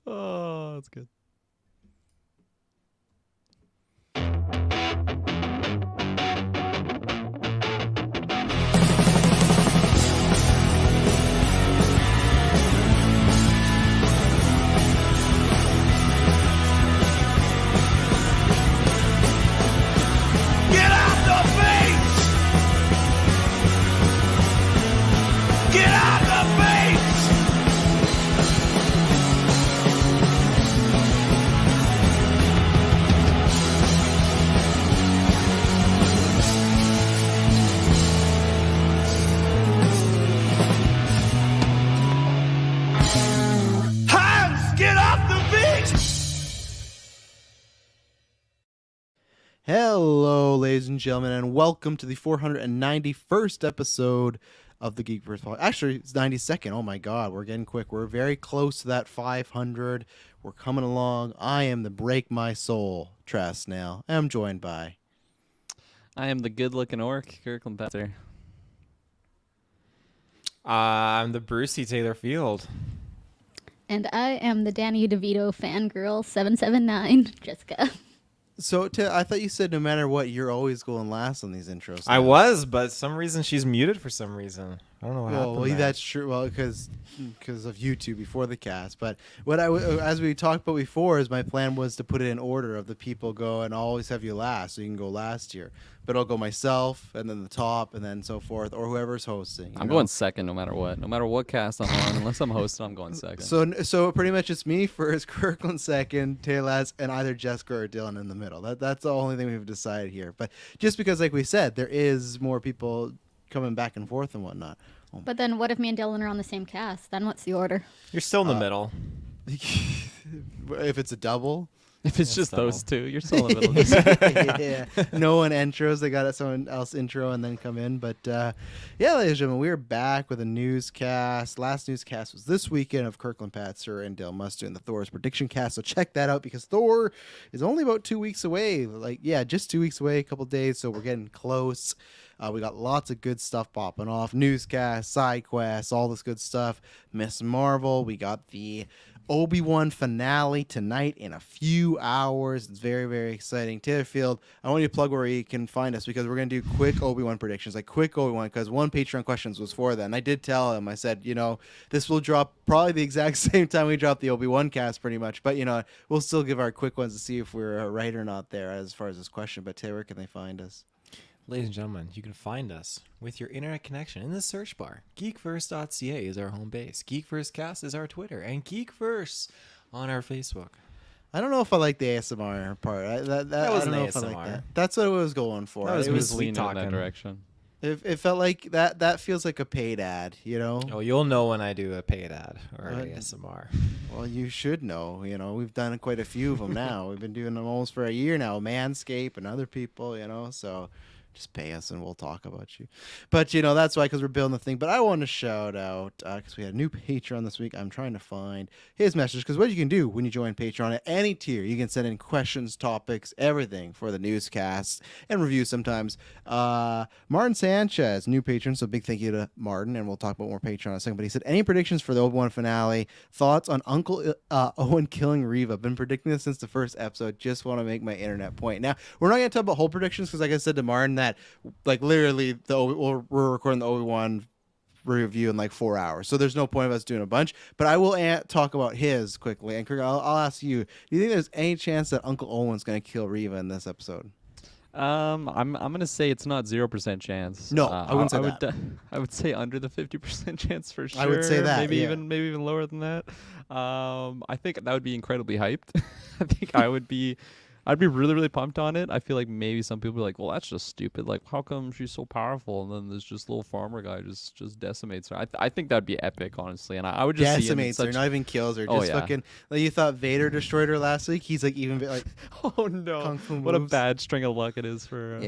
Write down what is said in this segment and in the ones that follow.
Oh, that's good. Get out the beach! Get out the beach! Hans, get off the beach! Hello, ladies and gentlemen, and welcome to the 491st episode of the GeekVerse. Actually, it's 92nd. Oh my God, we're getting quick. We're very close to that 500. We're coming along. I am the Break My Soul Trask now. I'm joined by. I am the good-looking orc, Kirklin. I'm the Brucey Taylor Field. And I am the Danny DeVito fangirl 779, Jessica. So, I thought you said no matter what, you're always going last on these intros. I now. was, but some reason she's muted for some reason. I don't know what happened. Well, there. that's true. Well, because of you two before the cast. But what as we talked about before, is my plan was to put it in order of the people go and always have you last, so you can go last here. But I'll go myself, and then the top, and then so forth, or whoever's hosting. I'm going second no matter what. No matter what cast I'm on, unless I'm hosting, I'm going second. So pretty much it's me first, Kirkland second, Taylaz, and either Jessica or Dylan in the middle. That's the only thing we've decided here. But just because, like we said, there is more people coming back and forth and whatnot. But then what if me and Dylan are on the same cast? Then what's the order? You're still in the middle. If it's a double. if it's just those two, you're still in the middle. Yeah, no one intros. They got someone else intro and then come in. But yeah, ladies and gentlemen, we're back with a newscast. Last newscast was this weekend of Kirklin Patzer and Dale Must doing the Thor's prediction cast. So check that out because Thor is only about 2 weeks away. Just 2 weeks away, a couple days. So we're getting close. We got lots of good stuff popping off. Newscasts, side quests, all this good stuff. Miss Marvel. We got the Obi-Wan finale tonight in a few hours. It's very, very exciting. Taylor Field, I want you to plug where you can find us because we're going to do quick Obi-Wan predictions, like quick Obi-Wan, because one Patreon questions was for that. And I did tell him, I said, this will drop probably the exact same time we drop the Obi-Wan cast pretty much. But, we'll still give our quick ones to see if we're right or not there as far as this question. But Taylor, where can they find us? Ladies and gentlemen, you can find us with your internet connection in the search bar. GeekVerse.ca is our home base. GeekVerseCast is our Twitter. And GeekVerse on our Facebook. I don't know if I like the ASMR part. That I wasn't don't know if I ASMR. like that. That's what I was going for. That was It Just sweet leaning in talking. that direction. It felt like that feels like a paid ad, Oh, you'll know when I do a paid ad or ASMR. Well, you should know. We've done quite a few of them now. We've been doing them almost for a year now. Manscaped and other people, so just pay us and we'll talk about you. But, that's why, because we're building the thing. But I want to shout out, because we had a new Patreon this week. I'm trying to find his message, because what you can do when you join Patreon at any tier, you can send in questions, topics, everything for the newscasts and reviews sometimes. Martin Sanchez, new patron, so big thank you to Martin, and we'll talk about more Patreon in a second. But he said, any predictions for the Obi-Wan finale? Thoughts on Uncle Owen killing Reva? Been predicting this since the first episode. Just want to make my internet point. Now, we're not going to talk about whole predictions, because like I said to Martin, that literally we're recording the Obi-Wan review in 4 hours, so there's no point of us doing a bunch. But I will talk about his quickly. And Kirk, I'll ask you, do you think there's any chance that Uncle Owen's going to kill Reva in this episode? I'm gonna say it's not 0% chance. No, I wouldn't say that. I would say under the 50% chance for sure. I would say that, maybe yeah. maybe even lower than that. I think that would be incredibly hyped. I think I'd be really, really pumped on it. I feel like maybe some people are like, well, that's just stupid. Like, how come she's so powerful? And then there's just little farmer guy just decimates her. I think that'd be epic, honestly. And I would just decimates her, not even kills her. Just fucking, like you thought Vader destroyed her last week. He's even like, oh no, Kung Fu what a moves. bad string of luck it is for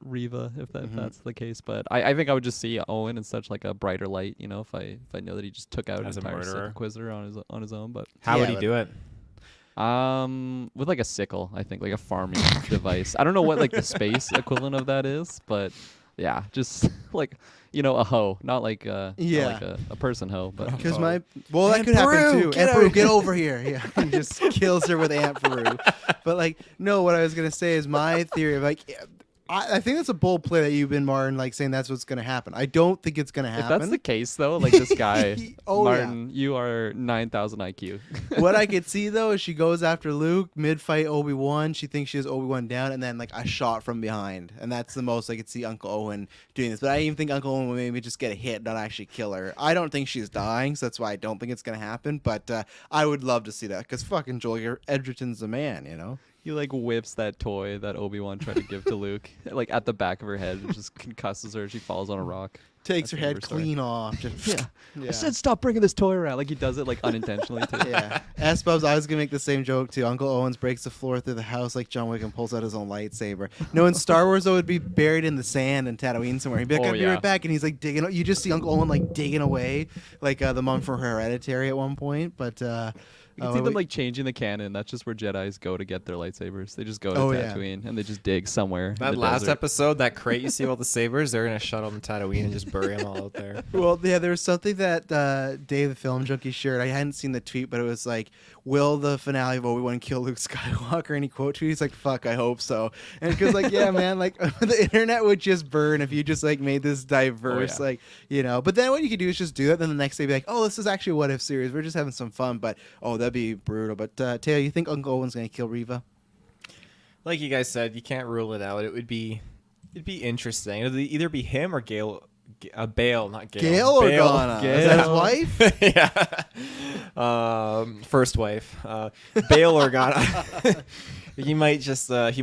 Reva if that's the case. But I think I would just see Owen in such like a brighter light. If I know that he just took out As an a entire murderer. Inquisitor on his own. But How would he do it? with like a sickle, I think, like a farming device. I don't know what like the space equivalent of that is, but Yeah, just like a hoe, not like Yeah. not like a person hoe, but Because Oh. that Aunt could happen Peru, too. get Aunt Peru, out. get over here. Yeah, and just kills her with Aunt Peru. But like, no, what I was gonna say is my theory of like, I think that's a bold play that you've been, Martin, like saying that's what's gonna happen. I don't think it's gonna if happen. that's the case though, like this guy, Oh, yeah. Martin, you are 9,000 IQ. What I could see though is she goes after Luke mid-fight Obi-Wan. She thinks she has Obi-Wan down, and then like a shot from behind, and that's the most I could see Uncle Owen doing this. But I even think Uncle Owen would maybe just get a hit, not actually kill her. I don't think she's dying, so that's why I don't think it's gonna happen. But I would love to see that because fucking Joel Edgerton's the man, you know. He like whips that toy that Obi-Wan tried to give to Luke, like at the back of her head, and just concusses her. She falls on a rock. Takes That's her the head number story. clean off. Just, yeah. I said stop bringing this toy around. Like he does it like unintentionally too. Yeah. S-Bubs, I was going to make the same joke too. Uncle Owens breaks the floor through the house like John Wick and pulls out his own lightsaber. No, in Star Wars, though, it would be buried in the sand in Tatooine somewhere. He'd be like, Oh, I'll be yeah. right back. And he's like digging. You just see Uncle Owen like digging away, like the mom from Hereditary at one point. But You can see them like changing the canon. That's just where Jedis go to get their lightsabers. They just go to Oh, yeah. Tatooine and they just dig somewhere. in That the last desert. episode, that crate you see all the sabers, they're gonna shut them to Tatooine and just bury them all out there. Well, yeah, there was something that Dave the Film Junkie shared. I hadn't seen the tweet, but it was like, will the finale of Obi-Wan kill Luke Skywalker? And he quote tweets like, fuck, I hope so. And because like, yeah, man, like the internet would just burn if you just like made this diverse, yeah. like, you know. But then what you could do is just do it. Then the next day be like, oh, this is actually a what if series. We're just having some fun. But, oh, that'd be brutal. But Taylor, you think Uncle Owen's going to kill Reva? Like you guys said, you can't rule it out. It'd be interesting. It'd either be him or Gale. Bale, not Gale. Gail Bale. Organa? Is that his wife? yeah. First wife. Bale Organa. he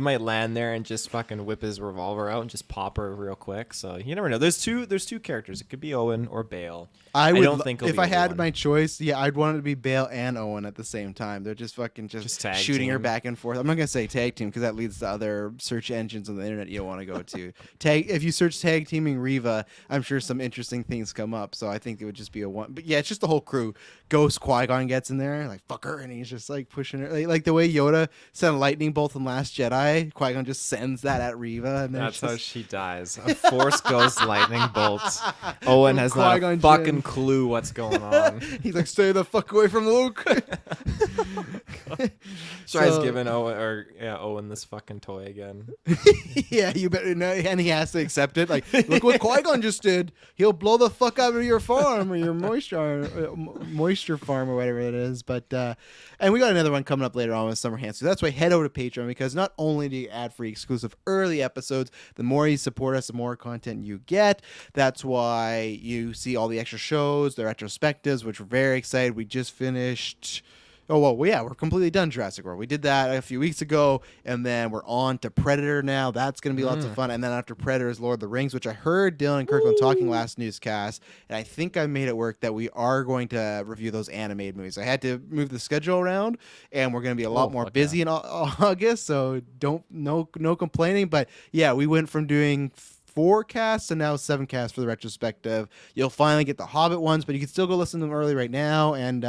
might land there and just fucking whip his revolver out and just pop her real quick. So you never know. There's two characters. It could be Owen or Bale. I don't think it'll if be I had Obi-Wan. my choice, yeah, I'd want it to be Bale and Owen at the same time. They're just fucking Just tag shooting her team. back and forth. I'm not gonna say tag team because that leads to other search engines on the internet you don't want to go to. If you search tag teaming Reva, I'm sure some interesting things come up. So I think it would just be a one. But yeah, it's just the whole crew. Ghost Qui-Gon gets in there like fuck her, and he's just like pushing her like the way Yoda sent a lightning bolt in Last Jedi. Qui-Gon just sends that at Reva, and then That's it's how just, she dies. A Force Ghost lightning bolt. Owen has not a Qui-Gon fucking Jinn. clue what's going on. he's like, stay the fuck away from Luke. Tries So- giving Owen this fucking toy again. Yeah, you better know, and he has to accept it. Like, look what Qui-Gon just did. He'll blow the fuck out of your farm or your moisture farm or whatever it is. But and we got another one coming up later on with Summer Hands. So that's why head over to Patreon, because not only do you add free exclusive early episodes, the more you support us, the more content you get. That's why you see all the extra shows, the retrospectives, which we're very excited. We just finished. Oh, well, yeah, we're completely done Jurassic World. We did that a few weeks ago, and then we're on to Predator now. That's going to be lots of fun. And then after Predator is Lord of the Rings, which I heard Dylan and Kirklin talking last newscast, and I think I made it work that we are going to review those animated movies. I had to move the schedule around, and we're going to be a lot more fuck busy in August, so no complaining. But, yeah, we went from doing 4 casts and now 7 casts for the retrospective. You'll finally get the Hobbit ones, but you can still go listen to them early right now, and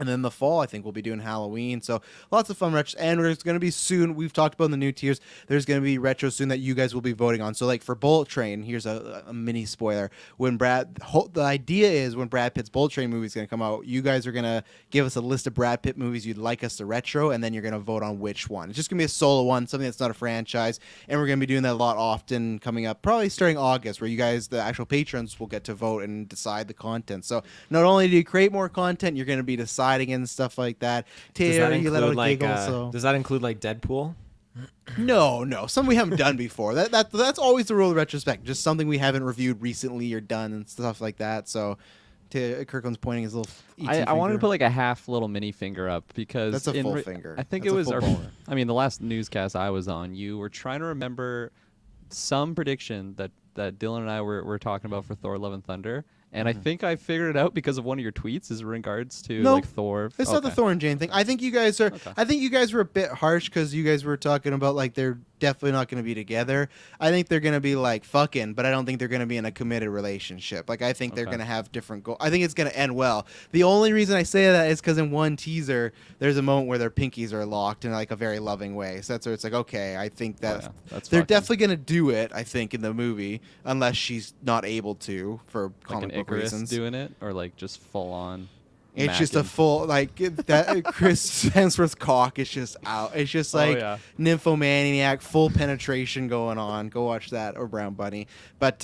then the fall, I think we'll be doing Halloween. So lots of fun retros. And there's going to be soon, we've talked about in the new tiers, there's going to be retros soon that you guys will be voting on. So like for Bullet Train, here's a mini spoiler. When the idea is when Brad Pitt's Bullet Train movie is going to come out, you guys are going to give us a list of Brad Pitt movies you'd like us to retro, and then you're going to vote on which one. It's just going to be a solo one, something that's not a franchise. And we're going to be doing that a lot often coming up, probably starting August, where you guys, the actual patrons, will get to vote and decide the content. So not only do you create more content, you're going to be deciding and stuff like that. Taylor, you let out a giggle, so Does that include like Deadpool? no, something we haven't done before. That's always the rule of retrospect. Just something we haven't reviewed recently or done and stuff like that. So, Kirkland's pointing his little. I wanted to put like a half little mini finger up because That's a full finger. I think That's it a was full our. boner. I mean, the last newscast I was on, you were trying to remember some prediction that Dylan and I were talking about for Thor: Love and Thunder, And I think I figured it out because of one of your tweets is in regards to No, like Thor. It's not the Okay. Thor and Jane thing. I think you guys are. Okay. I think you guys were a bit harsh because you guys were talking about like they're definitely not going to be together. I think they're going to be like fucking, but I don't think they're going to be in a committed relationship. Like I think they're Okay. going to have different goals. I think it's going to end well. The only reason I say that is because in one teaser, there's a moment where their pinkies are locked in like a very loving way. So that's where it's like, okay, I think that yeah. That's they're fucking- definitely going to do it. I think in the movie, unless she's not able to for like comic an book Icarus reasons. doing it, or like just full on. It's just a macking? full like that Chris Hemsworth's cock is just out. It's just like yeah. nymphomaniac, full penetration going on. Go watch that or Brown Bunny. But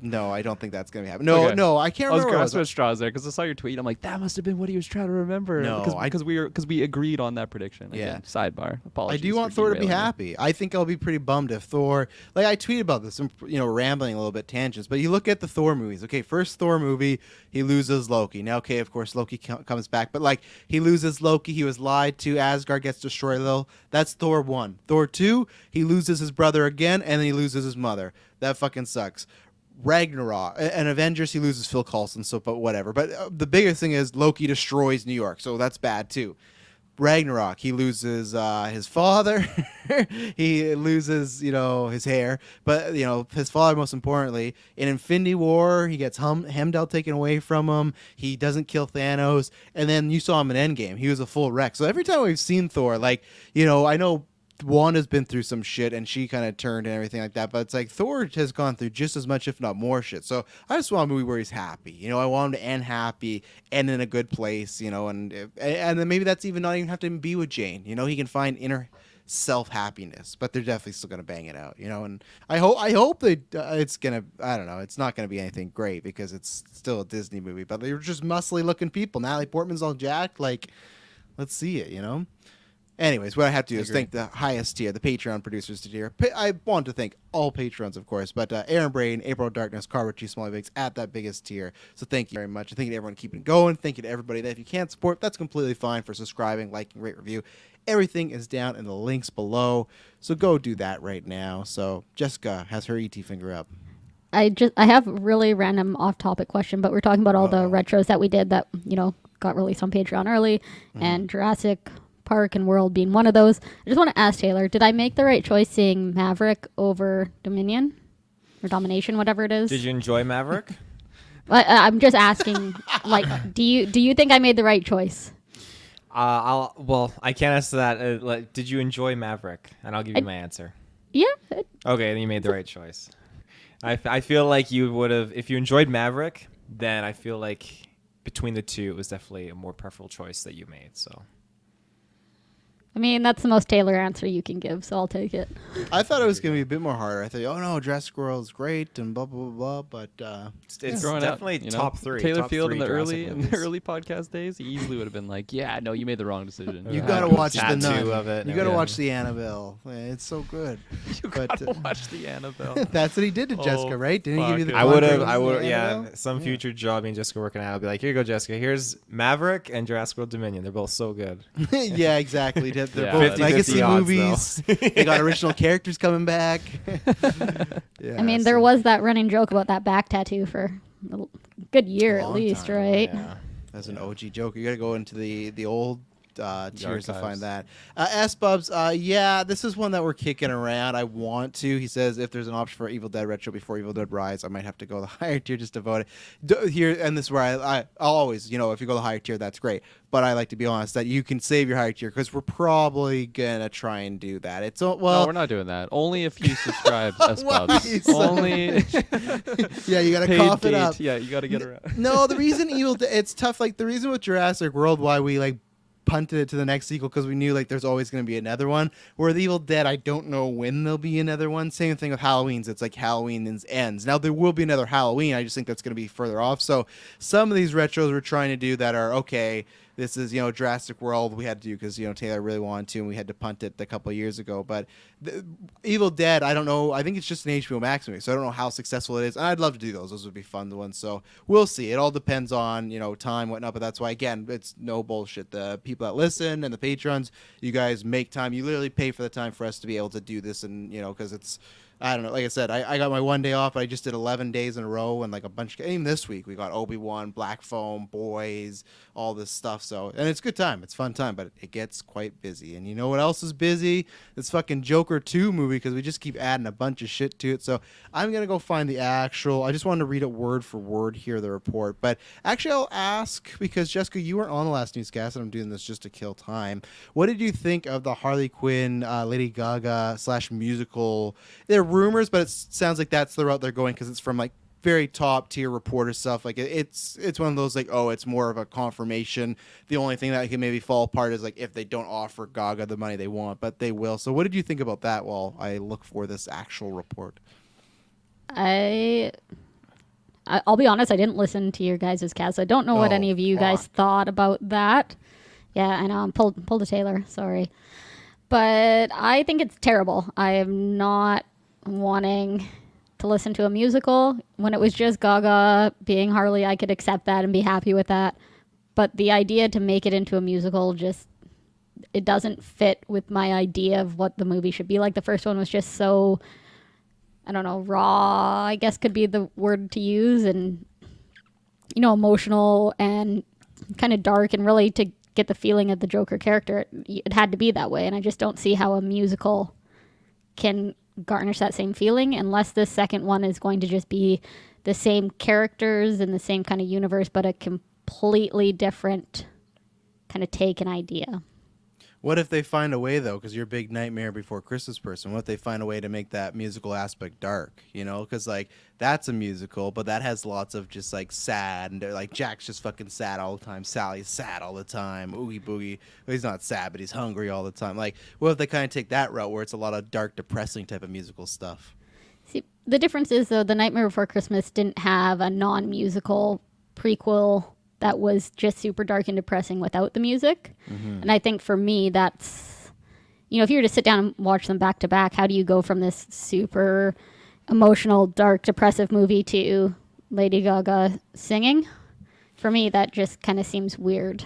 no, I don't think that's gonna happen. No, Okay. no, I can't I was remember. grasping at straws there because I saw your tweet. I'm like, that must have been what he was trying to remember. No, because we agreed on that prediction. Yeah. Again, sidebar. I Apologies. do want for Thor to be derailing you. happy. I think I'll be pretty bummed if Thor. Like I tweeted about this. I'm rambling a little bit tangents. But you look at the Thor movies. Okay, first Thor movie, he loses Loki. Now, okay, of course Loki comes back, but like he loses Loki. He was lied to. Asgard gets destroyed. That's Thor 1. Thor 2, he loses his brother again, and then he loses his mother. That fucking sucks. Ragnarok and Avengers, he loses Phil Coulson. So, but whatever. But the biggest thing is Loki destroys New York. So that's bad too. Ragnarok, he loses his father. He loses, his hair. But, his father, most importantly. In Infinity War, he gets Heimdall taken away from him. He doesn't kill Thanos. And then you saw him in Endgame. He was a full wreck. So every time we've seen Thor, like, I know Wanda's been through some shit and she kind of turned and everything like that, but it's like Thor has gone through just as much, if not more shit. So I just want a movie where he's happy. I want him to end happy, end in a good place, and then maybe that's even not even have to be with Jane. He can find inner self happiness, but they're definitely still gonna bang it out. And I hope they it's gonna, I don't know, it's not gonna be anything great because it's still a Disney movie, but they're just muscly looking people. Natalie Portman's all jacked. Like, let's see it. Anyways, what I have to do is thank the highest tier, the Patreon producers tier. I want to thank all patrons, of course, but Aaron Brain, April Darkness, Carl Ritchie, Smalley Bigs at that biggest tier. So thank you very much. And thank you to everyone keeping it going. Thank you to everybody that if you can't support, that's completely fine for subscribing, liking, rate, review. Everything is down in the links below. So go do that right now. So Jessica has her ET finger up. I have a really random off-topic question, but we're talking about all the retros that we did that got released on Patreon early, and Jurassic Park and World being one of those. I just want to ask Taylor, did I make the right choice seeing Maverick over Dominion or Domination, whatever it is? Did you enjoy Maverick? I'm just asking, like, do you think I made the right choice? I can't answer that. Did you enjoy Maverick? And I'll give you my answer. Yeah. Okay, then you made the right choice. I feel like you would have, if you enjoyed Maverick, then I feel like between the two, it was definitely a more preferable choice that you made. So. I mean, that's the most Taylor answer you can give, so I'll take it. I thought it was going to be a bit more harder. I thought, oh no, Jurassic World is great and blah blah blah. But It's Growing up, definitely top three. Taylor top Field three in the Jurassic movies. early podcast days, he easily would have been like, "Yeah, no, you made the wrong decision. you Yeah. got to watch the Tattoo Nun. of it and You got to everything. watch the Annabelle. It's so good. You But, gotta watch the Annabelle." That's what he did to Jessica, Oh, right? Didn't he give you the? fuck I would have. contract I for would. the Yeah. Annabelle? Some future job me and Jessica working out. I'll be like, here you go, Jessica. Here's Maverick and Jurassic World Dominion. They're both so good. Yeah, exactly. They're Yeah, both 50-50 legacy odds, movies. They got original characters coming back. Yeah, I mean, there was that running joke about that back tattoo for a good year at Long least, time, right? Yeah. That's an OG joke. You got to go into the old tiers to archives. find that. S-Bubs, yeah, this is one that we're kicking around. I want to. He says if there's an option for Evil Dead Retro before Evil Dead Rise, I might have to go the higher tier just to vote it. Here, and this is where I'll always, if you go the higher tier, that's great. But I like to be honest that you can save your higher tier because we're probably going to try and do that. It's No, we're not doing that. Only if you subscribe, Why S-Bubs. you so- Only yeah, you got to paid cough it gate. up. Yeah, you got to get around. No, the reason it's tough. Like the reason with Jurassic World, why we like punted it to the next sequel because we knew like there's always going to be another one. Where the Evil Dead, I don't know when there'll be another one. Same thing with Halloween's. It's like Halloween ends. Now there will be another Halloween. I just think that's going to be further off. So some of these retros we're trying to do that are okay. This is, Jurassic World we had to do because, Taylor really wanted to, and we had to punt it a couple of years ago. But Evil Dead, I don't know. I think it's just an HBO Max movie, so I don't know how successful it is. And I'd love to do those. Those would be fun ones. So we'll see. It all depends on, time, whatnot. But that's why, again, it's no bullshit. The people that listen and the patrons, you guys make time. You literally pay for the time for us to be able to do this and, because it's I don't know. Like I said, I got my 1 day off, but I just did 11 days in a row and like a bunch. Even this week, we got Obi-Wan, Black Phone, Boys, all this stuff. So, and it's a good time. It's a fun time, but it gets quite busy. And you know what else is busy? This fucking Joker 2 movie, because we just keep adding a bunch of shit to it. So I'm going to go find the actual. I just wanted to read it word for word here, the report. But actually, I'll ask, because Jessica, you weren't on the last newscast, and I'm doing this just to kill time. What did you think of the Harley Quinn, Lady Gaga / musical? They're rumors, but it sounds like that's the route they're going, because it's from like very top tier reporter stuff. Like it's one of those like, oh, it's more of a confirmation. The only thing that can maybe fall apart is like if they don't offer Gaga the money they want, but they will. So what did you think about that while I look for this actual report? I'll be honest, I didn't listen to your guys' cast. I don't know what any of you guys thought about that. Yeah, I know. Pulled a Taylor. Sorry. But I think it's terrible. I am not wanting to listen to a musical. When it was just Gaga being Harley, I could accept that and be happy with that. But the idea to make it into a musical just, it doesn't fit with my idea of what the movie should be like. The first one was just so, I don't know, raw, I guess could be the word to use, and, you know, emotional and kind of dark, and really to get the feeling of the Joker character, it had to be that way. And I just don't see how a musical can garnish that same feeling unless the second one is going to just be the same characters and the same kind of universe, but a completely different kind of take and idea. What if they find a way, though, because you're a big Nightmare Before Christmas person, what if they find a way to make that musical aspect dark, you know? Because, like, that's a musical, but that has lots of just, like, sad, and, like, Jack's just fucking sad all the time. Sally's sad all the time. Oogie Boogie. Well, he's not sad, but he's hungry all the time. Like, what if they kind of take that route where it's a lot of dark, depressing type of musical stuff? See, the difference is, though, The Nightmare Before Christmas didn't have a non-musical prequel that was just super dark and depressing without the music. Mm-hmm. And I think for me, that's, you know, if you were to sit down and watch them back to back, how do you go from this super emotional, dark, depressive movie to Lady Gaga singing? For me, that just kind of seems weird.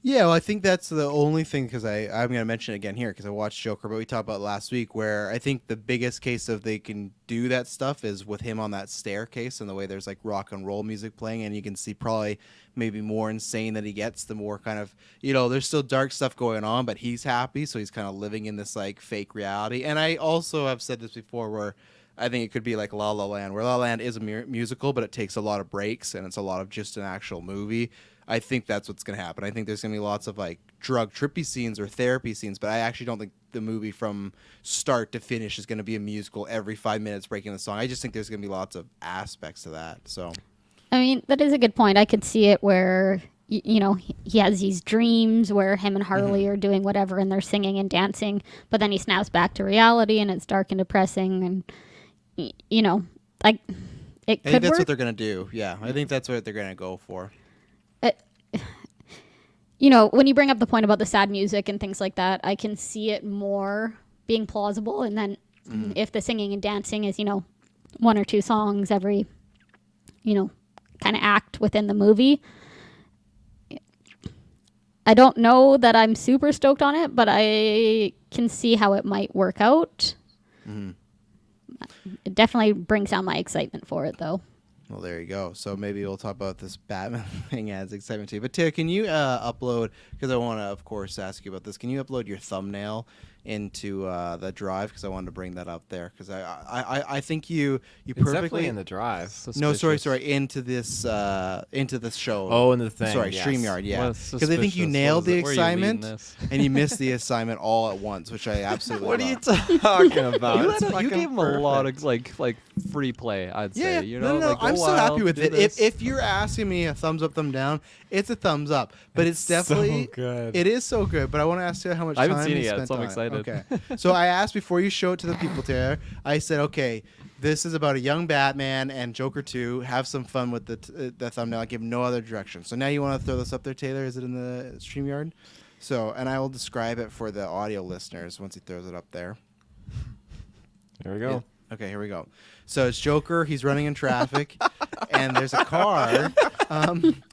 Yeah, well, I think that's the only thing, because I'm going to mention it again here because I watched Joker, but we talked about it last week, where I think the biggest case of they can do that stuff is with him on that staircase, and the way there's like rock and roll music playing, and you can see probably maybe more insane that he gets, the more kind of, you know, there's still dark stuff going on, but he's happy, so he's kind of living in this like fake reality. And I also have said this before, where I think it could be like La La Land, where La La Land is a musical, but it takes a lot of breaks, and it's a lot of just an actual movie. I think that's what's going to happen. I think there's going to be lots of like drug trippy scenes or therapy scenes, but I actually don't think the movie from start to finish is going to be a musical every 5 minutes breaking the song. I just think there's going to be lots of aspects to that. So, I mean, that is a good point. I could see it where, you know, he has these dreams where him and Harley are doing whatever and they're singing and dancing, but then he snaps back to reality and it's dark and depressing, and, you know, like, it could I think that's work. what they're going to do. Yeah, I think that's what they're going to go for. You know, when you bring up the point about the sad music and things like that, I can see it more being plausible. And then if the singing and dancing is, you know, 1 or 2 songs every, you know, kind of act within the movie, I don't know that I'm super stoked on it, but I can see how it might work out. Mm-hmm. It definitely brings down my excitement for it, though. Well, there you go. So maybe we'll talk about this Batman thing as excitement too. But Taylor, can you upload, because I want to, of course, ask you about this. Can you upload your thumbnail into the drive? Because I wanted to bring that up there. Because I think you It's perfectly definitely in the drive. No, sorry, into this show. Oh, into the thing. Sorry, yes. StreamYard. Yeah, What's because I think you suspicious? nailed What the is it? Where are you leading assignment this? and you missed the assignment all at once, which I absolutely What are love. you talking about? You, It's you fucking gave him a lot perfect. of like free play, I'd say. Yeah, You know, no, like, go I'm so wild, happy with do it. this. If you're asking me a thumbs up, thumb down, it's a thumbs up. But it's definitely so good. It is so good. But I want to ask you how much I haven't time seen you it yet, spent so I'm on excited. Okay, so I asked before you show it to the people, Taylor. I said, okay, this is about a young Batman and Joker 2. Have some fun with the thumbnail. I give no other direction. So now you want to throw this up there, Taylor? Is it in the StreamYard? So, and I will describe it for the audio listeners once he throws it up there. There we go. Okay, here we go. So it's Joker. He's running in traffic, and there's a car.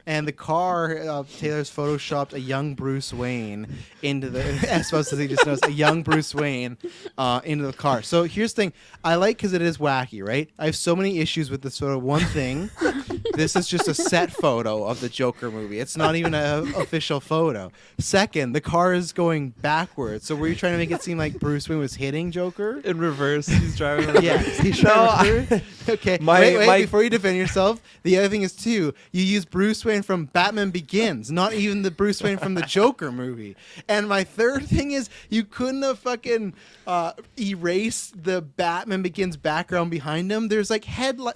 And the car, Taylor's photoshopped a young Bruce Wayne into the. As opposed to he just knows a young Bruce Wayne into the car. So here's the thing, I like because it is wacky, right? I have so many issues with this photo. One thing, this is just a set photo of the Joker movie. It's not even an official photo. Second, the car is going backwards. So were you trying to make it seem like Bruce Wayne was hitting Joker? In reverse, he's driving. In reverse. Yeah, he's trying to okay. Wait, before you defend yourself, the other thing is too, you use Bruce Wayne from Batman Begins, not even the Bruce Wayne from the Joker movie. And my third thing is, you couldn't have fucking erased the Batman Begins background behind him. There's like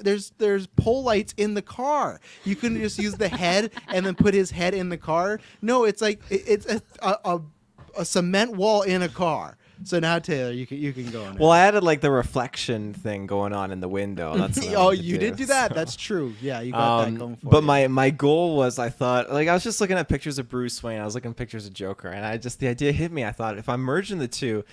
there's pole lights in the car. You couldn't just use the head and then put his head in the car. No, it's like it's a cement wall in a car. So now, Taylor, you can go on. Well, I added like the reflection thing going on in the window. That's what I oh, wanted to you did do so. that. That's true. Yeah, you got that going for But you. my goal was, I thought, like, I was just looking at pictures of Bruce Wayne. I was looking at pictures of Joker, and the idea hit me. I thought, if I'm merging the two,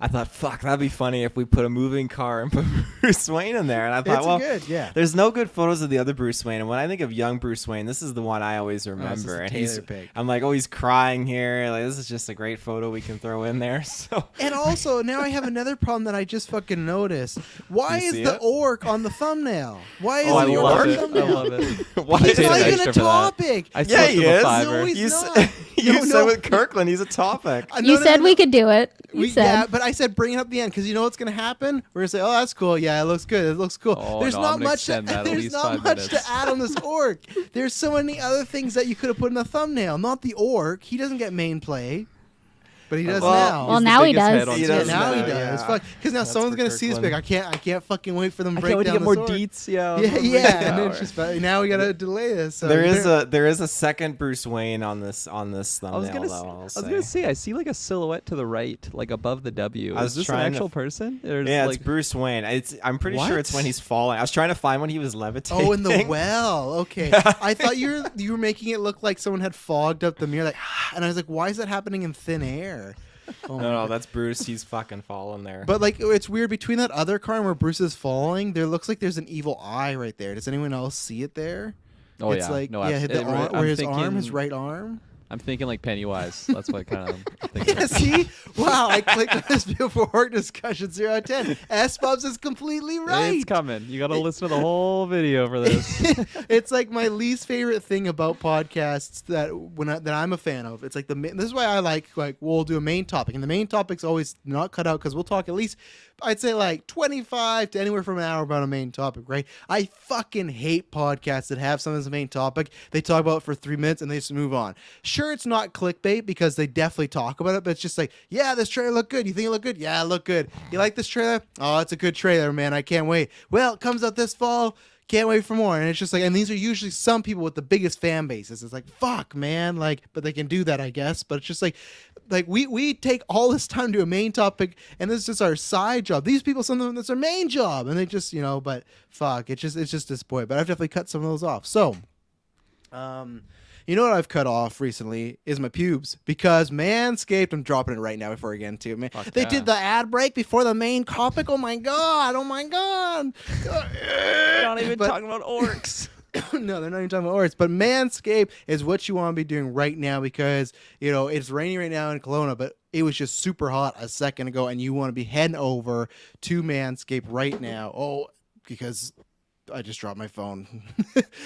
I thought, fuck, that'd be funny if we put a moving car and put Bruce Wayne in there. And I thought, It's well, good, yeah. there's no good photos of the other Bruce Wayne. And when I think of young Bruce Wayne, this is the one I always this is remember. the And Taylor pick. I'm like, oh, he's crying here. Like, this is just a great photo we can throw in there. So. And also, now I have another problem that I just fucking noticed. Why You is see the it? orc on the thumbnail? Why is Oh, I the orc love on the it. I thumbnail? love it. Why He's Paid not even extra a for that. topic. I Yeah, slipped he him a is. fiver. No, he's You, not. you No, said no. with Kirklin, he's a topic. You said we could do it. You said. Yeah, but I said bring it up the end because you know what's gonna happen. We're gonna say, "Oh, that's cool. Yeah, it looks good. It looks cool." Oh, there's no, not I'm gonna much. To, extend that at there's least not 5 much minutes. to add on this orc. There's so many other things that you could have put in the thumbnail. Not the orc. He doesn't get main play, but he does Well, now. Well, He's the now he biggest does. head on He Yeah, does screen. now he now, does. yeah. Fuck, because now That's someone's for gonna see this Kirkland. big. I can't fucking wait for them to I break can't wait to down get more this orc. deets. Yeah. Yeah, and it's just now we gotta delay this. So There is a second Bruce Wayne on this thumbnail. I was gonna, though, I'll I was say. gonna say, I see like a silhouette to the right, like above the W. I was Is this an trying to actual f- person? Or is Yeah, like, it's Bruce Wayne. I'm pretty sure it's What? when he's falling. I was trying to find when he was levitating. Oh, in the well. Okay, I thought you were making it look like someone had fogged up the mirror, like, and I was like, why is that happening in thin air? Oh my No, God. that's Bruce. He's fucking falling there. But like, it's weird between that other car and where Bruce is falling. There looks like there's an evil eye right there. Does anyone else see it there? oh It's yeah, like no, yeah, abs- the it- arm, I'm where his thinking, arm, his right arm. I'm thinking like Pennywise. That's what kind of I'm thinking. Yeah, see? Wow, I clicked on this before discussion 0 out of 10. S-Bubs is completely right. It's coming. You got to listen to the whole video for this. It's like my least favorite thing about podcasts that that I'm a fan of. It's like this is why I like we'll do a main topic, and the main topic's always not cut out because we'll talk at least I'd say like 25 to anywhere from an hour about a main topic, right? I fucking hate podcasts that have something as a main topic. They talk about it for 3 minutes and they just move on. Sure, it's not clickbait because they definitely talk about it, but it's just like, yeah, this trailer looked good. You think it looked good? Yeah, it looked good. You like this trailer? Oh, it's a good trailer, man. I can't wait. Well, it comes out this fall. Can't wait for more. And it's just like, and these are usually some people with the biggest fan bases. It's like, fuck, man. Like, but they can do that, I guess. But it's just like we take all this time to do a main topic, and this is just our side job. These people, some of them, that's their main job, and they just, but fuck, it's just disappointing. But I've definitely cut some of those off. So, you know what I've cut off recently is my pubes because Manscaped. I'm dropping it right now before I get into it, man. They yeah. did the ad break before the main topic. Oh my god! Oh my god! We're not even But- talking about orcs. No, they're not even talking about orcs, but Manscaped is what you want to be doing right now because, it's raining right now in Kelowna, but it was just super hot a second ago, and you want to be heading over to Manscaped right now. Oh, because I just dropped my phone.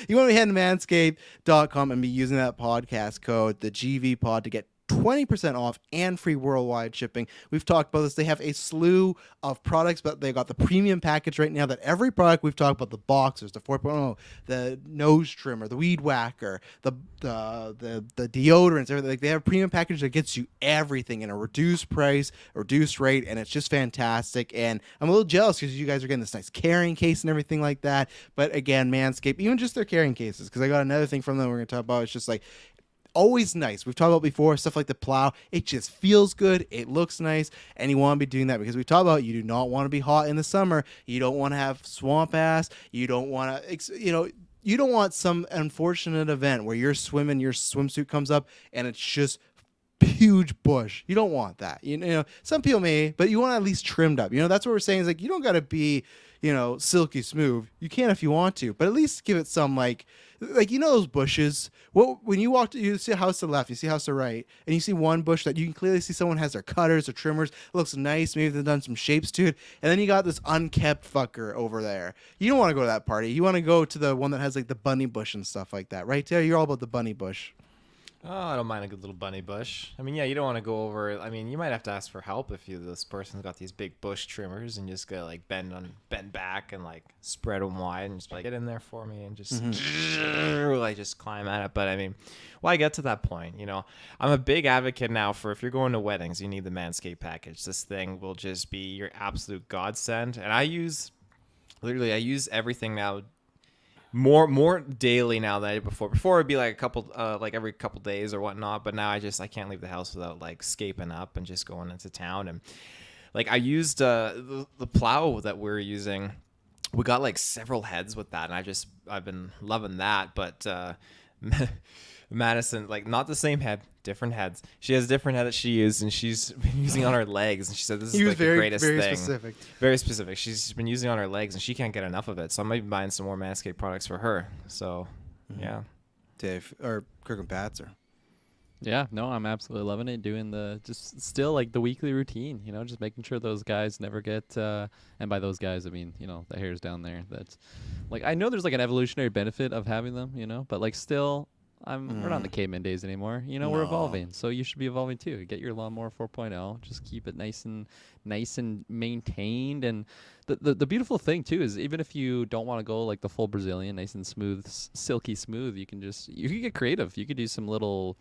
You want to be heading to manscaped.com and be using that podcast code, the GVPOD, to get 20% off and free worldwide shipping. We've talked about this. They have a slew of products, but they got the premium package right now that every product we've talked about, the boxers, the 4.0, the nose trimmer, the weed whacker, the deodorants, everything. Like, they have a premium package that gets you everything in a reduced price, a reduced rate, and it's just fantastic. And I'm a little jealous because you guys are getting this nice carrying case and everything like that. But again, Manscaped, even just their carrying cases, because I got another thing from them we're going to talk about. It's just like, always nice. We've talked about before, stuff like the plow. It just feels good. It looks nice. And you want to be doing that because we talked about you do not want to be hot in the summer. You don't want to have swamp ass. You don't want to, you don't want some unfortunate event where you're swimming, your swimsuit comes up, and it's just huge bush. You don't want that. Some people may, but you want to at least trimmed up. That's what we're saying is like, you don't got to be, silky smooth. You can if you want to, but at least give it some like those bushes. Well, when you walk, you see a house to the left, you see a house to the right, and you see one bush that you can clearly see someone has their cutters or trimmers. It looks nice. Maybe they've done some shapes to it, and then you got this unkept fucker over there. You don't want to go to that party. You want to go to the one that has like the bunny bush and stuff like that, right? There, you're all about the bunny bush. Oh, I don't mind a good little bunny bush. I mean, yeah, you don't want to go over. I mean, you might have to ask for help if this person's got these big bush trimmers and just go like bend back and like spread them wide and just like get in there for me and just like just climb at it. But I mean, why get to that point? I'm a big advocate now for if you're going to weddings, you need the Manscaped package. This thing will just be your absolute godsend. And I use everything now. More daily now than I did before. Before it'd be like every couple days or whatnot, but now I can't leave the house without like scaping up and just going into town. And like I used the plow that we're using. We got like several heads with that, and I've been loving that. But Madison, like not the same head, different heads. She has a different head that she used, and she's been using on her legs. And she said this is like the greatest thing. Specific. Very specific. She's been using on her legs, and she can't get enough of it. So I might be buying some more Manscaped products for her. So, yeah. Dave or Kirklin Patzer. Yeah, no, I'm absolutely loving it. Doing just still like the weekly routine, just making sure those guys never get, and by those guys, I mean, the hairs down there. That's like, I know there's like an evolutionary benefit of having them, but like still, we're not in the caveman days anymore. We're evolving, so you should be evolving too. Get your lawnmower 4.0. Just keep it nice and maintained. And the beautiful thing too is even if you don't want to go like the full Brazilian, nice and smooth, silky smooth, you can get creative. You could do some little.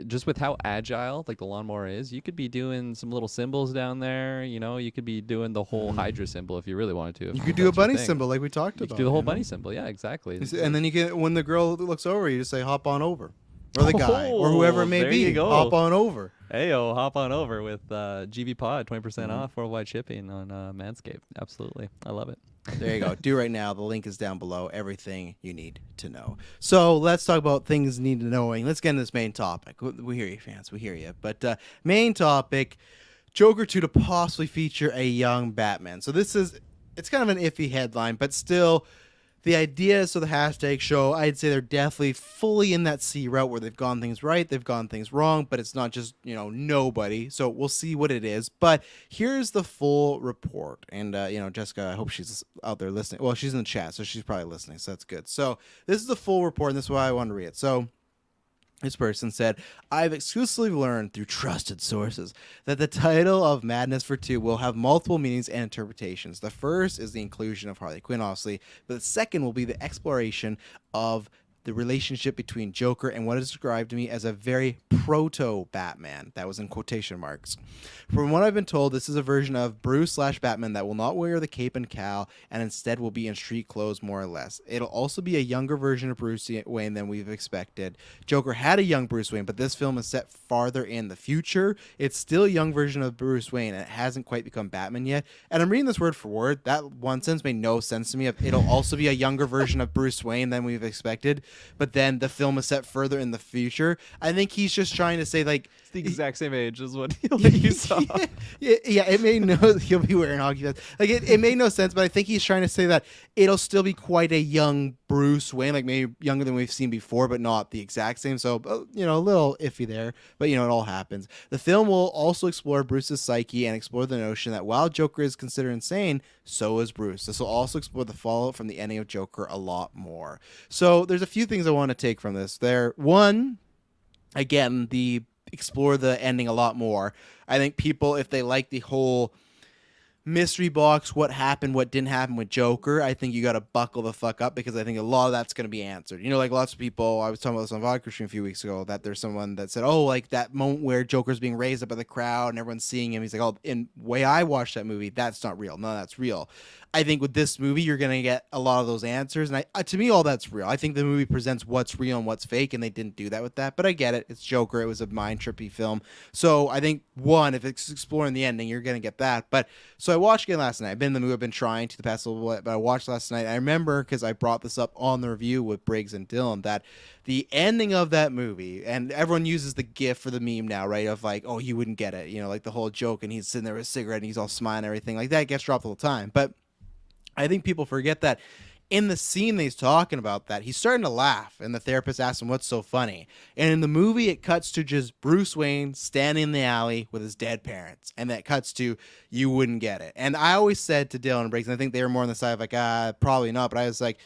Just with how agile like the lawnmower is, you could be doing some little symbols down there. You could be doing the whole Hydra symbol if you really wanted to. You could do a bunny symbol like we talked about. You could do the whole bunny symbol. Yeah, exactly. And then you can, when the girl looks over, you just say, "Hop on over," or the guy, or whoever it may be. You go. Hop on over. Heyo, hop on over with GVPOD, 20% off worldwide shipping on Manscaped. Absolutely, I love it. There you go. Do right now. The link is down below. Everything you need to know. So let's talk about things you need to knowing. Let's get into this main topic. We hear you, fans. We hear you. But main topic, Joker 2 to possibly feature a young Batman. So it's kind of an iffy headline, but still, the ideas of the hashtag show, I'd say they're definitely fully in that C route where they've gone things right, they've gone things wrong, but it's not just, nobody. So we'll see what it is. But here's the full report. And, Jessica, I hope she's out there listening. Well, she's in the chat, so she's probably listening, so that's good. So this is the full report, and this is why I want to read it. So this person said, I've exclusively learned through trusted sources that the title of Madness for 2 will have multiple meanings and interpretations. The first is the inclusion of Harley Quinn, obviously, but the second will be the exploration of the relationship between Joker and what is described to me as a very proto-Batman. That was in quotation marks. From what I've been told, this is a version of Bruce/Batman that will not wear the cape and cowl and instead will be in street clothes, more or less. It'll also be a younger version of Bruce Wayne than we've expected. Joker had a young Bruce Wayne, but this film is set farther in the future. It's still a young version of Bruce Wayne, and it hasn't quite become Batman yet. And I'm reading this word for word. That one sentence made no sense to me. It'll also be a younger version of Bruce Wayne than we've expected. But then the film is set further in the future. I think he's just trying to say, like, it's the exact same age as what you saw. Yeah, it made no. He'll be wearing hockey pads. Like it made no sense. But I think he's trying to say that it'll still be quite a young Bruce Wayne, like maybe younger than we've seen before, but not the exact same. So a little iffy there. But it all happens. The film will also explore Bruce's psyche and explore the notion that while Joker is considered insane, so is Bruce. This will also explore the fallout from the ending of Joker a lot more. So there's a few things I want to take from this. One, again, explore the ending a lot more. I think people, if they like the whole mystery box, what happened, what didn't happen with Joker, I think you got to buckle the fuck up because I think a lot of that's going to be answered. Like lots of people, I was talking about this on Vodka Stream a few weeks ago, that there's someone that said, oh, like that moment where Joker's being raised up by the crowd and everyone's seeing him. He's like, oh, in the way I watched that movie, that's not real. No, that's real. I think with this movie, you're going to get a lot of those answers. And to me, all that's real. I think the movie presents what's real and what's fake, and they didn't do that with that. But I get it. It's Joker. It was a mind-trippy film. So I think, one, if it's exploring the ending, you're going to get that. But so I watched again last night. I've been in the movie. I've been trying to the past little bit, but I watched last night. I remember, because I brought this up on the review with Briggs and Dylan, that the ending of that movie, and everyone uses the gif for the meme now, right? Of like, oh, you wouldn't get it. Like the whole joke, and he's sitting there with a cigarette, and he's all smiling and everything. Like that gets dropped all the time. But I think people forget that in the scene that he's talking about that, he's starting to laugh, and the therapist asks him what's so funny. And in the movie, it cuts to just Bruce Wayne standing in the alley with his dead parents, and that cuts to you wouldn't get it. And I always said to Dylan and Briggs, and I think they were more on the side of like, probably not, but I was like,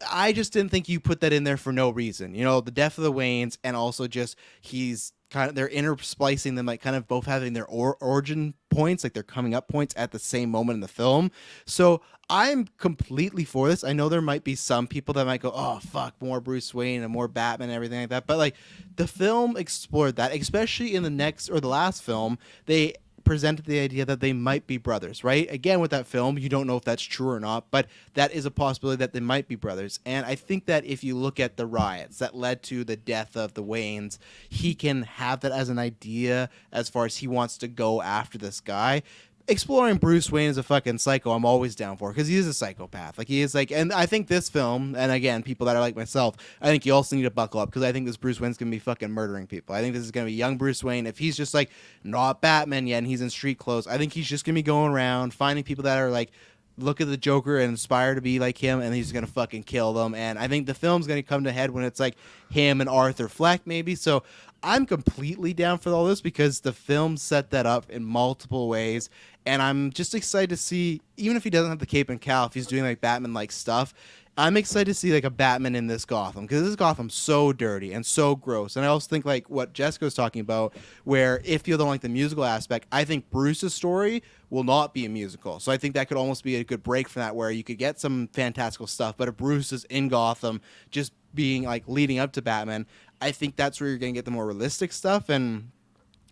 I just didn't think you put that in there for no reason. You know, the death of the Waynes, and also just he's kind of, they're intersplicing them, like kind of both having their origin points, like their coming up points at the same moment in the film. So I'm completely for this. I know there might be some people that might go, oh, fuck, more Bruce Wayne and more Batman and everything like that. But like the film explored that, especially in the next or the last film, they presented the idea that they might be brothers, right? Again, with that film, you don't know if that's true or not, but that is a possibility that they might be brothers. And I think that if you look at the riots that led to the death of the Waynes, he can have that as an idea as far as he wants to go after this guy. Exploring Bruce Wayne as a fucking psycho, I'm always down for, because he is a psychopath. Like, he is like, and I think this film, and again, people that are like myself, I think you also need to buckle up, because I think this Bruce Wayne's gonna be fucking murdering people. I think this is gonna be young Bruce Wayne. If he's just like not Batman yet and he's in street clothes, I think he's just gonna be going around finding people that are like, look at the Joker and inspire to be like him, and he's gonna fucking kill them. And I think the film's gonna come to head when it's like him and Arthur Fleck maybe. So I'm completely down for all this, because the film set that up in multiple ways, and I'm just excited to see, even if he doesn't have the cape and cowl, if he's doing like Batman like stuff, I'm excited to see like a Batman in this Gotham, because this Gotham's so dirty and so gross. And I also think like what Jessica was talking about, where if you don't like the musical aspect, I think Bruce's story will not be a musical. So I think that could almost be a good break from that, where you could get some fantastical stuff, but if Bruce is in Gotham just being like leading up to Batman, I think that's where you're going to get the more realistic stuff. And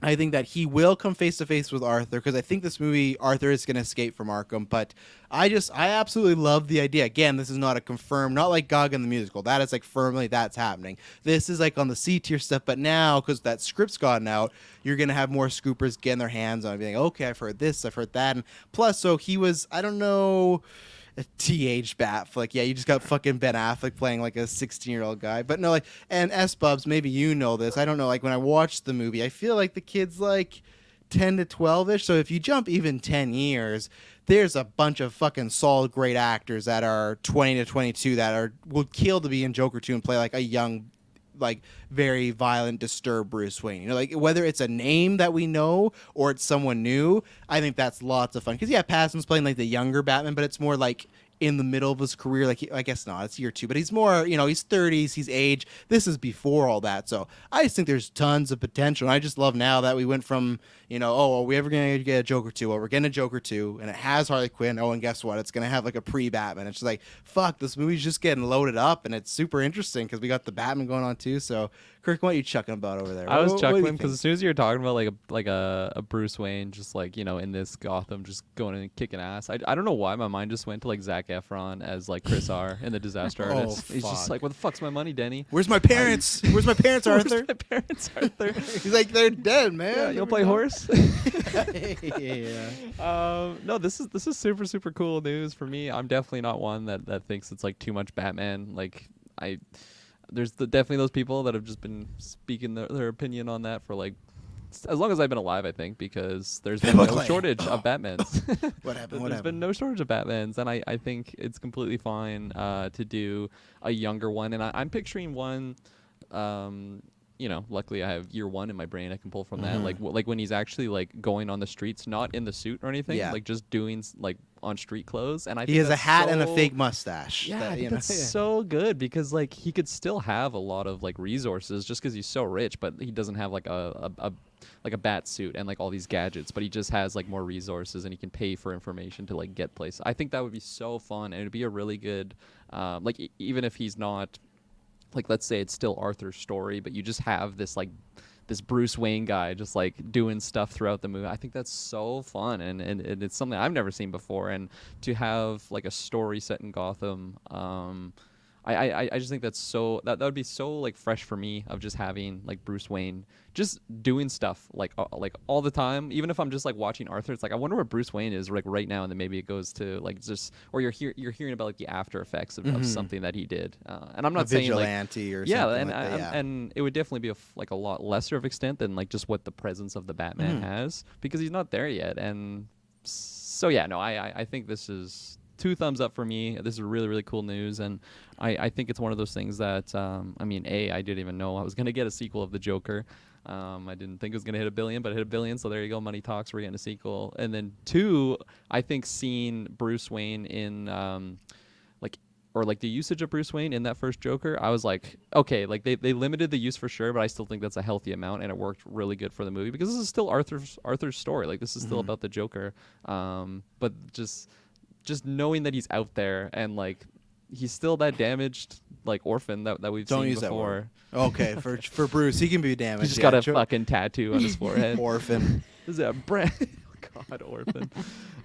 I think that he will come face to face with Arthur, because I think this movie, Arthur is going to escape from Arkham. But I absolutely love the idea. Again, this is not a confirmed, not like Gaga in the musical. That is like firmly that's happening. This is like on the C tier stuff. But now, because that script's gotten out, you're going to have more scoopers getting their hands on it, being like, okay, I've heard this, I've heard that. And plus, so he was, I don't know, a TH Batfleck. Yeah, you just got fucking Ben Affleck playing like a 16-year-old guy. But no, like, and S-Bubs, maybe you know this. I don't know, like when I watched the movie, I feel like the kid's like 10 to 12-ish. So if you jump even 10 years, there's a bunch of fucking solid great actors that are 20 to 22 that would kill to be in Joker 2 and play like a young, like very violent, disturbed Bruce Wayne. You know, like whether it's a name that we know or it's someone new, I think that's lots of fun. Because yeah, Pattinson's playing like the younger Batman, but it's more like in the middle of his career. Like, I guess not, it's year 2, but he's more, you know, he's 30s, he's age. This is before all that. So I just think there's tons of potential. And I just love now that we went from, you know, oh, are we ever going to get a Joker 2? Well, we're getting a Joker 2, and it has Harley Quinn. Oh, and guess what? It's going to have like a pre-Batman. It's just like, fuck, this movie's just getting loaded up, and it's super interesting because we got the Batman going on too. So, Kirk, what are you chucking about over there? I was What do you chuckling think? because as soon as you were talking about like a Bruce Wayne, just like, you know, in this Gotham, just going in and kicking ass. I don't know why my mind just went to like Zac Efron as like Chris R in the Disaster Oh, Artist. He's just fuck. like, what the fuck's my money, Denny? Where's my parents? Where's my parents, Arthur? Where's my parents, Arthur? He's like, they're dead, man. Yeah, you'll play horse. Yeah. No, this is super cool news for me. I'm definitely not one that thinks it's like too much Batman. Like there's definitely those people that have just been speaking their opinion on that for like as long as I've been alive, I think, because there's been no shortage of Batmans. What happened? There's been no shortage of Batmans, and I think it's completely fine to do a younger one. And I'm picturing one, you know, luckily I have year 1 in my brain. I can pull from that, like when he's actually like going on the streets, not in the suit or anything, Yeah. like just doing like on street clothes. And I He think has a that's hat and a so- fake mustache. Yeah, that, I think that's so good because like he could still have a lot of like resources just because he's so rich, but he doesn't have like a bat suit and like all these gadgets, but he just has like more resources and he can pay for information to like get places. I think that would be so fun, and it'd be a really good like even if he's not like, let's say it's still Arthur's story, but you just have this like this Bruce Wayne guy just like doing stuff throughout the movie. I think that's so fun, and it's something I've never seen before. And to have like a story set in Gotham, I just think that's so that would be so like fresh for me, of just having like Bruce Wayne just doing stuff like all the time. Even if I'm just like watching Arthur, it's like I wonder what Bruce Wayne is like right now, and then maybe it goes to like just, or you're hearing about like the after effects of something that he did. And I'm not saying like vigilante or yeah, something and like that. Yeah. and it would definitely be like a lot lesser of extent than like just what the presence of the Batman has, because he's not there yet. And so yeah, no, I think this is 2 thumbs up for me. This is really, really cool news, and I think it's one of those things that I mean, I didn't even know I was gonna get a sequel of the Joker. I didn't think it was gonna hit $1 billion, but it hit $1 billion. So there you go, money talks. We're getting a sequel. And then 2, I think seeing Bruce Wayne in like the usage of Bruce Wayne in that first Joker, I was like, okay, like they limited the use for sure, but I still think that's a healthy amount, and it worked really good for the movie because this is still Arthur's story. Like this is still about the Joker, but just knowing that he's out there and like he's still that damaged like orphan that we've Don't seen use before. that word. Okay, for Bruce, he can be damaged. He's just got a fucking tattoo on his forehead. Orphan. Is that brand? God, orphan.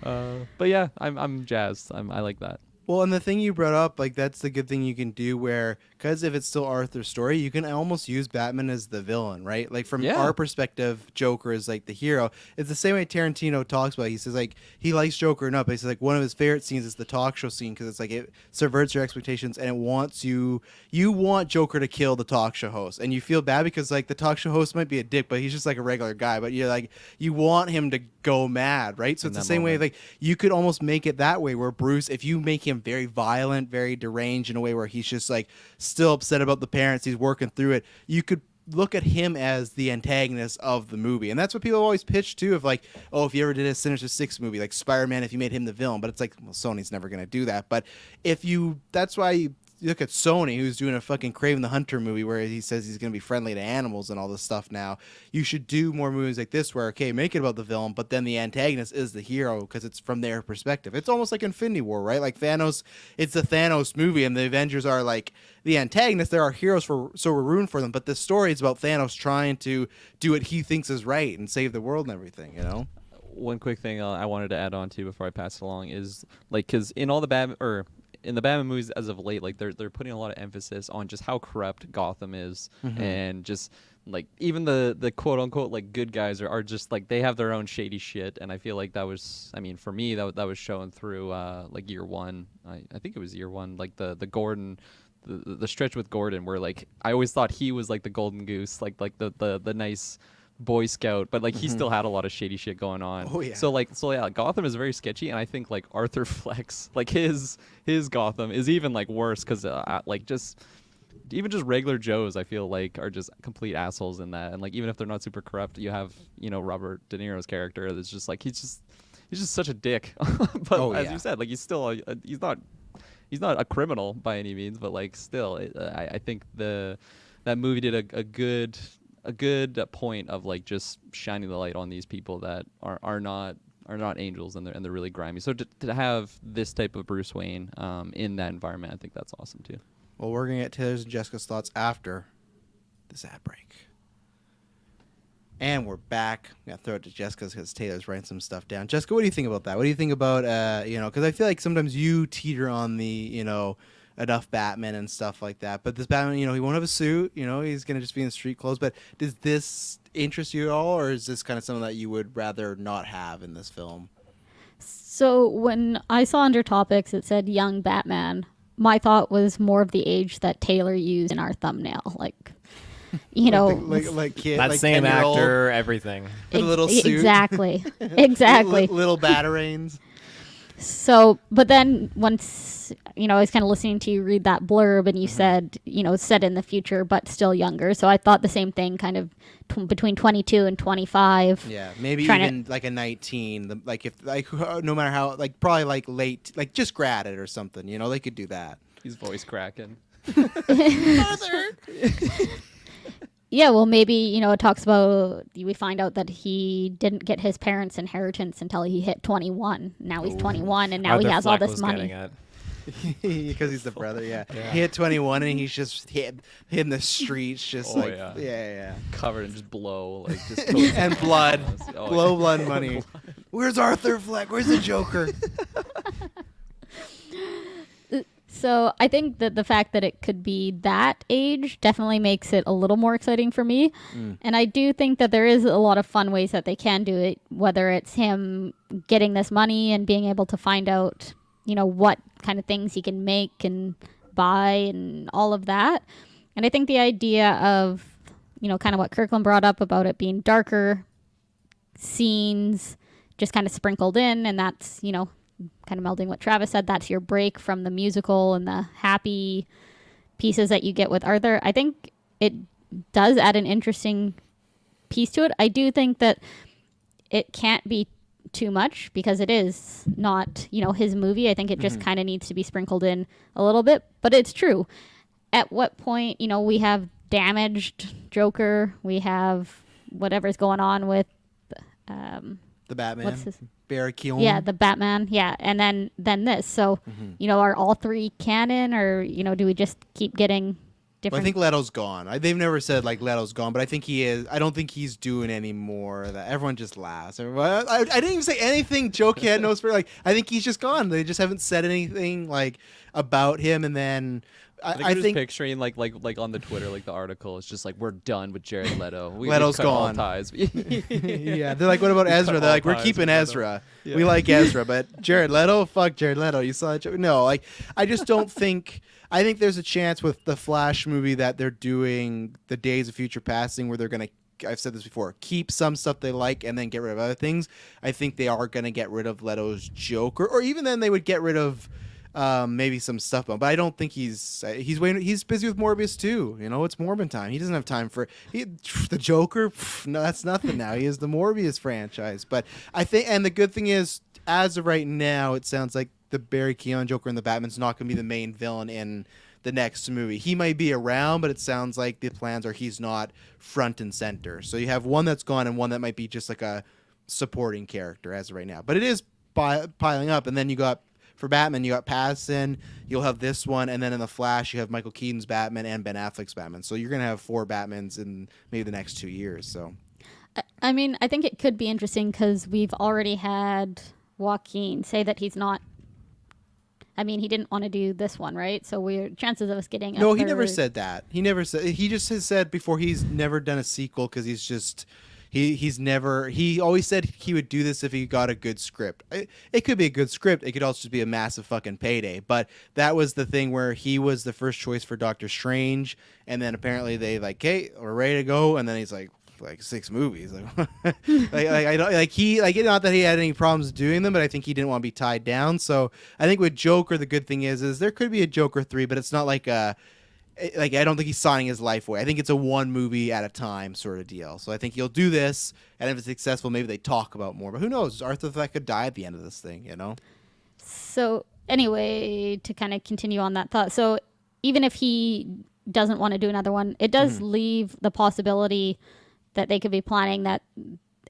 But yeah, I'm jazzed. I like that. Well, and the thing you brought up, like that's the good thing you can do where, because if it's still Arthur's story, you can almost use Batman as the villain, right? Like from our perspective, Joker is like the hero. It's the same way Tarantino talks about it. He says like he likes Joker enough, but he says like one of his favorite scenes is the talk show scene because it's like it subverts your expectations and it wants you want Joker to kill the talk show host, and you feel bad because like the talk show host might be a dick, but he's just like a regular guy, but you're like you want him to go mad, right? So it's the same way, like you could almost make it that way where Bruce, if you make him very violent, very deranged in a way where he's just like still upset about the parents, he's working through it, you could look at him as the antagonist of the movie. And that's what people always pitch too, of like, oh, if you ever did a Sinister Six movie like Spider-Man, if you made him the villain. But it's like, well, Sony's never going to do that. But if you, that's why you look at Sony, who's doing a fucking Kraven the Hunter movie where he says he's going to be friendly to animals and all this stuff now. You should do more movies like this where, okay, make it about the villain, but then the antagonist is the hero because it's from their perspective. It's almost like Infinity War, right? Like Thanos, it's the Thanos movie and the Avengers are like the antagonists. There are heroes, so we're rooting for them. But the story is about Thanos trying to do what he thinks is right and save the world and everything, you know? One quick thing I wanted to add on to before I pass it along is like, because in all the in the Batman movies as of late, like they're putting a lot of emphasis on just how corrupt Gotham is, and just like even the quote unquote like good guys are just like they have their own shady shit, and I feel like that was, I mean, for me that was shown through like year one. I think it was year one, like the Gordon. The stretch with Gordon where like I always thought he was like the golden goose, like the nice Boy Scout, but like he still had a lot of shady shit going on. Oh yeah. So yeah, Gotham is very sketchy, and I think like Arthur Fleck's like his Gotham is even like worse because like just regular Joes I feel like are just complete assholes in that, and like even if they're not super corrupt, you have Robert De Niro's character that's just like he's just such a dick. But as you said, like he's still he's not a criminal by any means, but like still I think that movie did a good point of like just shining the light on these people that are not angels, and they're really grimy. So to have this type of Bruce Wayne in that environment, I think that's awesome too. Well, we're gonna get Taylor's and Jessica's thoughts after this ad break, and we're back. I'm gonna throw it to Jessica because Taylor's writing some stuff down. Jessica, what do you think about that? What do you think about because I feel like sometimes you teeter on the enough Batman and stuff like that, but this Batman, he won't have a suit, he's gonna just be in street clothes. But does this interest you at all, or is this kind of something that you would rather not have in this film? So when I saw under topics it said young Batman, my thought was more of the age that Taylor used in our thumbnail, like like kid, that like same 10-year-old actor, everything. with a little suit, exactly. little batarangs. So, but then once, I was kind of listening to you read that blurb and you said, set in the future, but still younger. So I thought the same thing, kind of between 22 and 25. Yeah, maybe even like a 19. Like if no matter how, like probably like late, like just graduate or something. They could do that. He's voice cracking. Yeah, well, maybe, it talks about, we find out that he didn't get his parents' inheritance until he hit 21. Now he's 21, and now he has all this money. Because he's the brother, yeah. He hit 21, and he's just hitting the streets, just covered in just blow, like just and blood. Blood money. Blood. Where's Arthur Fleck? Where's the Joker? So I think that the fact that it could be that age definitely makes it a little more exciting for me. And I do think that there is a lot of fun ways that they can do it, whether it's him getting this money and being able to find out, what kind of things he can make and buy and all of that. And I think the idea of, kind of what Kirklin brought up about it being darker scenes just kind of sprinkled in, and that's, kind of melding what Travis said, that's your break from the musical and the happy pieces that you get with Arthur. I think it does add an interesting piece to it. I do think that it can't be too much because it is not, his movie. I think it just kind of needs to be sprinkled in a little bit, but it's true. At what point, we have damaged Joker, we have whatever's going on with The Batman. what's his Barry Keoghan. Yeah, the Batman. Yeah, and then this. So, are all three canon, or do we just keep getting different? Well, I think Leto's gone. They've never said like Leto's gone, but I think he is. I don't think he's doing any more. That everyone just laughs. I didn't even say anything. Joke had no spirit. Like I think he's just gone. They just haven't said anything like about him. And then I think picturing like on the Twitter, like the article, it's just like we're done with Jared Leto. Leto's cut all gone. ties. yeah, they're like, what about Ezra? They're like, we're ties keeping with Leto. Ezra. Yeah. We like Ezra, but Jared Leto, fuck Jared Leto. You saw it? No, like I just don't think. I think there's a chance with the Flash movie that they're doing the Days of Future Passing, where they're gonna. I've said this before. Keep some stuff they like and then get rid of other things. I think they are gonna get rid of Leto's Joker, or even then they would get rid of. Maybe some stuff, but I don't think he's waiting. He's busy with Morbius too. It's Morbin time. He doesn't have time for the Joker. No, that's nothing now. He is the Morbius franchise. But I think, and the good thing is, as of right now, it sounds like the Barry Keoghan Joker and the Batman's not going to be the main villain in the next movie. He might be around, but it sounds like the plans are he's not front and center. So you have one that's gone and one that might be just like a supporting character as of right now. But it is piling up, and then you got. For Batman, you got Pattinson, you'll have this one, and then in The Flash, you have Michael Keaton's Batman and Ben Affleck's Batman. So you're going to have 4 Batmans in maybe the next 2 years. So, I mean, I think it could be interesting because we've already had Joaquin say that he's not. I mean, he didn't want to do this one, right? So chances of us getting. No, he never said that. He never said. He just has said before he's never done a sequel because he's just. He always said he would do this if he got a good script. It could be a good script. It could also just be a massive fucking payday. But that was the thing where he was the first choice for Doctor Strange. And then apparently they like, hey, we're ready to go. And then he's like 6 movies. I don't not that he had any problems doing them, but I think he didn't want to be tied down. So I think with Joker, the good thing is there could be a Joker 3, but it's not like a, I don't think he's signing his life away. I think it's a one movie at a time sort of deal. So I think he'll do this, and if it's successful, maybe they talk about more. But who knows? Arthur Fleck could die at the end of this thing, So anyway, to kind of continue on that thought, so even if he doesn't want to do another one, it does leave the possibility that they could be planning that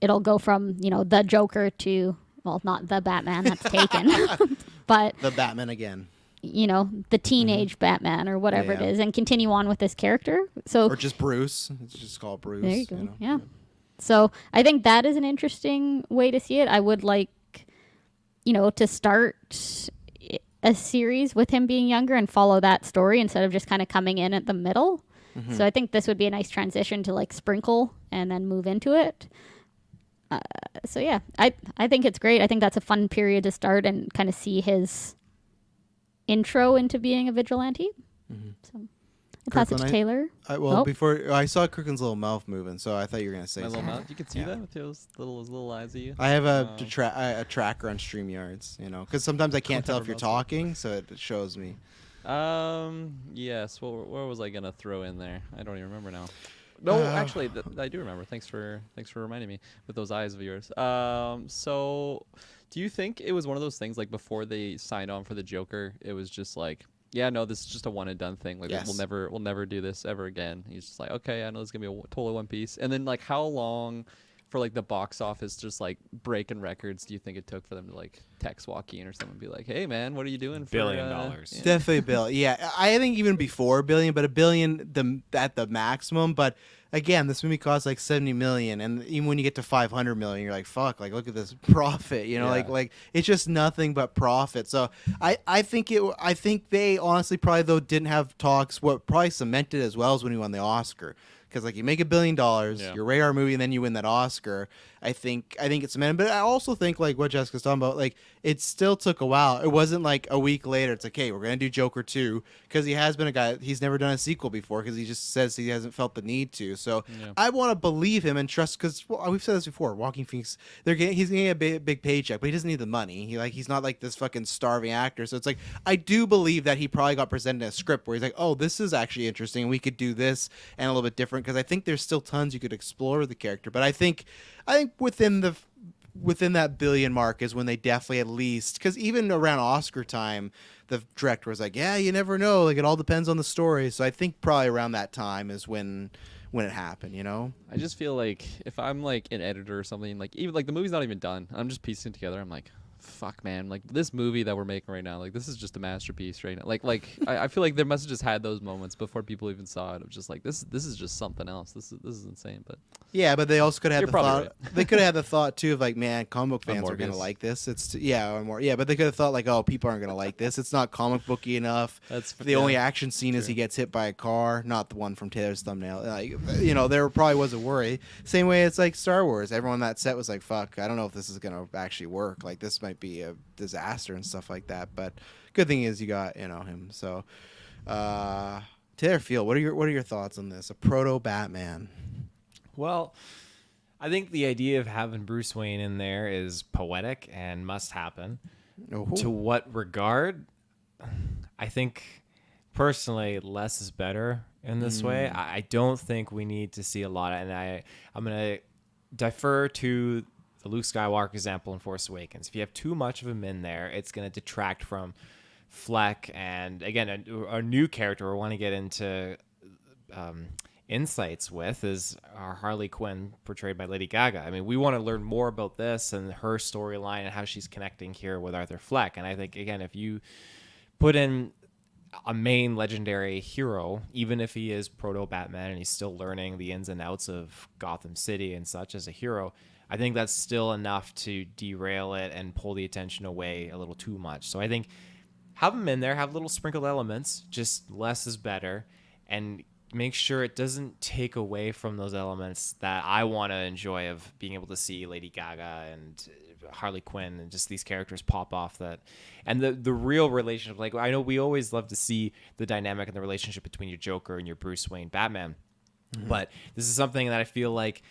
it'll go from the Joker to not the Batman, that's taken, but the Batman again. The teenage Batman or whatever Yeah. it is, and continue on with this character. So Or just Bruce. It's just called Bruce. there you go. Yeah. So I think that is an interesting way to see it. I would like, to start a series with him being younger and follow that story instead of just kind of coming in at the middle. So I think this would be a nice transition to like sprinkle and then move into it. So yeah, I think it's great. I think that's a fun period to start and kind of see his intro into being a vigilante. So I'll pass it to Taylor. Before I saw Kirklin's little mouth moving, so I thought you were gonna say My little something. mouth. You can see that with those little eyes of you. I have a tracker on StreamYards, because sometimes I can't tell if you're Whatever, talking, so it shows me. Yes. What was I gonna throw in there? I don't even remember now. No, actually, I do remember. Thanks for reminding me with those eyes of yours. So, do you think it was one of those things like before they signed on for the Joker, it was just like, yeah, no, this is just a one and done thing. Like Yes. we'll never do this ever again. He's just like, okay, I know this is gonna be a totally one piece. And then like, how long for like the box office just like breaking records do you think it took for them to like text Joaquin or something and be like, hey man, what are you doing for $1 billion. yeah. Definitely a billion. Yeah, I think even before $1 billion, but $1 billion at the maximum. But again, this movie cost like $70 million, and even when you get to $500 million, you're like, fuck, like look at this profit. Like it's just nothing but profit. So I think they honestly probably though didn't have talks. What probably cemented as well as when he won the Oscar. because like you make $1 billion, Yeah. your radar movie, and then you win that Oscar. I think it's man, but I also think like what Jessica's talking about, like it still took a while. It wasn't like a week later. It's like, hey, we're gonna do Joker 2 because he has been a guy. He's never done a sequel before because he just says he hasn't felt the need to. So Yeah. I want to believe him and trust because we've said this before. Walking Phoenix, he's gonna get a big paycheck, but he doesn't need the money. He's not like this fucking starving actor. So it's like I do believe that he probably got presented a script where he's like, oh, this is actually interesting. We could do this and a little bit different because I think there's still tons you could explore with the character. But I think within that billion mark is when they definitely at least, because even around Oscar time, the director was like, yeah, you never know, like it all depends on the story. So I think probably around that time is when it happened, you know. I just feel like if I'm like an editor or something, like even like the movie's not even done, I'm just piecing it together. I'm like, fuck, man, like this movie that we're making right now, like this is just a masterpiece right now. Like I feel like they must have just had those moments before people even saw it of just like this is just something else. This is insane. But yeah, but they also could have You're the probably thought. They could have had the thought too of like, man, comic book fans are gonna Morbius. like this. Or more. Yeah, but they could have thought like, oh, people aren't gonna like this. It's not comic booky enough. The only action scene is he gets hit by a car, not the one from Taylor's thumbnail. Like, you know, there probably was a worry. Same way it's like Star Wars. Everyone on that set was like, fuck, I don't know if this is gonna actually work. Like this might be a disaster and stuff like that. But good thing is you got him. So Taylor Field, what are your thoughts on this? A proto Batman. Well, I think the idea of having Bruce Wayne in there is poetic and must happen. Oh. To what regard? I think personally less is better in this way. I don't think we need to see a lot, and I'm going to defer to the Luke Skywalker example in Force Awakens. If you have too much of him in there, it's going to detract from Fleck and, again, a new character we want to get into insights with is our Harley Quinn portrayed by Lady Gaga. I mean, we want to learn more about this and her storyline and how she's connecting here with Arthur Fleck. And I think, again, if you put in a main legendary hero, even if he is proto-Batman and he's still learning the ins and outs of Gotham City and such as a hero, I think that's still enough to derail it and pull the attention away a little too much. So I think have them in there, have little sprinkled elements, just less is better, and make sure it doesn't take away from those elements that I want to enjoy of being able to see Lady Gaga and Harley Quinn and just these characters pop off that. And the real relationship, like I know we always love to see the dynamic and the relationship between your Joker and your Bruce Wayne Batman. Mm-hmm. But this is something that I feel like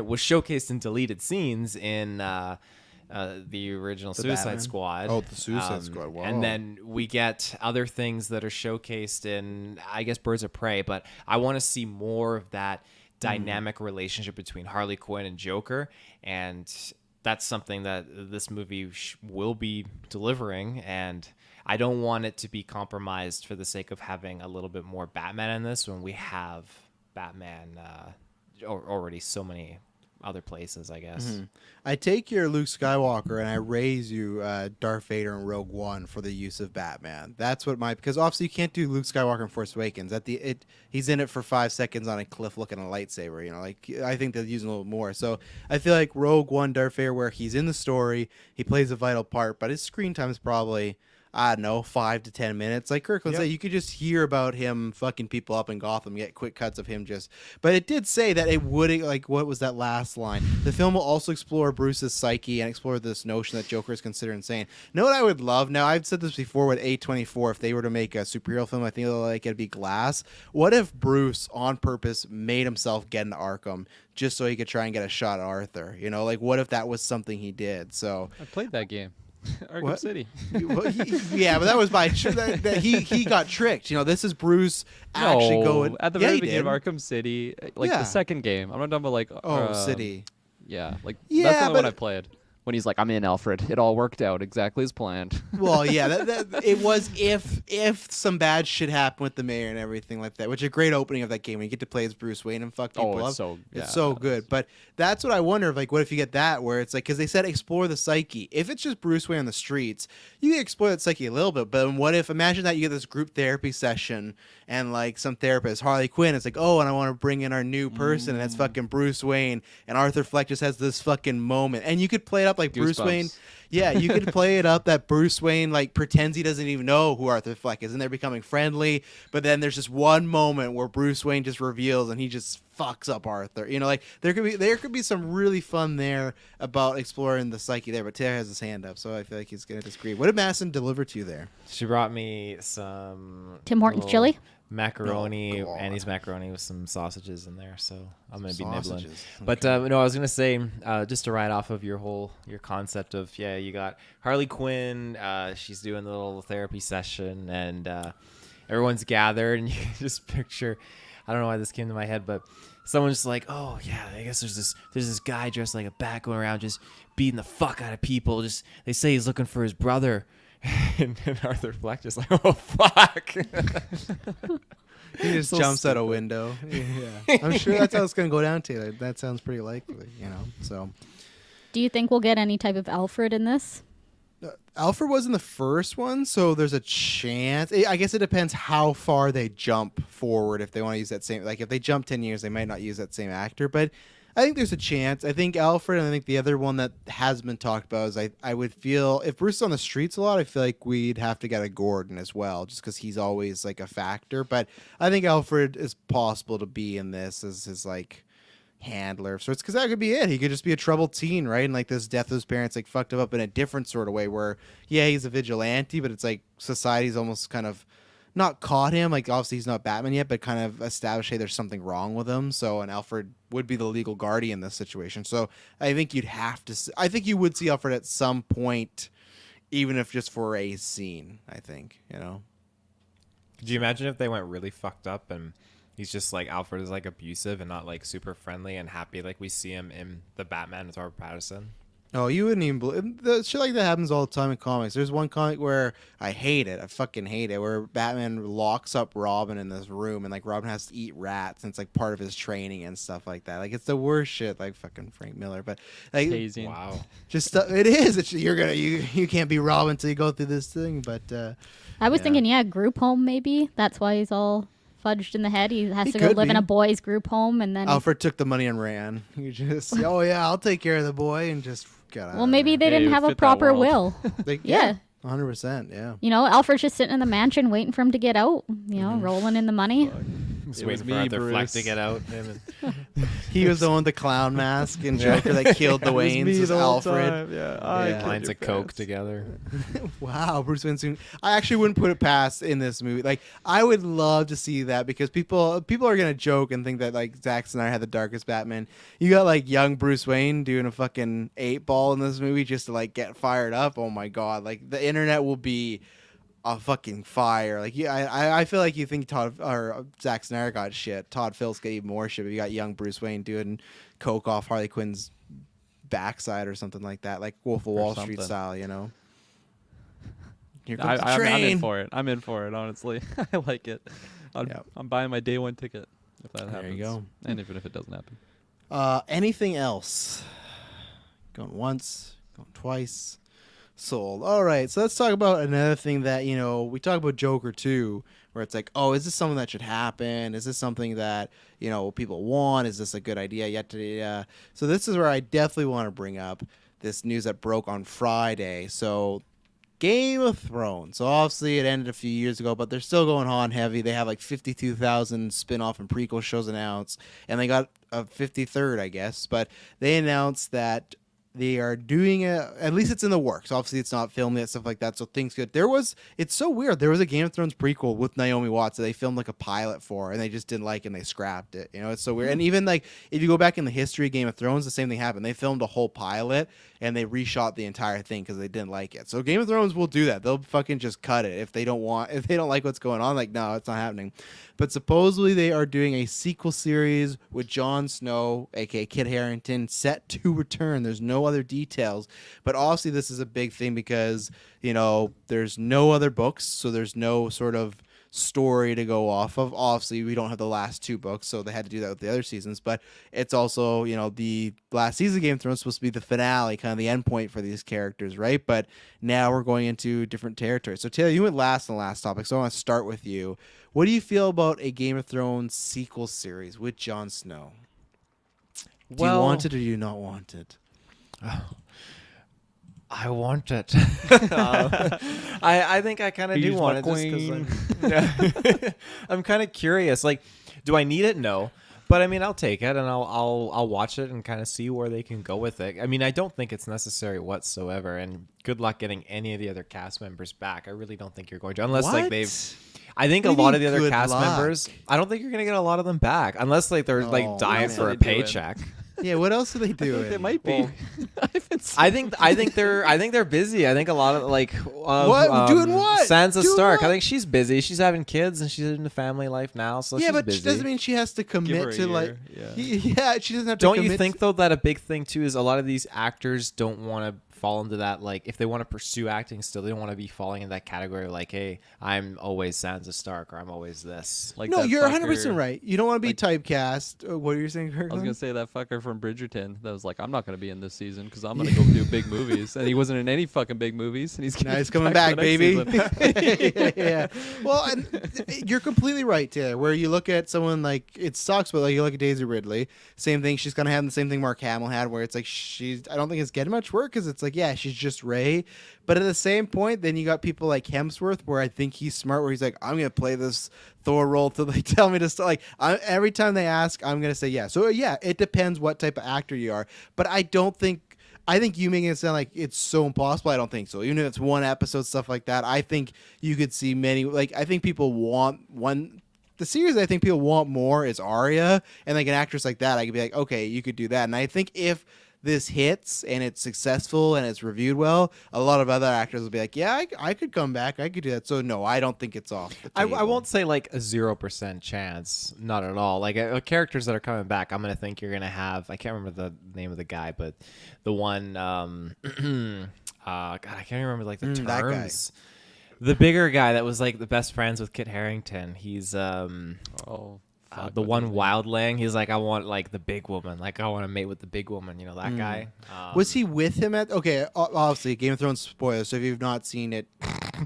was showcased in deleted scenes in the original Suicide Batman? Squad. Oh, the Suicide Squad. Wow. And then we get other things that are showcased in, I guess, Birds of Prey. But I want to see more of that dynamic relationship between Harley Quinn and Joker. And that's something that this movie will be delivering. And I don't want it to be compromised for the sake of having a little bit more Batman in this when we have Batman already so many other places, I guess. Mm-hmm. I take your Luke Skywalker and I raise you Darth Vader and Rogue One for the use of Batman. That's what because obviously you can't do Luke Skywalker in Force Awakens. He's in it for 5 seconds on a cliff looking at a lightsaber. You know, like I think they'll use a little more. So I feel like Rogue One, Darth Vader, where he's in the story, he plays a vital part, but his screen time is probably, I don't know, 5 to 10 minutes. Like Kirklin said, you could just hear about him fucking people up in Gotham, get quick cuts of him just. But it did say that it would, like, what was that last line? The film will also explore Bruce's psyche and explore this notion that Joker is considered insane. You know what I would love? Now, I've said this before with A24, if they were to make a superhero film, I think it'd be Glass. What if Bruce, on purpose, made himself get into Arkham just so he could try and get a shot at Arthur? You know, like, what if that was something he did? So I played that game. Arkham What? City. Yeah, but that was by he got tricked. You know, this is Bruce actually going at the Yeah, very he beginning did. of Arkham City, like Yeah. the second game. I'm not talking about like City. Yeah, like Yeah, that's the only one but- I played. When he's like, "I'm in, Alfred. It all worked out exactly as planned." Well, yeah, it was if some bad shit happened with the mayor and everything like that, which is a great opening of that game when you get to play as Bruce Wayne and fuck people it's up. so- It's yeah, so that good. But that's what I wonder. Like, what if you get that where it's like, because they said explore the psyche. If it's just Bruce Wayne on the streets, you can explore that psyche a little bit. But what if, imagine that you get this group therapy session and like some therapist, Harley Quinn, it's like, oh, and I want to bring in our new person, and it's fucking Bruce Wayne, and Arthur Fleck just has this fucking moment, and you could play it up like Bruce Goosebumps. Wayne. Yeah, you could play it up that Bruce Wayne like pretends he doesn't even know who Arthur Fleck is, and they're becoming friendly. But then there's just one moment where Bruce Wayne just reveals, and he just fucks up Arthur. You know, like there could be some really fun there about exploring the psyche there. But Taylor has his hand up, so I feel like he's gonna disagree. What did Madison deliver to you there? She brought me some Tim Hortons little chili? macaroni, Oh, God. Annie's macaroni with some sausages in there. So I'm gonna be nibbling. Sausages. But no, I was gonna say just to ride off of your concept of you got Harley Quinn. She's doing the little therapy session, and everyone's gathered, and you can just picture. I don't know why this came to my head, but someone's just like, oh yeah, I guess there's this guy dressed like a bat going around just beating the fuck out of people. Just they say he's looking for his brother, and Arthur Fleck just like, oh fuck. He just So jumps out a stupid. window. Yeah, I'm sure that's how it's gonna go down, Taylor. That sounds pretty likely, you know. So Do you think we'll get any type of Alfred in this? Alfred was in the first one, so there's a chance. I guess it depends how far they jump forward. If they want to use that same, like if they jump 10 years, they might not use that same actor. But I think there's a chance. I think Alfred, and I think the other one that has been talked about is I would feel if Bruce is on the streets a lot, I feel like we'd have to get a Gordon as well, just because he's always like a factor. But I think Alfred is possible to be in this as his like handler of sorts, because that could be it. He could just be a troubled teen, right? And like this death of his parents like fucked him up in a different sort of way where he's a vigilante, but it's like society's almost kind of not caught him, like obviously he's not Batman yet, but kind of established, hey, there's something wrong with him. So, and Alfred would be the legal guardian in this situation. So I think you'd have to I think you would see Alfred at some point, even if just for a scene. I think, you know. Could you imagine if they went really fucked up and he's just like Alfred is like abusive and not like super friendly and happy like we see him in the Batman with Robert Pattinson? Oh, you wouldn't even believe the shit like that happens all the time in comics. There's one comic where I hate it. I fucking hate it. Where Batman locks up Robin in this room and like Robin has to eat rats and it's like part of his training and stuff like that. Like it's the worst shit. Like fucking Frank Miller, but like Hazing. Wow. just it is. It's, you can't be Robin until you go through this thing. But I was Yeah. thinking, group home maybe. That's why he's all fudged in the head. He has He to go could live in be. a boys' group home, and then Alfred took the money and ran. You just I'll take care of the boy and just got out. well, of maybe there. they Yeah, didn't it have would a fit that proper world. will. Like, Yeah. 100%. Yeah. You know, Alfred's just sitting in the mansion waiting for him to get out. You know, rolling in the money. Just It waiting was for me, Arthur Fleck to Bruce. get out. Him He was the one with the clown mask and Joker that killed the Waynes. Was Alfred. Yeah, Yeah. and lines of coke together. Wow, Bruce Wayne soon. I actually wouldn't put it past in this movie. Like, I would love to see that because people are gonna joke and think that like Zack Snyder had the darkest Batman. You got like young Bruce Wayne doing a fucking 8-ball in this movie just to like get fired up. Oh my god, like the internet will be a fucking fire. Like, yeah, I feel like you think Todd or Zack Snyder got shit. Todd Phillips got even more shit. But you got young Bruce Wayne doing coke off Harley Quinn's backside or something like that, like Wolf of Wall Street something. style, you know. Here comes the I'm train. in for it. I'm in for it. Honestly, I like it. Yep. I'm buying my day one ticket if that There happens. you go. And even if it doesn't happen. Anything else? Going once, going twice. Sold. All right, so let's talk about another thing that, you know, we talk about Joker too, where it's like, oh, is this something that should happen? Is this something that, you know, people want? Is this a good idea? So this is where I definitely want to bring up this news that broke on Friday. So Game of Thrones. So obviously it ended a few years ago, but they're still going on heavy. They have like 52,000 spin-off and prequel shows announced, and they got a 53rd, I guess. But they announced that they are doing at least it's in the works. Obviously, it's not filmed yet, stuff like that. So things good. It's so weird. There was a Game of Thrones prequel with Naomi Watts that they filmed like a pilot for, and they just didn't like it and they scrapped it. You know, it's so weird. And even like if you go back in the history of Game of Thrones, the same thing happened. They filmed a whole pilot and they reshot the entire thing because they didn't like it. So Game of Thrones will do that. They'll fucking just cut it if they don't like what's going on. Like, no, it's not happening. But supposedly they are doing a sequel series with Jon Snow, aka Kit Harington, set to return. There's no other details, but obviously this is a big thing because, you know, there's no other books, so there's no sort of story to go off of. Obviously, we don't have the last 2 books, so they had to do that with the other seasons. But it's also, you know, the last season of Game of Thrones is supposed to be the finale, kind of the end point for these characters, right? But now we're going into different territory. So Taylor, you went last on the last topic, so I want to start with you. What do you feel about a Game of Thrones sequel series with Jon Snow? Do you want it or do you not want it? I want it. I think I kind of do He's want my it. Just 'cause queen. I'm kind of curious. Like, do I need it? No. But I mean, I'll take it and I'll watch it and kind of see where they can go with it. I mean, I don't think it's necessary whatsoever. And good luck getting any of the other cast members back. I really don't think you're going to, unless like What? they've. I think What a do you lot mean, of the other good cast luck? members. I don't think you're gonna get a lot of them back, unless like they're Oh, like dying man. for a What are they doing? paycheck. Yeah, what else are they I doing? think they might be. Well, I I think they're busy. I think a lot of like What? Doing what? Sansa Doing Stark. what? I think she's busy. She's having kids and she's in the family life now, so yeah, she's but busy. she doesn't mean she has to Give her commit a to like. year, Yeah, she doesn't have to. Don't you commit think to- though that a big thing too is a lot of these actors don't want to fall into that, like if they want to pursue acting still, they don't want to be falling in that category of like, hey, I'm always Sansa Stark or I'm always this. like No, that you're 100% fucker- right. You don't want to be typecast. What are you saying, Kirklin? I was gonna say that fucker from Bridgerton that was like, I'm not gonna be in this season because I'm gonna go do big movies, and he wasn't in any fucking big movies, and he's Now he's coming back, for the next baby. season. yeah. Well, and you're completely right, Taylor. Where you look at someone like it sucks, but like you look at Daisy Ridley, same thing. She's gonna have the same thing Mark Hamill had, where it's like I don't think it's getting much work because it's like she's just Ray, but at the same point, then you got people like Hemsworth, where I think he's smart, where he's like, I'm gonna play this Thor role till they tell me to start. Like every time they ask, I'm gonna say yeah. So yeah, it depends what type of actor you are, but I think you making it sound like it's so impossible. I don't think so. Even if it's one episode, stuff like that, I think you could see many. Like I think people want one. The series I think people want more is Arya, and like an actress like that, I could be like, okay, you could do that. And I think if this hits and it's successful and it's reviewed well, a lot of other actors will be like, yeah, I could come back. I could do that. So no, I don't think it's off the I table. won't say like a 0% chance, not at all. Like characters that are coming back, I'm gonna think you're gonna have. I can't remember the name of the guy, but the one, God, I can't remember like the that guy. terms. The bigger guy that was like the best friends with Kit Harington. He's Oh, fuck, the what one is his name? wildling. He's like, I want like the big woman. Like I want to mate with the big woman. You know that guy. Was he with him at? Okay, obviously Game of Thrones spoilers. So if you've not seen it,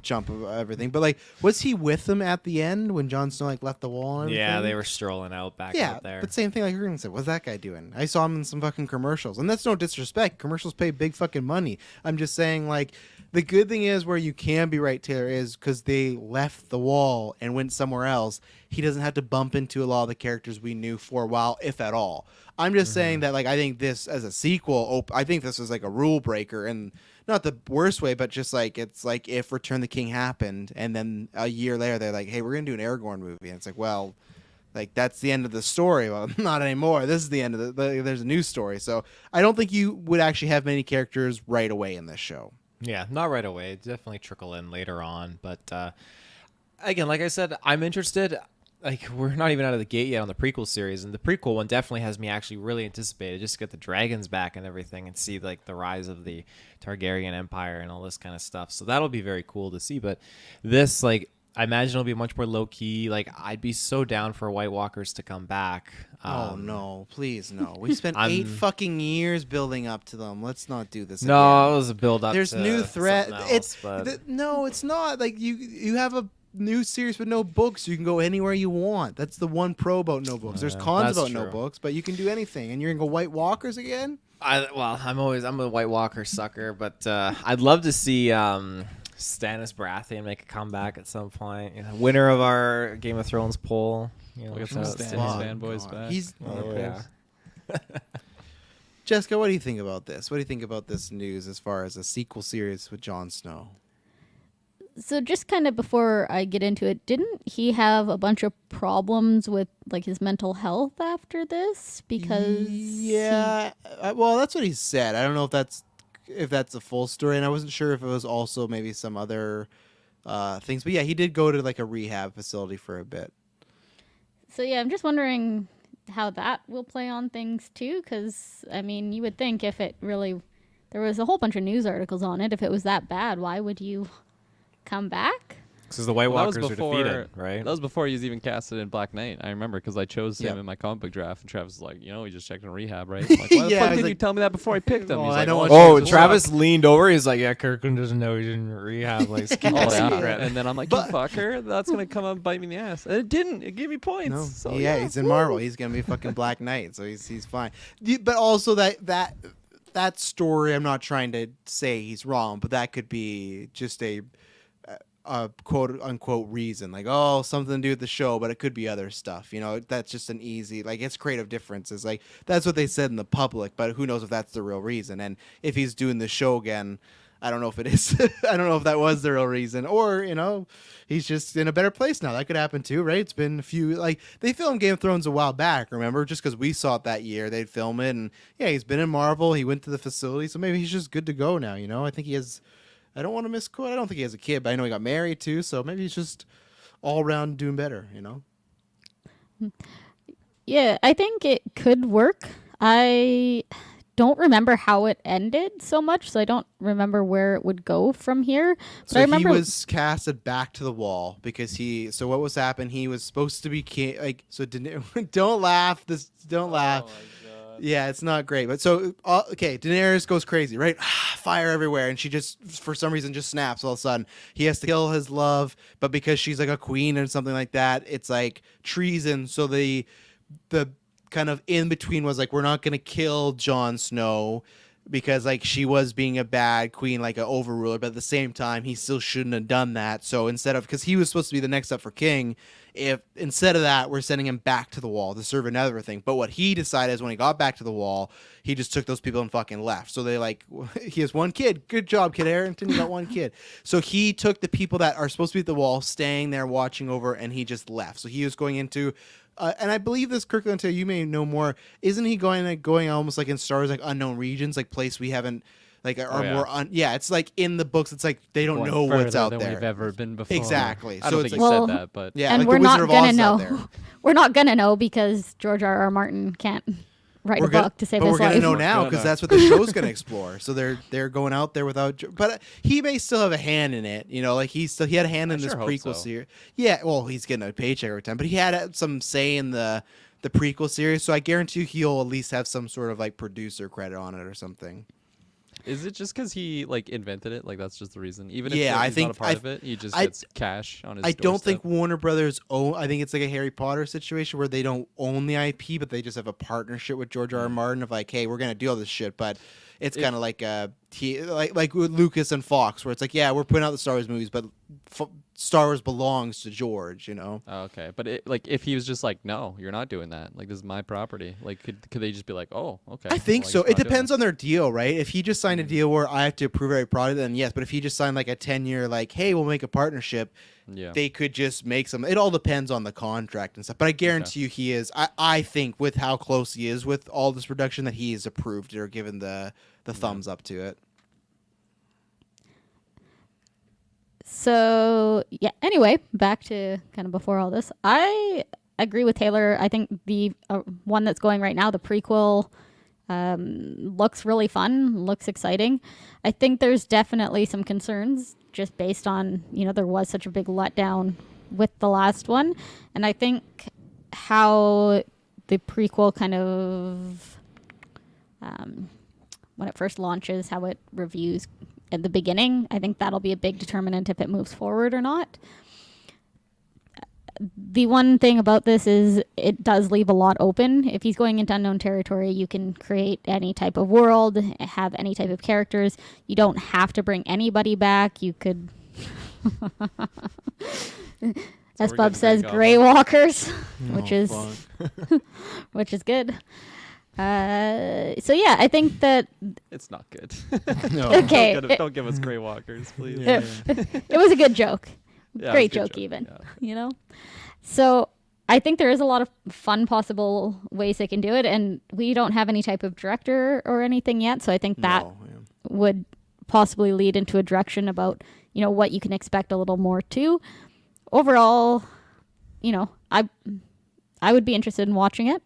jump of everything. But like, was he with them at the end when Jon Snow like left the wall? And Yeah, everything? they were strolling out back Yeah, out there. but same thing like you're gonna say. What's that guy doing? I saw him in some fucking commercials, and that's no disrespect. Commercials pay big fucking money. I'm just saying, like, the good thing is where you can be right, Taylor, is because they left the wall and went somewhere else. He doesn't have to bump into a lot of the characters we knew for a while, if at all. I'm just saying that, like, I think this as a sequel, I think this is like a rule breaker, and not the worst way, but just like it's like if Return the King happened, and then a year later they're like, hey, we're gonna do an Aragorn movie, and it's like, well. Like, that's the end of the story. Well, not anymore. This is the end of there's a new story. So I don't think you would actually have many characters right away in this show. Yeah, not right away. Definitely trickle in later on. But again, like I said, I'm interested. Like, we're not even out of the gate yet on the prequel series, and the prequel one definitely has me actually really anticipated just to get the dragons back and everything and see like the rise of the Targaryen Empire and all this kind of stuff. So that'll be very cool to see. But this, like, I imagine it'll be much more low key. Like, I'd be so down for White Walkers to come back. Oh no, please no. We spent I'm- 8 fucking years building up to them. Let's not do this. No, again. it was a build up. There's to new threat. something else, It's but- no, it's not. Like you have a new series with no books. You can go anywhere you want. That's the one pro about no books. There's cons that's about no true. books, but you can do anything. And you're gonna go White Walkers again? I'm a White Walker sucker, but I'd love to see Stannis Baratheon make a comeback at some point. You know, winner of our Game of Thrones poll. You know, We'll get shout some out Stannis Stannis. fanboys God. back. He's Oh, yeah. Jessica, what do you think about this? What do you think about this news as far as a sequel series with Jon Snow? So just kind of before I get into it, didn't he have a bunch of problems with like his mental health after this? Because Yeah, well, that's what he said. I don't know if that's a full story, and I wasn't sure if it was also maybe some other things. But yeah, he did go to like a rehab facility for a bit. So yeah, I'm just wondering how that will play on things too. Because I mean, you would think if it really, there was a whole bunch of news articles on it. If it was that bad, why would you come back? Because the White Well, that was Walkers are defeated, right? That was before he was even casted in Black Knight. I remember because I chose him Yep. in my comic book draft, and Travis was like, he just checked in rehab, right? I'm like, why the Yeah, I fuck was didn't you like, tell me that before I picked him? well, He's I like, don't want Oh, you to Travis leaned over. He's like, "Yeah, Kirkland doesn't know he's in rehab. Like, keep Oh, it yeah. secret." And then I'm like, you fucker, that's gonna come up and bite me in the ass. And it didn't. It gave me points. No, So, yeah, he's in Marvel. He's gonna be fucking Black Knight, so he's fine. But also that that story, I'm not trying to say he's wrong, but that could be just a quote unquote reason, like, oh, something to do with the show, but it could be other stuff. That's just an easy, like, it's creative differences. Like, that's what they said in the public, but who knows if that's the real reason. And if he's doing the show again, I don't know if it is. I don't know if that was the real reason, or he's just in a better place now. That could happen too, right? It's been a few, like, they filmed Game of Thrones a while back, remember? Just because we saw it that year, they'd film it, and yeah, he's been in Marvel. He went to the facility, so maybe he's just good to go now. I think he has. I don't want to misquote. I don't think he has a kid, but I know he got married too, so maybe he's just all around doing better. Yeah, I think it could work. I don't remember how it ended so much, so I don't remember where it would go from here. But So I remember he was casted back to the wall because so what was happened? He was supposed to be don't laugh. Don't laugh. Yeah, it's not great. But so, okay, Daenerys goes crazy, right? Fire everywhere. And she just, for some reason, just snaps all of a sudden. He has to kill his love, but because she's like a queen or something like that, it's like treason. So the kind of in between was like, we're not going to kill Jon Snow because like she was being a bad queen, like an overruler, but at the same time, he still shouldn't have done that. So instead of, because he was supposed to be the next up for king, if instead of that, we're sending him back to the wall to serve another thing. But what he decided is when he got back to the wall, he just took those people and fucking left. So they like, he has one kid. Good job, Kid Harington. You got one kid. So he took the people that are supposed to be at the wall, staying there, watching over, and he just left. So he was going into, and I believe this, Kirklin, too, you may know more. Isn't he going almost like in Star Wars, like unknown regions, like place we haven't, like more it's like in the books, it's like they don't know what's out than there. we've ever been before. Exactly. I So don't it's think like, he Well, said that, but yeah, and like we're the not Wizard of gonna Oz out know. there. We're not gonna know because George R.R. Martin can't write a book to save but his we're gonna life. know now because that's what the show's gonna explore. So they're going out there without, but he may still have a hand in it. Like he had a hand in this sure hope prequel so. series. Yeah, well, he's getting a paycheck every time, but he had some say in the prequel series. So I guarantee you he'll at least have some sort of like producer credit on it or something. is it just because he like invented it? Like that's just the reason. Even if Yeah, I he's think not a part of it, he just gets cash on his. I don't think doorstep. Warner Brothers own. I think it's like a Harry Potter situation where they don't own the IP, but they just have a partnership with George R.R. Martin of like, hey, we're gonna do all this shit, but it's kind of like like with Lucas and Fox, where it's like, yeah, we're putting out the Star Wars movies, but Star Wars belongs to George, Oh, okay, but like if he was just like, no, you're not doing that. Like this is my property. Like could they just be like, oh, okay? I think well, so. guess we're It not doing depends this. on their deal, right? If he just signed a deal where I have to approve every product, then yes. But if he just signed like a 10-year, like, hey, we'll make a partnership, Yeah. they could just make some. It all depends on the contract and stuff. But I guarantee you, he is. I think with how close he is with all this production, that he is approved or given the thumbs up to it. So yeah. Anyway, back to kind of before all this. I agree with Taylor. I think the one that's going right now, the prequel, looks really fun. Looks exciting. I think there's definitely some concerns just based on there was such a big letdown with the last one, and I think how the prequel kind of when it first launches, how it reviews at the beginning, I think that'll be a big determinant if it moves forward or not. The one thing about this is it does leave a lot open. If he's going into unknown territory, you can create any type of world, have any type of characters. You don't have to bring anybody back. You could, as we're Bub getting says, Grey Grey Walkers, which Oh, is fuck. which is good. So yeah, I think that It's not good. No. okay, don't give us Grey Walkers, please. Yeah. it was a good joke. Yeah, Great it was a joke, good even. yeah. So I think there is a lot of fun possible ways they can do it, and we don't have any type of director or anything yet. So I think that No, yeah. would possibly lead into a direction about what you can expect a little more too. Overall, I would be interested in watching it.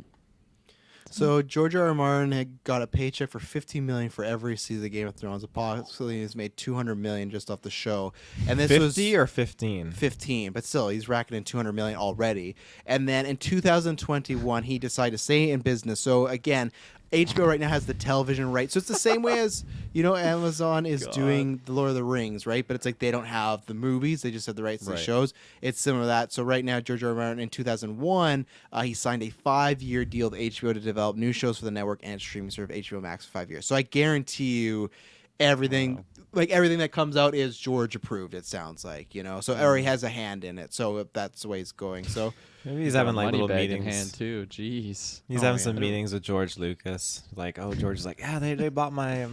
So George R.R. Martin had got a paycheck for $15 million for every season of Game of Thrones. Approximately, he's made $200 million just off the show, and this 50 was or 15? 15, but still, he's racking in $200 million already. And then in 2021, he decided to stay in business. So again, HBO right now has the television right. So it's the same way as, Amazon is doing The Lord of the Rings, right? But it's like they don't have the movies. They just have the rights to the Right. shows. It's similar to that. So right now, George R. R. Martin in 2001, he signed a 5-year deal with HBO to develop new shows for the network and its streaming service HBO Max for 5 years. So I guarantee you everything that comes out is George approved, it sounds like, So or he has a hand in it. So that's the way it's going. So Maybe he's having like money little bag in meetings. hand too. Jeez. He's Oh, having yeah. some meetings with George Lucas. Like, George is like, yeah, they bought my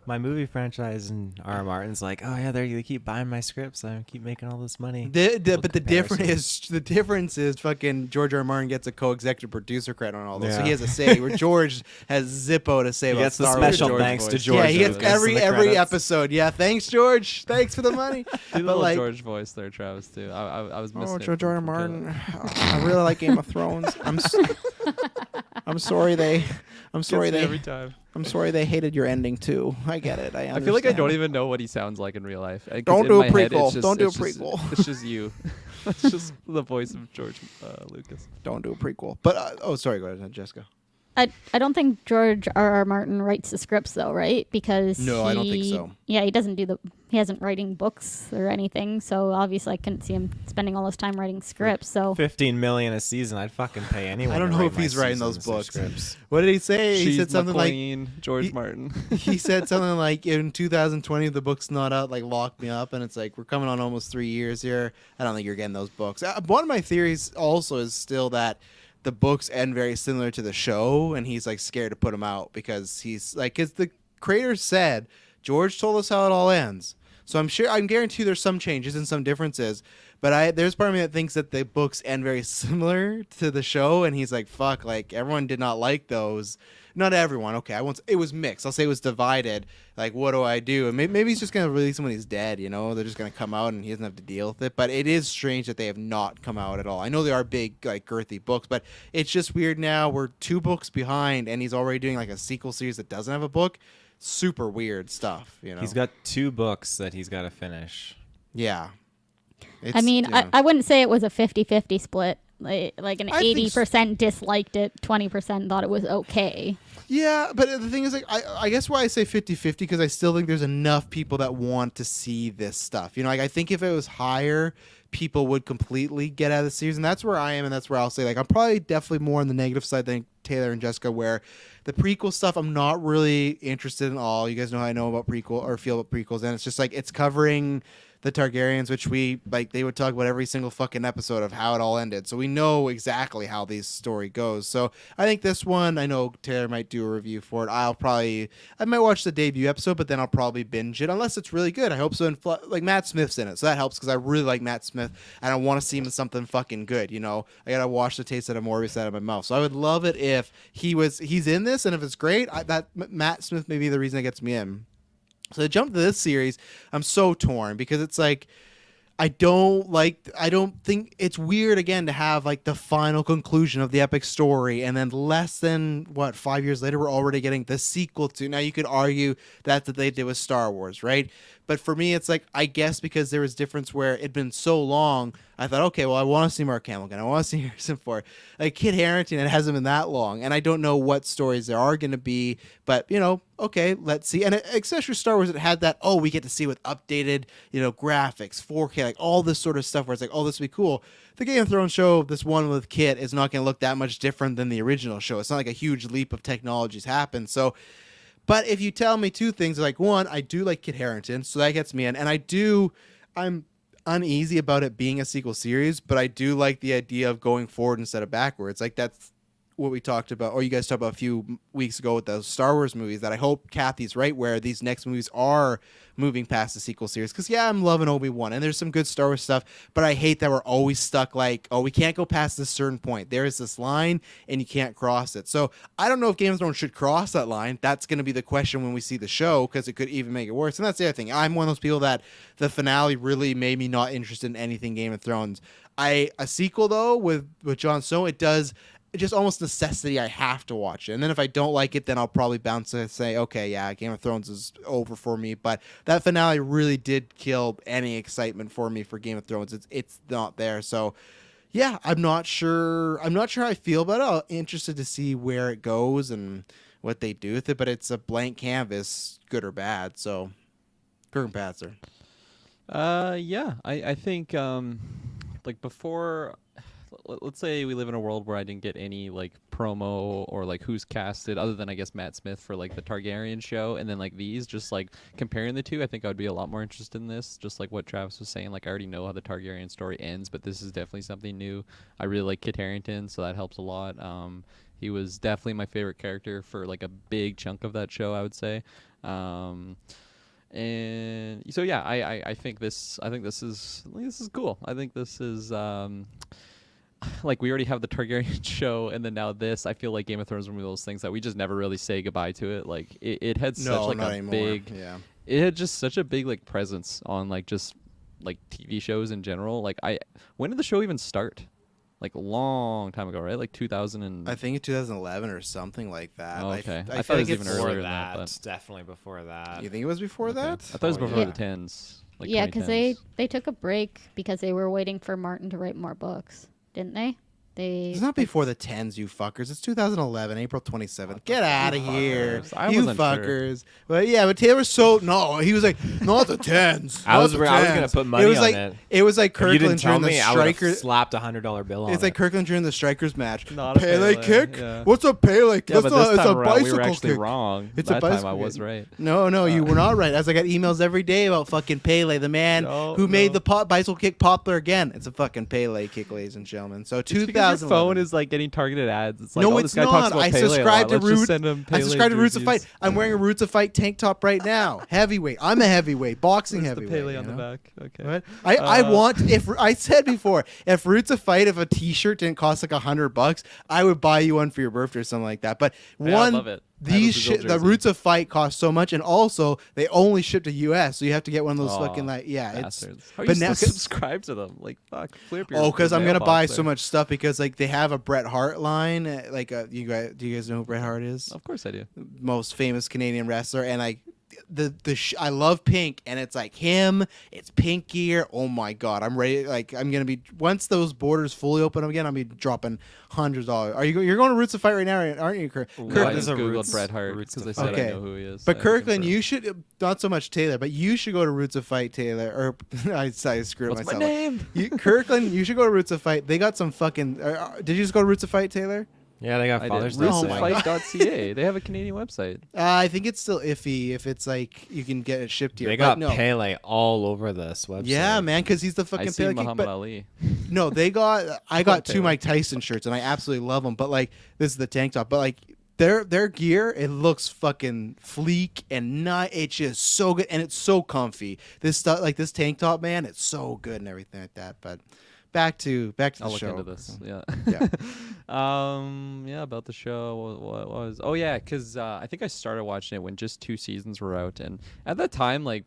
movie franchise, and R. Martin's like, oh yeah, they keep buying my scripts. I keep making all this money. But the comparison. difference is fucking George R. R. Martin gets a co-executive producer credit on all those, so Yeah. he has a say. Where George has Zippo to say He about gets the Star Wars. special George thanks to voice. George. Yeah, he gets Lucas in every the credits. episode. Yeah, thanks George. Thanks for the money. Do the But little like, George voice there, Travis, too. I was missing it. George from- R. R. from Martin. Taylor. I really like Game of Thrones. I'm sorry they Gets me every time. I'm sorry they hated your ending too. I get it. I feel like I don't even know what he sounds like in real life. 'Cause Don't in do a my head, prequel. it's just- Don't do a it's just- prequel. It's just you. It's just the voice of George Lucas. Don't do a prequel. but sorry, go ahead, Jessica. I don't think George R. R. Martin writes the scripts though, right? Because No, I don't think so. Yeah, he doesn't he hasn't writing books or anything, so obviously I couldn't see him spending all his time writing scripts. So $15 million a season. I'd fucking pay anyone. I don't to know write if my he's writing those seasons or books. scripts. What did he say? He She's said something like McQueen, George he- Martin. he said something like in 2020 the book's not out, like lock me up, and it's like we're coming on almost 3 years here. I don't think you're getting those books. One of my theories also is still that the books end very similar to the show, and he's like scared to put them out because he's like, because the creator said George told us how it all ends. So I'm guarantee there's some changes and some differences, but there's part of me that thinks that the books end very similar to the show, and he's like, fuck, like everyone did not like those. Not everyone, okay. It was mixed. I'll say it was divided. Like, what do I do? And maybe he's just gonna release him when he's dead. They're just gonna come out and he doesn't have to deal with it. But it is strange that they have not come out at all. I know they are big, like girthy books, but it's just weird now. We're 2 books behind, and he's already doing like a sequel series that doesn't have a book. Super weird stuff. He's got 2 books that he's got to finish. Yeah. I mean, yeah. I wouldn't say it was a 50-50 split. Like an I think 80% disliked it, 20% thought it was okay. Yeah, but the thing is, like, I guess why I say 50-50, because I still think there's enough people that want to see this stuff. Like, I think if it was higher, people would completely get out of the series, and that's where I am, and that's where I'll say, like, I'm probably definitely more on the negative side than Taylor and Jessica, where the prequel stuff I'm not really interested in all. You guys know how I know about prequel or feel about prequels, and it's just like it's covering the Targaryens, which they would talk about every single fucking episode of how it all ended. So we know exactly how this story goes. So I think this one, I know Taylor might do a review for it. I might watch the debut episode, but then I'll probably binge it unless it's really good. I hope so. Like Matt Smith's in it, so that helps because I really like Matt Smith and I want to see him in something fucking good. I gotta wash the taste out of Morbius out of my mouth. So I would love it if he's in this, and if it's great, that Matt Smith may be the reason that gets me in. So to jump to this series, I'm so torn because it's like I don't think it's weird again to have like the final conclusion of the epic story, and then less than 5 years later we're already getting the sequel to. Now you could argue that's what they did with Star Wars, right? But for me, it's like, I guess because there was difference where it'd been so long, I thought, okay, well, I want to see Mark Hamill again. I want to see Harrison Ford. Like Kit Harington, it hasn't been that long, and I don't know what stories there are going to be, but, okay, let's see. And especially Star Wars, it had that, we get to see with updated, graphics, 4K, like all this sort of stuff where it's like, this would be cool. The Game of Thrones show, this one with Kit, is not going to look that much different than the original show. It's not like a huge leap of technologies happened. So, but if you tell me 2 things, like one, I do like Kit Harington, so that gets me in, and I'm uneasy about it being a sequel series, but I do like the idea of going forward instead of backwards. Like that's what we talked about, or you guys talked about a few weeks ago with those Star Wars movies, that I hope Kathy's right, where these next movies are moving past the sequel series. Because I'm loving Obi-Wan, and there's some good Star Wars stuff, but I hate that we're always stuck like, we can't go past this certain point. There is this line and you can't cross it. So I don't know if Game of Thrones should cross that line. That's going to be the question when we see the show, because it could even make it worse. And that's the other thing. I'm one of those people that the finale really made me not interested in anything Game of Thrones. A sequel though with Jon Snow, it does just almost necessity. I have to watch it, and then if I don't like it, then I'll probably bounce and say, okay, yeah, Game of Thrones is over for me. But that finale really did kill any excitement for me for Game of Thrones. It's not there. So yeah, I'm not sure how I feel about it. I'm interested to see where it goes and what they do with it, but it's a blank canvas, good or bad. So, Kirk Patzer. Yeah, I think like before, let's say we live in a world where I didn't get any like promo or like who's casted other than I guess Matt Smith for like the Targaryen show, and then like these, just like comparing the two, I think I would be a lot more interested in this. Just like what Travis was saying, like I already know how the Targaryen story ends, but this is definitely something new. I really like Kit Harington, so that helps a lot. He was definitely my favorite character for like a big chunk of that show, I would say. And so yeah, I think this is cool. I think this is like we already have the Targaryen show, and then now this. I feel like Game of Thrones is one of those things that we just never really say goodbye to it. Like it had such like not a anymore. big, Yeah. it had just such a big like presence on like just like TV shows in general. Like when did the show even start? Like a long time ago, right? Like 2000 and I think in 2011 or something like that. Oh, okay. I I thought it was think even it's- earlier Before than that, that, but- definitely before that. You think it was before that? I thought it was Oh, before yeah. the tens. Like Yeah, because they 2010s. took a break because they were waiting for Martin to write more books, didn't they? It's not before the 10s, you fuckers. It's 2011, April 27th. Get out of here, fuckers. I you wasn't sure. fuckers. But yeah, but Taylor's no. He was like, not the 10s. I was not the gonna 10s." put money it was on like, it. It was like If you didn't Kirkland tell during me, the I would have Strikers. slapped $100 bill on It's like it. Kirkland during the Strikers match. Not a Pele Pele, kick? yeah. What's a Pele? Yeah, That's but not, this it's time a around we bicycle were actually kick. wrong. It's a that time I bicycle was kick. right. No, you were not right. As I got emails every day about fucking Pele, the man No, who made no. the bicycle kick popular again. It's a fucking Pele kick, ladies and gentlemen. So It's because 2011. your phone is like getting targeted ads. It's like, No, oh, it's this guy talks not. about I Pele a subscribe lot. to Let's just Root. send him I Pele subscribe to Roots of jerseys. Fight. I'm wearing a Roots of Fight tank top right now. Heavyweight. I'm a heavyweight. Boxing Where's the heavyweight. Pele you on the know? back? Okay. What? I want, if I said before, if Roots of Fight, if a T-shirt didn't cost like $100, I would buy you one for your birthday or something like that. But Yeah, I one, love it. I have a these Brazil the jersey. Roots of Fight cost so much, and also they only ship to US, so you have to get one of those Aw, fucking like Bastards. How are but you now- still subscribe to them? Like fuck, flip your. Oh, because I'm gonna mailbox buy there. so much stuff because like they have a Bret Hart line. Like do you guys know who Bret Hart is? Of course I do. Most famous Canadian wrestler, and like I love Pink, and it's like him. It's Pink gear. Oh my god, I'm ready. Like I'm gonna be once those borders fully open again. I'll be dropping $100. You're going to Roots of Fight right now, aren't you, Kirk? I What just is a googled Roots- Bret Hart Roots because to I said Fight? I know who he is. But I Kirkland, confirmed. you should not so much Taylor, but you should go to Roots of Fight, Taylor. Or I screwed What's my myself. name? Kirkland, you should go to Roots of Fight. They got some fucking. Did you just go to Roots of Fight, Taylor? Yeah, they got I did. Father's Day. Oh my God. Rootsoffight.ca. They have a Canadian website. I think it's still iffy if it's like you can get it shipped here. They but got no. Pele all over this website. Yeah, man, because he's the I fucking see Pele kick, Muhammad but Ali. no, they got. I got two Taylor. Mike Tyson shirts, and I absolutely love them. But like, this is the tank top. But like, their gear, it looks fucking fleek and not. It's just so good, and it's so comfy. This stuff, like this tank top, man, it's so good and everything like that. But back to the I'll look show. into this. Yeah. Yeah. Yeah, about the show. What was? Oh yeah, because I think I started watching it when just 2 seasons were out, and at that time, like,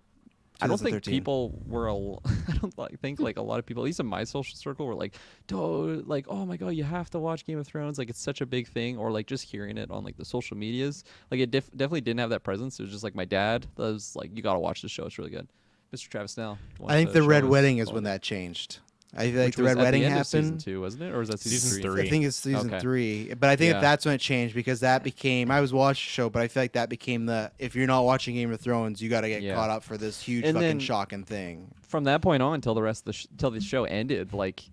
I don't think 2013. people were. I don't think like a lot of people, at least in my social circle, were like, like, oh my god, you have to watch Game of Thrones. Like, it's such a big thing. Or like just hearing it on like the social medias. Like, it definitely didn't have that presence. It was just like my dad was like, you got to watch this show. It's really good. Mr. Travis Snell. I think the Red Wedding is when that changed. I feel like Which the was Red at Wedding the end of season happened. 2, wasn't it? Or was that Season season 3? three. I think it's season Okay. 3, but I think Yeah. that's when it changed because that became. I was watching the show, but I feel like that became the. If you're not watching Game of Thrones, you got to get Yeah. caught up for this huge And fucking then- shocking thing. From that point on until the rest of till the show ended, like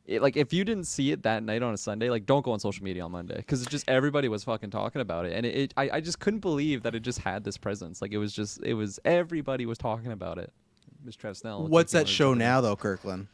if you didn't see it that night on a Sunday, like don't go on social media on Monday because it's just everybody was fucking talking about it, and I just couldn't believe that it just had this presence. Like it was everybody was talking about it. Mr. Travis Snell. What's that show now, though, Kirkland?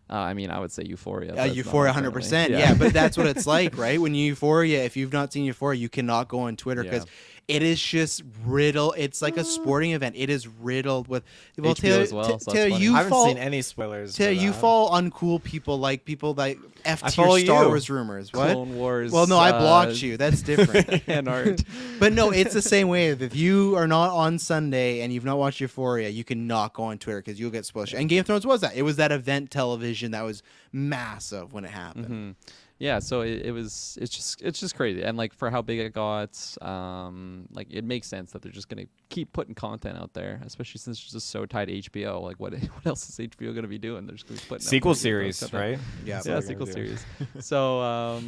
I mean, I would say Euphoria. but it's not Euphoria, apparently. 100%. Yeah, but that's what it's like, right? When Euphoria, if you've not seen Euphoria, you cannot go on Twitter because it is just riddled. It's like a sporting event. It is riddled with. Well, HBO Taylor, as well, so that's Taylor, funny. you I haven't fall. seen any spoilers. Taylor, for you that. fall uncool people like people that F I tier follow Star you. Wars rumors. What? Clone Wars. Well, no, I blocked you. That's different. and art. But no, it's the same way. If you are not on Sunday and you've not watched Euphoria, you cannot go on Twitter because you'll get spoiled. And Game of Thrones was that. It was that event television that was massive when it happened. yeah, so it's just crazy, and like for how big it got, like it makes sense that they're just gonna keep putting content out there, especially since it's just so tied to HBO. Like what else is HBO gonna be doing? They're just gonna be putting out Sequel more series, content. right? Yeah. Yeah, sequel series. So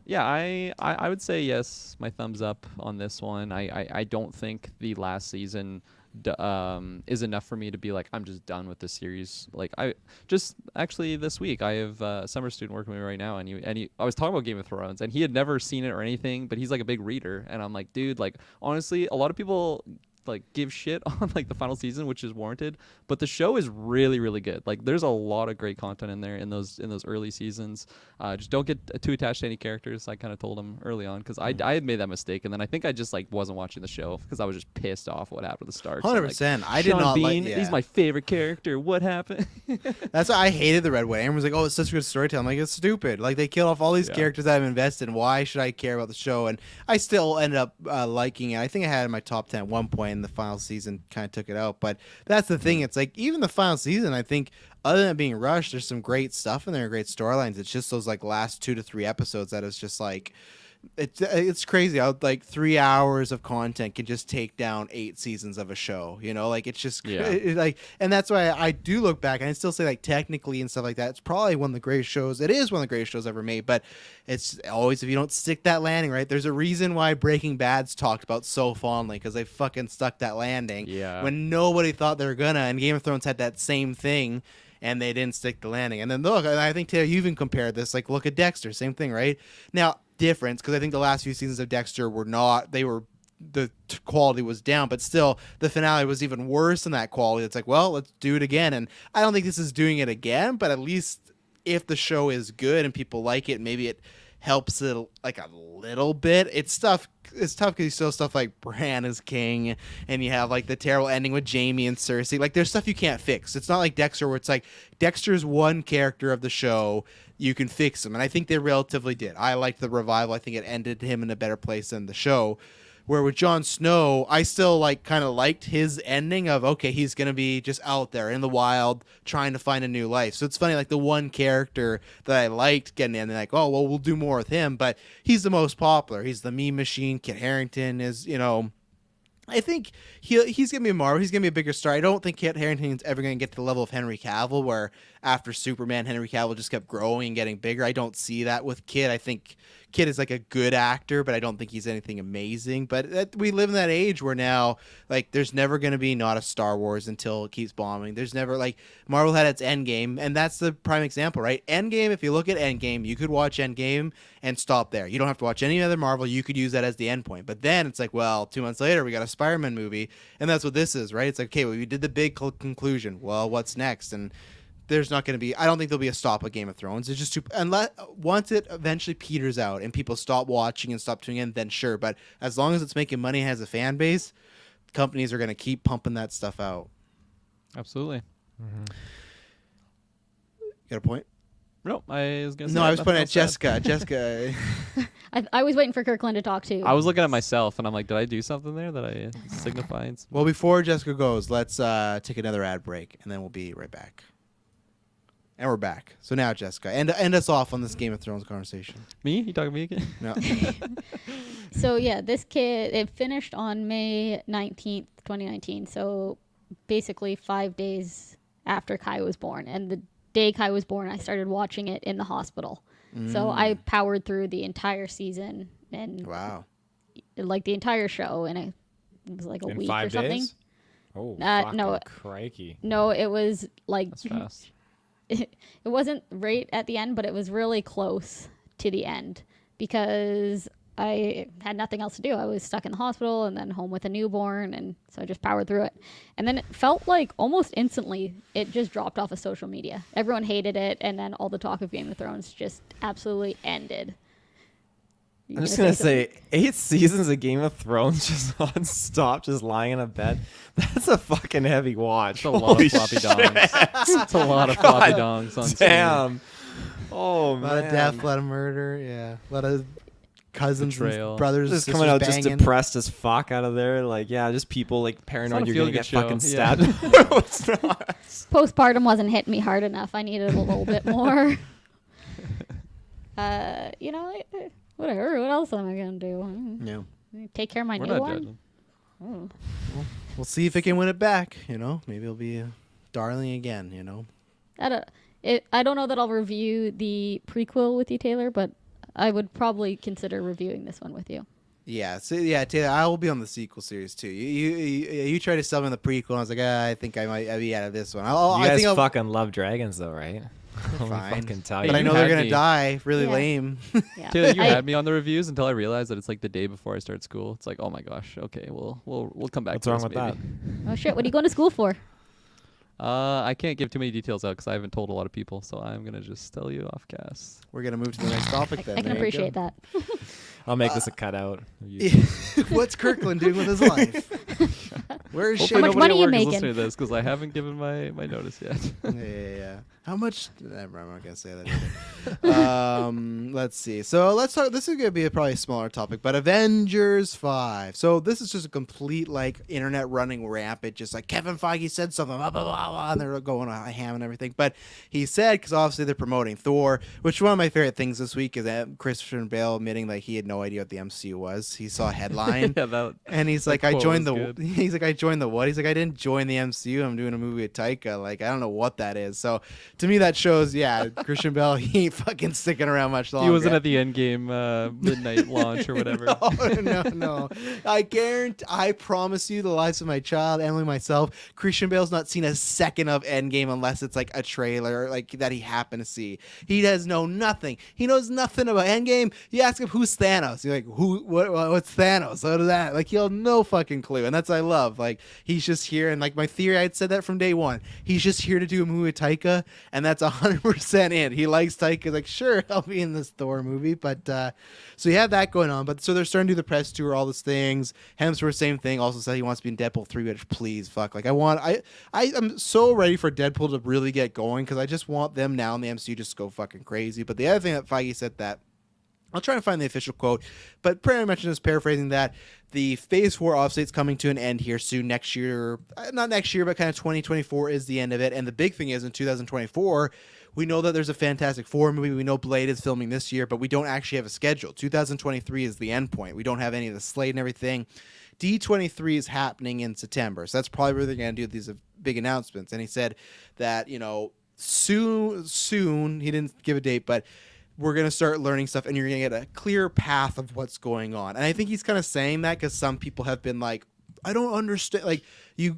yeah, I would say yes, my thumbs up on this one. I don't think the last season is enough for me to be like, I'm just done with this series. Like I just actually this week I have a summer student working with me right now, and I was talking about Game of Thrones, and he had never seen it or anything, but he's like a big reader, and I'm like, dude, like honestly, a lot of people like give shit on like the final season, which is warranted, but the show is really really good. Like there's a lot of great content in there in those early seasons. Just don't get too attached to any characters. I kind of told him early on because I had made that mistake, and then I think I just like wasn't watching the show because I was just pissed off what happened with the Starks. 100%. I did Sean not Bean, like. he's my favorite character. What happened? That's why I hated the Red Wedding. Everyone's like, "Oh, it's such good storytelling." I'm like, it's stupid. Like they kill off all these characters that I've invested in. Why should I care about the show? And I still ended up liking it. I think I had it in my top 10 at one point, and the final season kind of took it out. But that's the thing. It's like even the final season, I think, other than it being rushed, there's some great stuff in there, great storylines. It's just those like last 2 to 3 episodes that is just like. It's crazy how like 3 hours of content can just take down 8 seasons of a show, you know, like it's just like, and that's why I do look back and I still say like technically and stuff like that, it's probably one of the greatest shows. It is one of the greatest shows ever made, but it's always, if you don't stick that landing right, there's a reason why Breaking Bad's talked about so fondly, because they fucking stuck that landing when nobody thought they were gonna, and Game of Thrones had that same thing. And they didn't stick the landing. And then look, and I think Taylor, you even compared this. Like, look at Dexter, same thing, right? Now, difference, because I think the last few seasons of Dexter were not. They were the quality was down, but still, the finale was even worse than that quality. It's like, well, let's do it again. And I don't think this is doing it again, but at least if the show is good and people like it, maybe it helps it like a little bit. It's tough because you still have stuff like Bran is king, and you have like the terrible ending with Jaime and Cersei. Like there's stuff you can't fix. It's not like Dexter where it's like Dexter's one character of the show, you can fix him, and I think they relatively did. I liked the revival. I think it ended him in a better place than the show. Where with Jon Snow, I still like kind of liked his ending of, okay, he's going to be just out there in the wild trying to find a new life. So it's funny, like the one character that I liked getting in, and like, oh, well, we'll do more with him, but he's the most popular. He's the meme machine. Kit Harington is, you know, I think he's going to be a Marvel. He's going to be a bigger star. I don't think Kit Harington's ever going to get to the level of Henry Cavill, where after Superman, Henry Cavill just kept growing and getting bigger. I don't see that with Kit. I think Kit is like a good actor, but I don't think he's anything amazing. But we live in that age where now, like, there's never going to be not a Star Wars until it keeps bombing. There's never, like, Marvel had its Endgame, and that's the prime example, right? Endgame, if you look at Endgame, you could watch Endgame and stop there. You don't have to watch any other Marvel. You could use that as the end point. But then it's like, well, 2 months later, we got a Spider-Man movie, and that's what this is, right? It's like, okay, well, we did the big conclusion. Well, what's next? And there's not going to be, I don't think there'll be a stop at Game of Thrones. It's just too, unless once it eventually peters out and people stop watching and stop tuning in, then sure. But as long as it's making money and has a fan base, companies are going to keep pumping that stuff out. Absolutely. Got a point? No, I was gonna say. No, I was pointing at Jessica. Jessica. I was waiting for Kirklin to talk too. I was looking at myself, and I'm like, did I do something there that I signified? Well, before Jessica goes, let's take another ad break, and then we'll be right back. And we're back. So now, Jessica, end us off on this Game of Thrones conversation. Me? You talking to me again? No. So yeah, this kid, it finished on May 19th, 2019. So basically 5 days after Kai was born. And the day Kai was born, I started watching it in the hospital. So I powered through the entire season and Wow. like the entire show, and it was like a In week 5 or something. days? Oh, no, crikey. No, it was like That's fast. it wasn't right at the end, but it was really close to the end because I had nothing else to do. I was stuck in the hospital and then home with a newborn, and so I just powered through it. And then it felt like almost instantly it just dropped off of social media. Everyone hated it, and then all the talk of Game of Thrones just absolutely ended. I'm just going to say 8 seasons of Game of Thrones just non-stop, just lying in a bed. That's a fucking heavy watch. It's a lot of floppy dongs. It's a lot of floppy dongs on Damn. Oh, A man. lot of death, a lot of murder, yeah. A lot of cousins Betrayal. and brothers Just and coming out sisters just banging. depressed as fuck out of there. Like, yeah, just people like paranoid not a you're going to feel-good get show. fucking Yeah. stabbed. No, it's not. Postpartum wasn't hitting me hard enough. I needed a little bit more. You know, whatever. What else am I gonna do? Yeah. Take care of my We're new not one. judging. Oh. We'll see if it can win it back. You know, maybe it'll be a darling again. You know. I don't know that I'll review the prequel with you, Taylor, but I would probably consider reviewing this one with you. Yeah, so yeah, Taylor, I will be on the sequel series too. You tried to sell me the prequel, and I was like, I think I might be out of this one. You I guys think I'll, fucking love dragons, though, right? Let me fine. fucking tell Hey, but I you. know you they're had gonna me. die. Really Yeah. lame. Yeah. Taylor, you I- had me on the reviews until I realized that it's like the day before I start school. It's like, oh my gosh, okay, we'll come back. What's to wrong this with maybe. Oh shit! What are you going to school for? I can't give too many details out because I haven't told a lot of people, so I'm gonna just tell you off cast. We're gonna move to the next topic then. I can There you appreciate go. that. I'll make this a cutout. What's Kirklin doing with his life? Where's Hopefully Shane? much nobody money at you work is making? listening to this because I haven't given my notice yet. Yeah. How much? Never, I'm not gonna say that either. Let's see. So let's talk. This is gonna be probably a smaller topic, but Avengers 5. So this is just a complete like internet running rampant. Just like Kevin Feige said something, blah blah blah, blah, and they're going on ham and everything. But he said, because obviously they're promoting Thor, which one of my favorite things this week is that Christian Bale admitting like he had no idea what the MCU was. He saw a headline. Yeah, that. And he's That like, I quote joined the. was good. He's like, I joined the what? He's like, I didn't join the MCU. I'm doing a movie with Taika. Like, I don't know what that is. So, to me, that shows, yeah, Christian Bale, he ain't fucking sticking around much longer. He wasn't at the end game midnight launch or whatever. No. I guarantee. I promise you, the lives of my child, Emily, myself, Christian Bale's not seen a second of Endgame unless it's like a trailer, like that he happened to see. He does know nothing. He knows nothing about Endgame. You ask him who's Thanos. You're like, what's Thanos? What is that? Like, he'll have no fucking clue, and that's what I love. Like, he's just here, and like my theory, I'd said that from day one. He's just here to do a movie with Taika, and that's 100% it. He likes Taika. Like, sure, I'll be in this Thor movie, but so you have that going on. But so they're starting to do the press tour, all these things. Hemsworth, same thing. Also said he wants to be in Deadpool 3, which please, fuck. Like, I'm so ready for Deadpool to really get going because I just want them now in the MCU just to go fucking crazy. But the other thing that Feige said that. I'll try to find the official quote, but pretty much just paraphrasing that the Phase 4 obviously it's coming to an end here soon next year. Not next year, but kind of 2024 is the end of it. And the big thing is in 2024, we know that there's a Fantastic Four movie. We know Blade is filming this year, but we don't actually have a schedule. 2023 is the end point. We don't have any of the slate and everything. D23 is happening in September, so that's probably where they're going to do these big announcements. And he said that, you know, soon, he didn't give a date, but we're going to start learning stuff and you're going to get a clear path of what's going on. And I think he's kind of saying that because some people have been like, I don't understand. Like,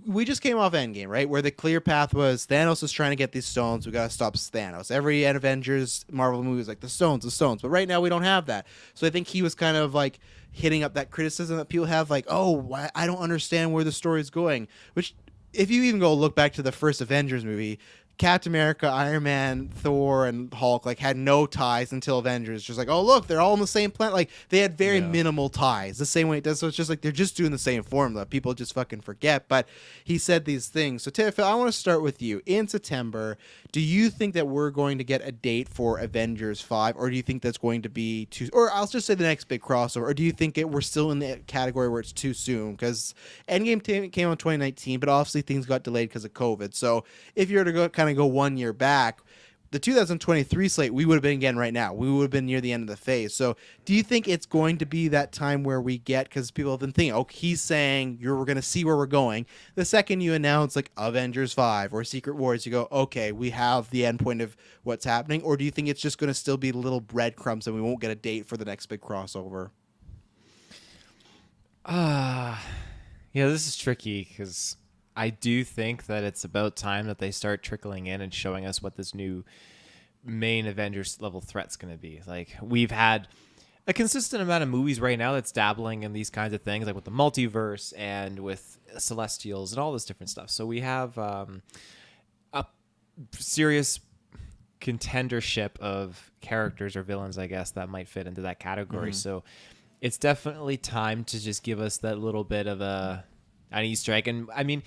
we just came off Endgame, right? Where the clear path was Thanos is trying to get these stones. We got to stop Thanos. Every Avengers Marvel movie is like the stones. But right now we don't have that. So I think he was kind of like hitting up that criticism that people have like, oh, I don't understand where the story is going. Which, if you even go look back to the first Avengers movie, Captain America, Iron Man, Thor, and Hulk like had no ties until Avengers. Just like, oh look, they're all on the same planet. Like they had very minimal ties. The same way it does. So it's just like they're just doing the same formula. People just fucking forget. But he said these things. So Taylor, I want to start with you. In September, do you think that we're going to get a date for Avengers 5, or do you think that's going to be too? Or I'll just say the next big crossover. Or do you think we're still in the category where it's too soon? Because Endgame came out in 2019, but obviously things got delayed because of COVID. So if you were to go kind of go 1 year back, the 2023 slate, we would have been again right now. We would have been near the end of the phase. So do you think it's going to be that time where we get, because people have been thinking, oh, he's saying we're going to see where we're going. The second you announce like Avengers 5 or Secret Wars, you go, okay, we have the end point of what's happening. Or do you think it's just going to still be little breadcrumbs and we won't get a date for the next big crossover? Yeah, this is tricky because I do think that it's about time that they start trickling in and showing us what this new main Avengers level threat's going to be. Like, we've had a consistent amount of movies right now that's dabbling in these kinds of things, like with the multiverse and with Celestials and all this different stuff. So we have a serious contendership of characters or villains, I guess, that might fit into that category. Mm-hmm. So it's definitely time to just give us that little bit of an Easter egg. And I mean,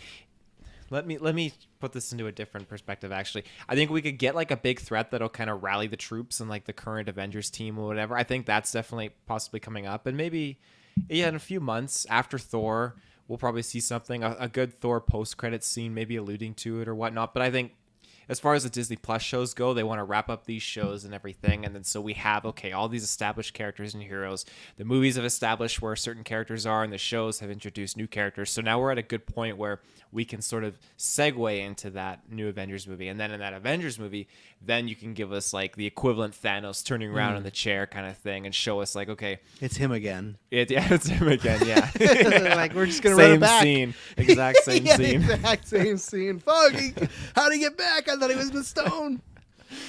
let me put this into a different perspective. Actually, I think we could get like a big threat that'll kind of rally the troops and like the current Avengers team or whatever. I think that's definitely possibly coming up, and maybe in a few months after Thor, we'll probably see something, a good Thor post-credits scene, maybe alluding to it or whatnot. But I think as far as the Disney Plus shows go, they want to wrap up these shows and everything. And then so we have, okay, all these established characters and heroes. The movies have established where certain characters are, and the shows have introduced new characters. So now we're at a good point where we can sort of segue into that new Avengers movie. And then in that Avengers movie, then you can give us like the equivalent Thanos turning around in the chair kind of thing and show us like, okay, It's him again. it's him again. Yeah. Like, we're just gonna run it Same back. scene. Exact same Yeah, scene. exact same scene. Fuck! How'd he get back? I thought he was in the stone.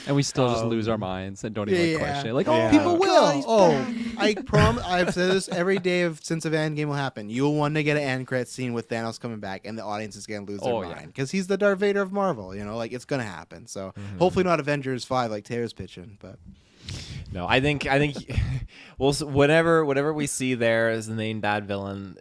And we still just lose our minds and don't even like, question it. Like, Yeah. People will. God, he's I promise. I've said this every day since the Endgame will happen. You'll want to get an end credit scene with Thanos coming back, and the audience is gonna lose their Oh, yeah. mind because he's the Darth Vader of Marvel. You know, like it's gonna happen. So hopefully not Avengers 5 like Taylor's pitching, but. No, I think well, whatever we see there as the main bad villain,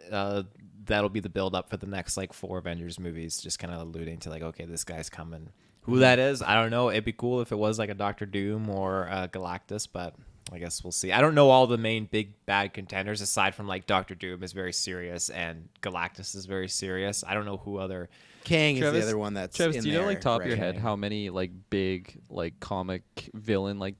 that'll be the build up for the next like 4 Avengers movies, just kind of alluding to like, okay, this guy's coming. Who that is, I don't know. It'd be cool if it was like a Doctor Doom or Galactus, but I guess we'll see. I don't know all the main big bad contenders aside from like Doctor Doom is very serious and Galactus is very serious. I don't know who other. Kang is Travis- the other one that's Travis, in do you know there, like top of your right? head how many like big like comic villain like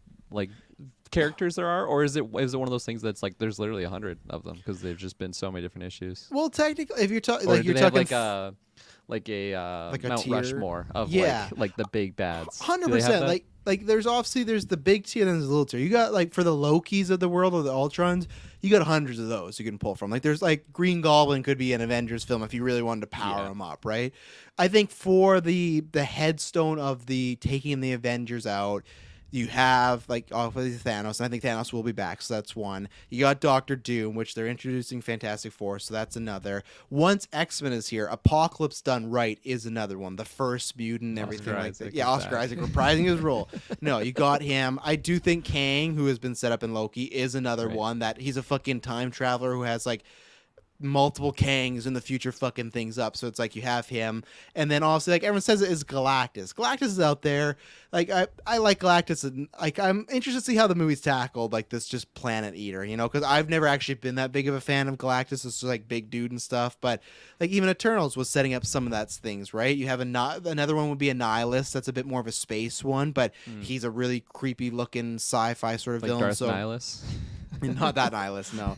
characters there are, or is it one of those things that's like there's literally 100 of them because they've just been so many different issues? Well, technically, if you're talking Or like do you're they have talking like a a Mount tier? Rushmore of Yeah. like the big bads? 100%. Like there's obviously there's the big tier and then there's the little tier. You got like for the Lokis of the world or the Ultrons, you got hundreds of those you can pull from. Like there's like Green Goblin could be an Avengers film if you really wanted to power him up, right? I think for the headstone of the taking the Avengers out, you have like obviously Thanos, and I think Thanos will be back, so that's one. You got Doctor Doom, which they're introducing Fantastic Four, so that's another. Once X-Men is here, Apocalypse done right is another one. The first mutant and everything Oscar like Isaac that. Yeah, is Oscar back. Isaac reprising his role. No, you got him. I do think Kang, who has been set up in Loki, is another Right. one that he's a fucking time traveler who has like multiple Kangs in the future fucking things up. So it's like you have him. And then also like everyone says it is Galactus. Galactus is out there. Like I like Galactus, and like I'm interested to see how the movie's tackled like this just planet eater, you know, because I've never actually been that big of a fan of Galactus. It's just like big dude and stuff. But like even Eternals was setting up some of that things, right? You have another one would be a Nihilist. That's a bit more of a space one, but he's a really creepy looking sci-fi sort of Like villain. Darth so Nihilus. not that Nihilist, no.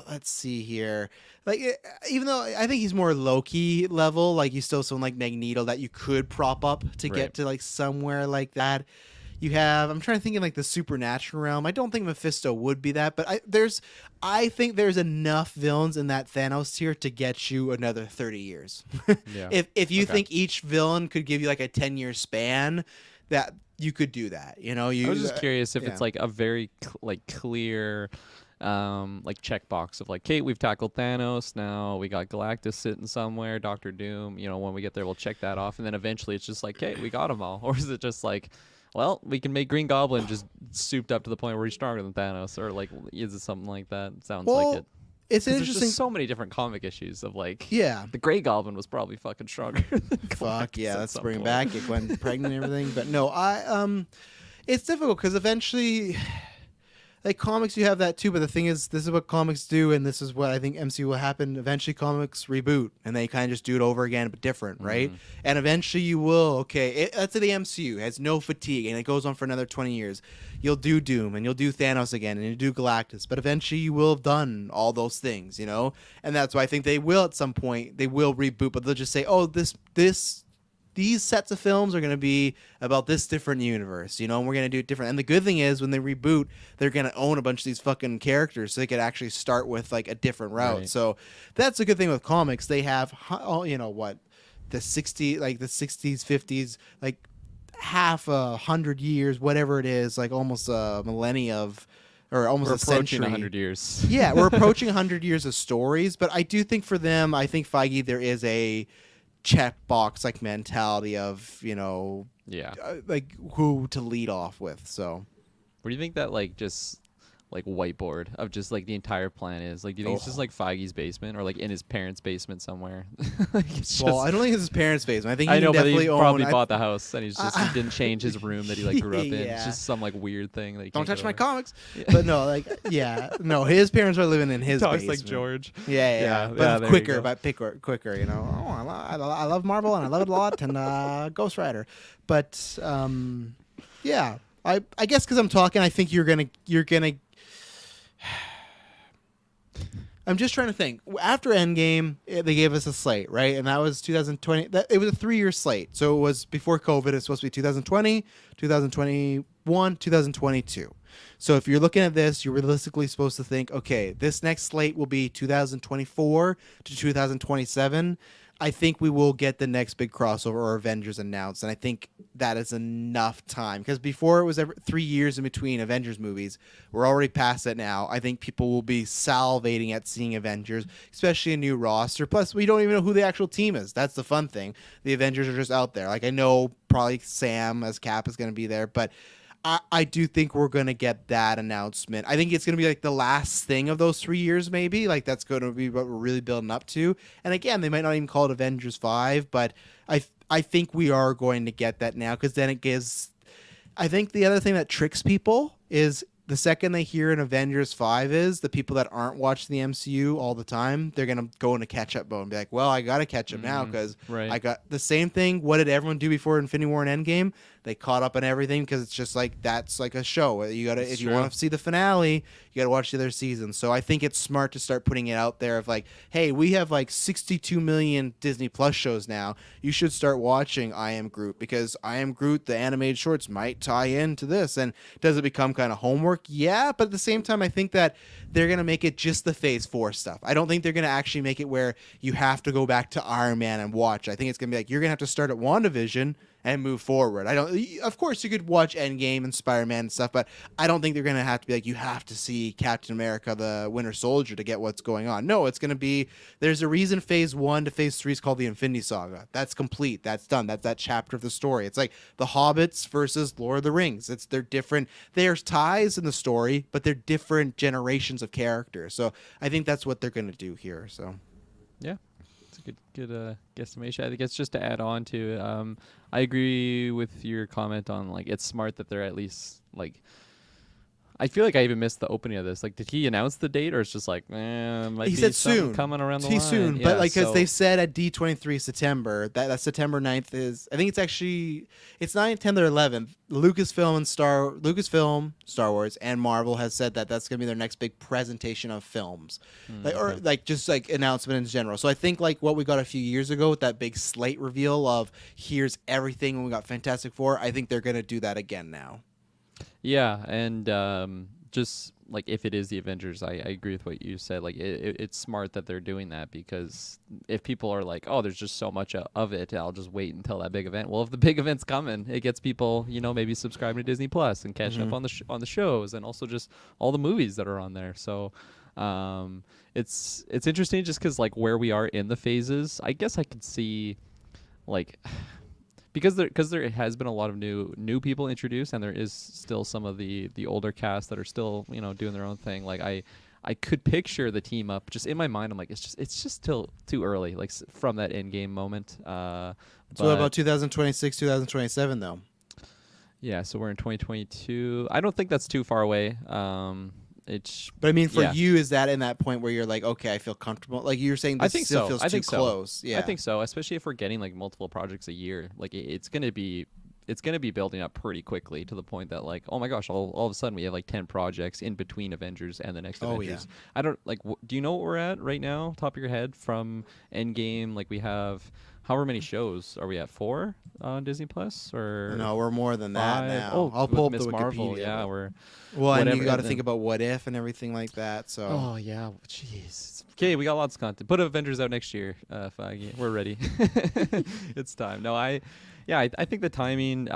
Let's see here. Like, even though I think he's more low-key level, like he's still someone like Magneto that you could prop up to Right. get to like somewhere like that. You have, I'm trying to think in like the supernatural realm. I don't think Mephisto would be that, but I think there's enough villains in that Thanos tier to get you another 30 years. Yeah. If you Okay. think each villain could give you like a 10-year span, that you could do that. You know, I was just curious if yeah. it's like a very clear like checkbox of like, okay, we've tackled Thanos, now we got Galactus sitting somewhere, Doctor Doom, you know, when we get there we'll check that off, and then eventually it's just like, okay, we got them all. Or is it just like, well, we can make Green Goblin just souped up to the point where he's stronger than Thanos, or like is it something like that? Sounds Well, like it. it's 'Cause there's interesting. just so many different comic issues of like, Yeah. the Grey Goblin was probably fucking stronger than Fuck Galactus yeah, at let's some bring it point. back. Get Gwen pregnant and everything. But no, it's difficult because eventually, like comics, you have that too. But the thing is, this is what comics do, and this is what I think MCU will happen. Eventually, comics reboot, and they kind of just do it over again, but different, right? And eventually, you will. Okay, that's the MCU has no fatigue, and it goes on for another 20 years. You'll do Doom, and you'll do Thanos again, and you'll do Galactus, but eventually, you will have done all those things, you know. And that's why I think they will at some point. They will reboot, but they'll just say, "Oh, these sets of films are going to be about this different universe, you know, and we're going to do it different." And the good thing is when they reboot, they're going to own a bunch of these fucking characters so they could actually start with like a different route. Right. So that's a good thing with comics. They have, you know what, the 60s, 50s, like half 100 years, whatever it is, like almost a millennia of, or almost We're a approaching century. 100 years. Yeah, we're approaching 100 years of stories, but I do think for them, I think Feige, there is a checkbox like mentality of, you know, Yeah. like who to lead off with. So What do you think that like just like whiteboard of just like the entire plan is? Like, do you think it's just like Feige's basement or like in his parents' basement somewhere? Like, it's well, just- I don't think it's his parents' basement. I think he I know, but definitely he own. probably I- bought the house and he didn't change his room that he like grew up in. It's Yeah. just some like weird thing that he Don't can't touch get my over. comics. But no, like no, his parents are living in his Talks basement. like George. Yeah, Yeah, but there you quicker, go. but quicker, you know. Oh, I I love Marvel and I love it a lot, and Ghost Rider. But yeah, I guess because I'm talking, I think you're gonna. I'm just trying to think. After Endgame, they gave us a slate, right? And that was 2020. It was a 3-year slate. So it was before COVID. It's supposed to be 2020, 2021, 2022. So if you're looking at this, you're realistically supposed to think, okay, this next slate will be 2024 to 2027. I think we will get the next big crossover or Avengers announced, and I think that is enough time. Because before it was 3 years in between Avengers movies, we're already past it now. I think people will be salivating at seeing Avengers, especially a new roster. Plus, we don't even know who the actual team is. That's the fun thing. The Avengers are just out there. Like, I know probably Sam as Cap is going to be there, but I do think we're going to get that announcement. I think it's going to be like the last thing of those 3 years, maybe. Like, that's going to be what we're really building up to. And again, they might not even call it Avengers 5, but I think we are going to get that now, because then it gives... I think the other thing that tricks people is the second they hear an Avengers 5 is, the people that aren't watching the MCU all the time, they're going to go into catch-up mode and be like, well, I got to catch up now because I got the same thing. What did everyone do before Infinity War and Endgame? They caught up on everything because it's just like, that's like a show. You got to, if you want to see the finale, you got to watch the other seasons. So I think it's smart to start putting it out there of like, hey, we have like 62 million Disney Plus shows now. You should start watching I Am Groot, because I Am Groot, the animated shorts, might tie into this. And does it become kind of homework? Yeah, but at the same time, I think that they're going to make it just the Phase 4 stuff. I don't think they're going to actually make it where you have to go back to Iron Man and watch. I think it's going to be like, you're going to have to start at WandaVision and move forward. Of course, you could watch Endgame and Spider-Man and stuff, but I don't think they're going to have to be like, you have to see Captain America, the Winter Soldier to get what's going on. No, it's going to be, there's a reason Phase 1 to Phase 3 is called the Infinity Saga. That's complete. That's done. That's that chapter of the story. It's like the Hobbits versus Lord of the Rings. They're different. There's ties in the story, but they're different generations of characters. So I think that's what they're going to do here. So Yeah. It's a good guesstimation. I think it's just to add on to, I agree with your comment on, like, it's smart that they're at least, like, I feel like I even missed the opening of this. Like, did he announce the date, or it's just like, might he be said something soon coming around the He's line? soon, Yeah, but like, because so- they said at D23 September, that September 9th is, I think it's actually, it's 9th, 10th, or 11th. Lucasfilm, Star Wars, and Marvel has said that that's going to be their next big presentation of films, or like just like announcement in general. So I think like what we got a few years ago with that big slate reveal of here's everything when we got Fantastic Four, I think they're going to do that again now. Yeah, and just like if it is the Avengers, I agree with what you said. Like it's smart that they're doing that, because if people are like, oh, there's just so much of it, I'll just wait until that big event. Well, if the big event's coming, it gets people, maybe subscribing to Disney Plus and catching up on the shows, and also just all the movies that are on there. So it's interesting just because like where we are in the phases. I guess I could see like. Because there has been a lot of new people introduced, and there is still some of the older cast that are still doing their own thing. Like I could picture the team up just in my mind. I'm like, it's just still too early, like from that end game moment. So what about 2026, 2027 though? Yeah, so we're in 2022. I don't think that's too far away. But I mean, for you, is that in that point where you're like, okay, I feel comfortable? Like you're saying, this still feels too close. Yeah, I think so. Especially if we're getting like multiple projects a year, like it's gonna be building up pretty quickly to the point that like, oh my gosh, all of a sudden we have like 10 projects in between Avengers and the next Avengers. Yeah. I don't like. Do you know what we're at right now, top of your head, from Endgame? Like we have. However many shows are we at? 4 on Disney Plus, or no? We're more than that 5? now. Oh, I'll pull up Miss the Marvel. Wikipedia. Yeah, we're and you got to think about What If and everything like that. So oh yeah, jeez. Okay, we got lots of content. Put Avengers out next year. Feige. We're ready. It's time. No, I think the timing.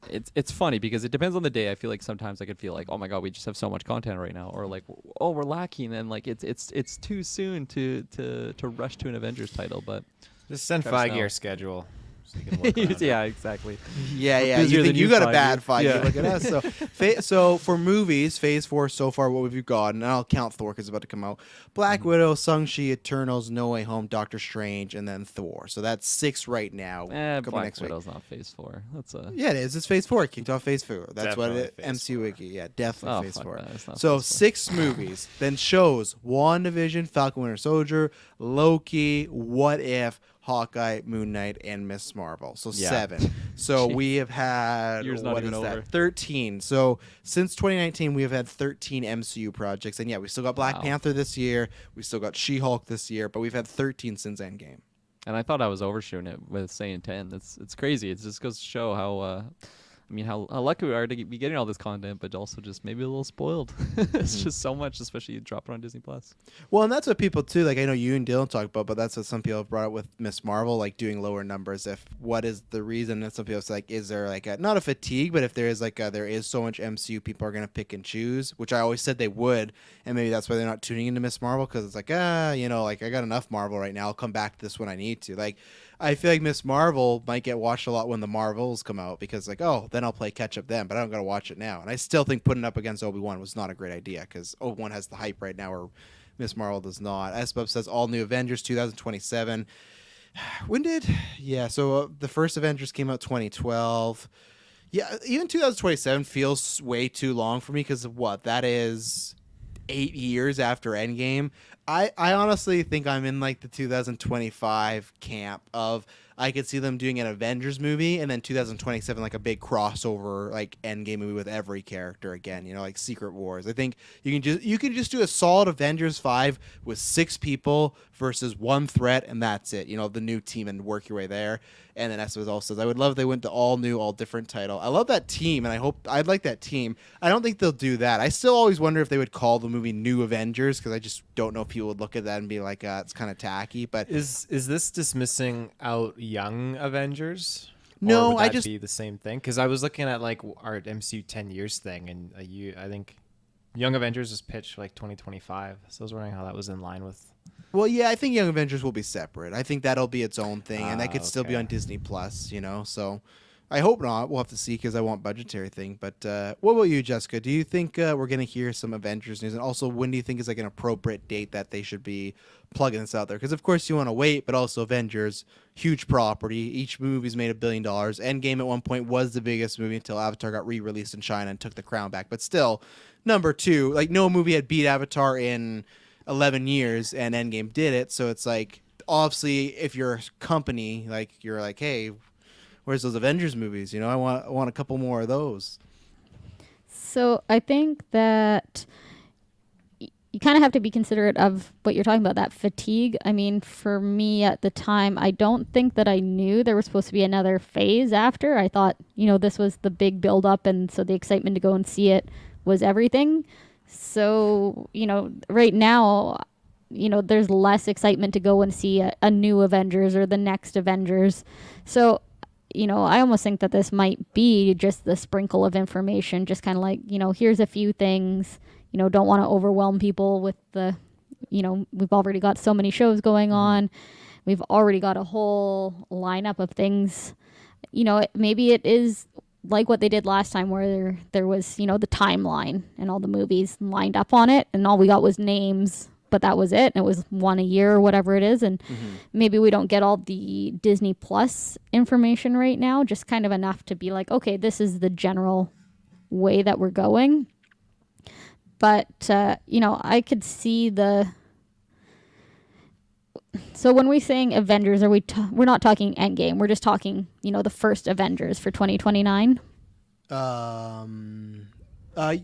It's funny because it depends on the day. I feel like sometimes I could feel like, oh my god, we just have so much content right now, or like, oh, we're lacking, and like it's too soon to rush to an Avengers title, but. Just send Feige your schedule. So you can work around yeah, exactly. Yeah. busier You than think you you, got a Feige. bad Feige? Yeah. Look at us. So, so for movies, Phase 4 so far, what have you got? And I'll count Thor because it's about to come out. Black Widow, Shang-Chi, Eternals, No Way Home, Doctor Strange, and then Thor. So that's 6 right now. Coming Black next week. Widow's not Phase 4. That's a Yeah, it is. It's Phase 4. It kicked off Phase 4. That's Definitely what it Phase MCU 4. Wiki. Yeah, definitely Phase fuck 4. that. It's not So Phase 4. 6 movies, then shows WandaVision, Falcon Winter Soldier, Loki, What If, Hawkeye, Moon Knight, and Miss Marvel. So Yeah. 7. So we have had, Year's not what even is over. that? 13. So since 2019, we have had 13 MCU projects. And yeah, we still got Black Wow. Panther this year. We still got She-Hulk this year. But we've had 13 since Endgame. And I thought I was overshooting it with saying 10. It's crazy. It just goes to show how how lucky we are to be getting all this content, but also just maybe a little spoiled. It's just so much, especially you drop it on Disney Plus. Well, and that's what people too. Like I know you and Dylan talk about, but that's what some people have brought up with Miss Marvel, like doing lower numbers. If what is the reason? And some people say, like, is there like not a fatigue, but if there is there is so much MCU, people are gonna pick and choose, which I always said they would, and maybe that's why they're not tuning into Miss Marvel because it's like like I got enough Marvel right now. I'll come back to this when I need to. Like I feel like Miss Marvel might get watched a lot when the Marvels come out because then I'll play catch up then, but I don't gotta watch it now. And I still think putting it up against Obi-Wan was not a great idea because Obi-Wan has the hype right now where Miss Marvel does not. SBUB says all new Avengers 2027. So the first Avengers came out 2012. Yeah, even 2027 feels way too long for me because of what? That is 8 years after Endgame. I honestly think I'm in like the 2025 camp of I could see them doing an Avengers movie and then 2027 like a big crossover like Endgame movie with every character again, like Secret Wars. I think you can just do a solid Avengers 5 with 6 people versus one threat and that's it. The new team and work your way there. And then as also says, I would love if they went to all new, all different title. I love that team, and I'd like that team. I don't think they'll do that. I still always wonder if they would call the movie New Avengers because I just don't know if people would look at that and be like, it's kind of tacky. But Is this dismissing out Young Avengers? No, or would I that just be the same thing because I was looking at like our MCU 10 years thing, and I think Young Avengers was pitched for like 2025. So I was wondering how that was in line with. Well, yeah, I think Young Avengers will be separate. I think that'll be its own thing, and that could still be okay. on Disney Plus. So I hope not. We'll have to see because I want budgetary thing. But what about you, Jessica? Do you think we're gonna hear some Avengers news? And also, when do you think is like an appropriate date that they should be plugging this out there? Because of course you want to wait, but also Avengers, huge property. Each movie's made $1 billion. Endgame at one point was the biggest movie until Avatar got re-released in China and took the crown back. But still, number 2. Like no movie had beat Avatar in 11 years, and Endgame did it. So it's like obviously, if you're a company, like you're like, hey, where's those Avengers movies? I want a couple more of those. So I think that you kind of have to be considerate of what you're talking about, that fatigue. I mean, for me at the time, I don't think that I knew there was supposed to be another phase after. I thought, this was the big build up, and so the excitement to go and see it was everything. So, right now, there's less excitement to go and see a new Avengers or the next Avengers. So, I almost think that this might be just the sprinkle of information, just kind of like, here's a few things, don't want to overwhelm people with the, we've already got so many shows going on. We've already got a whole lineup of things. Maybe it is like what they did last time where there was, the timeline and all the movies lined up on it and all we got was names, but that was it. And it was one a year or whatever it is. And maybe we don't get all the Disney Plus information right now, just kind of enough to be like, okay, this is the general way that we're going. But, I could see so when we're saying Avengers, we're not talking Endgame. We're just talking, the first Avengers for 2029.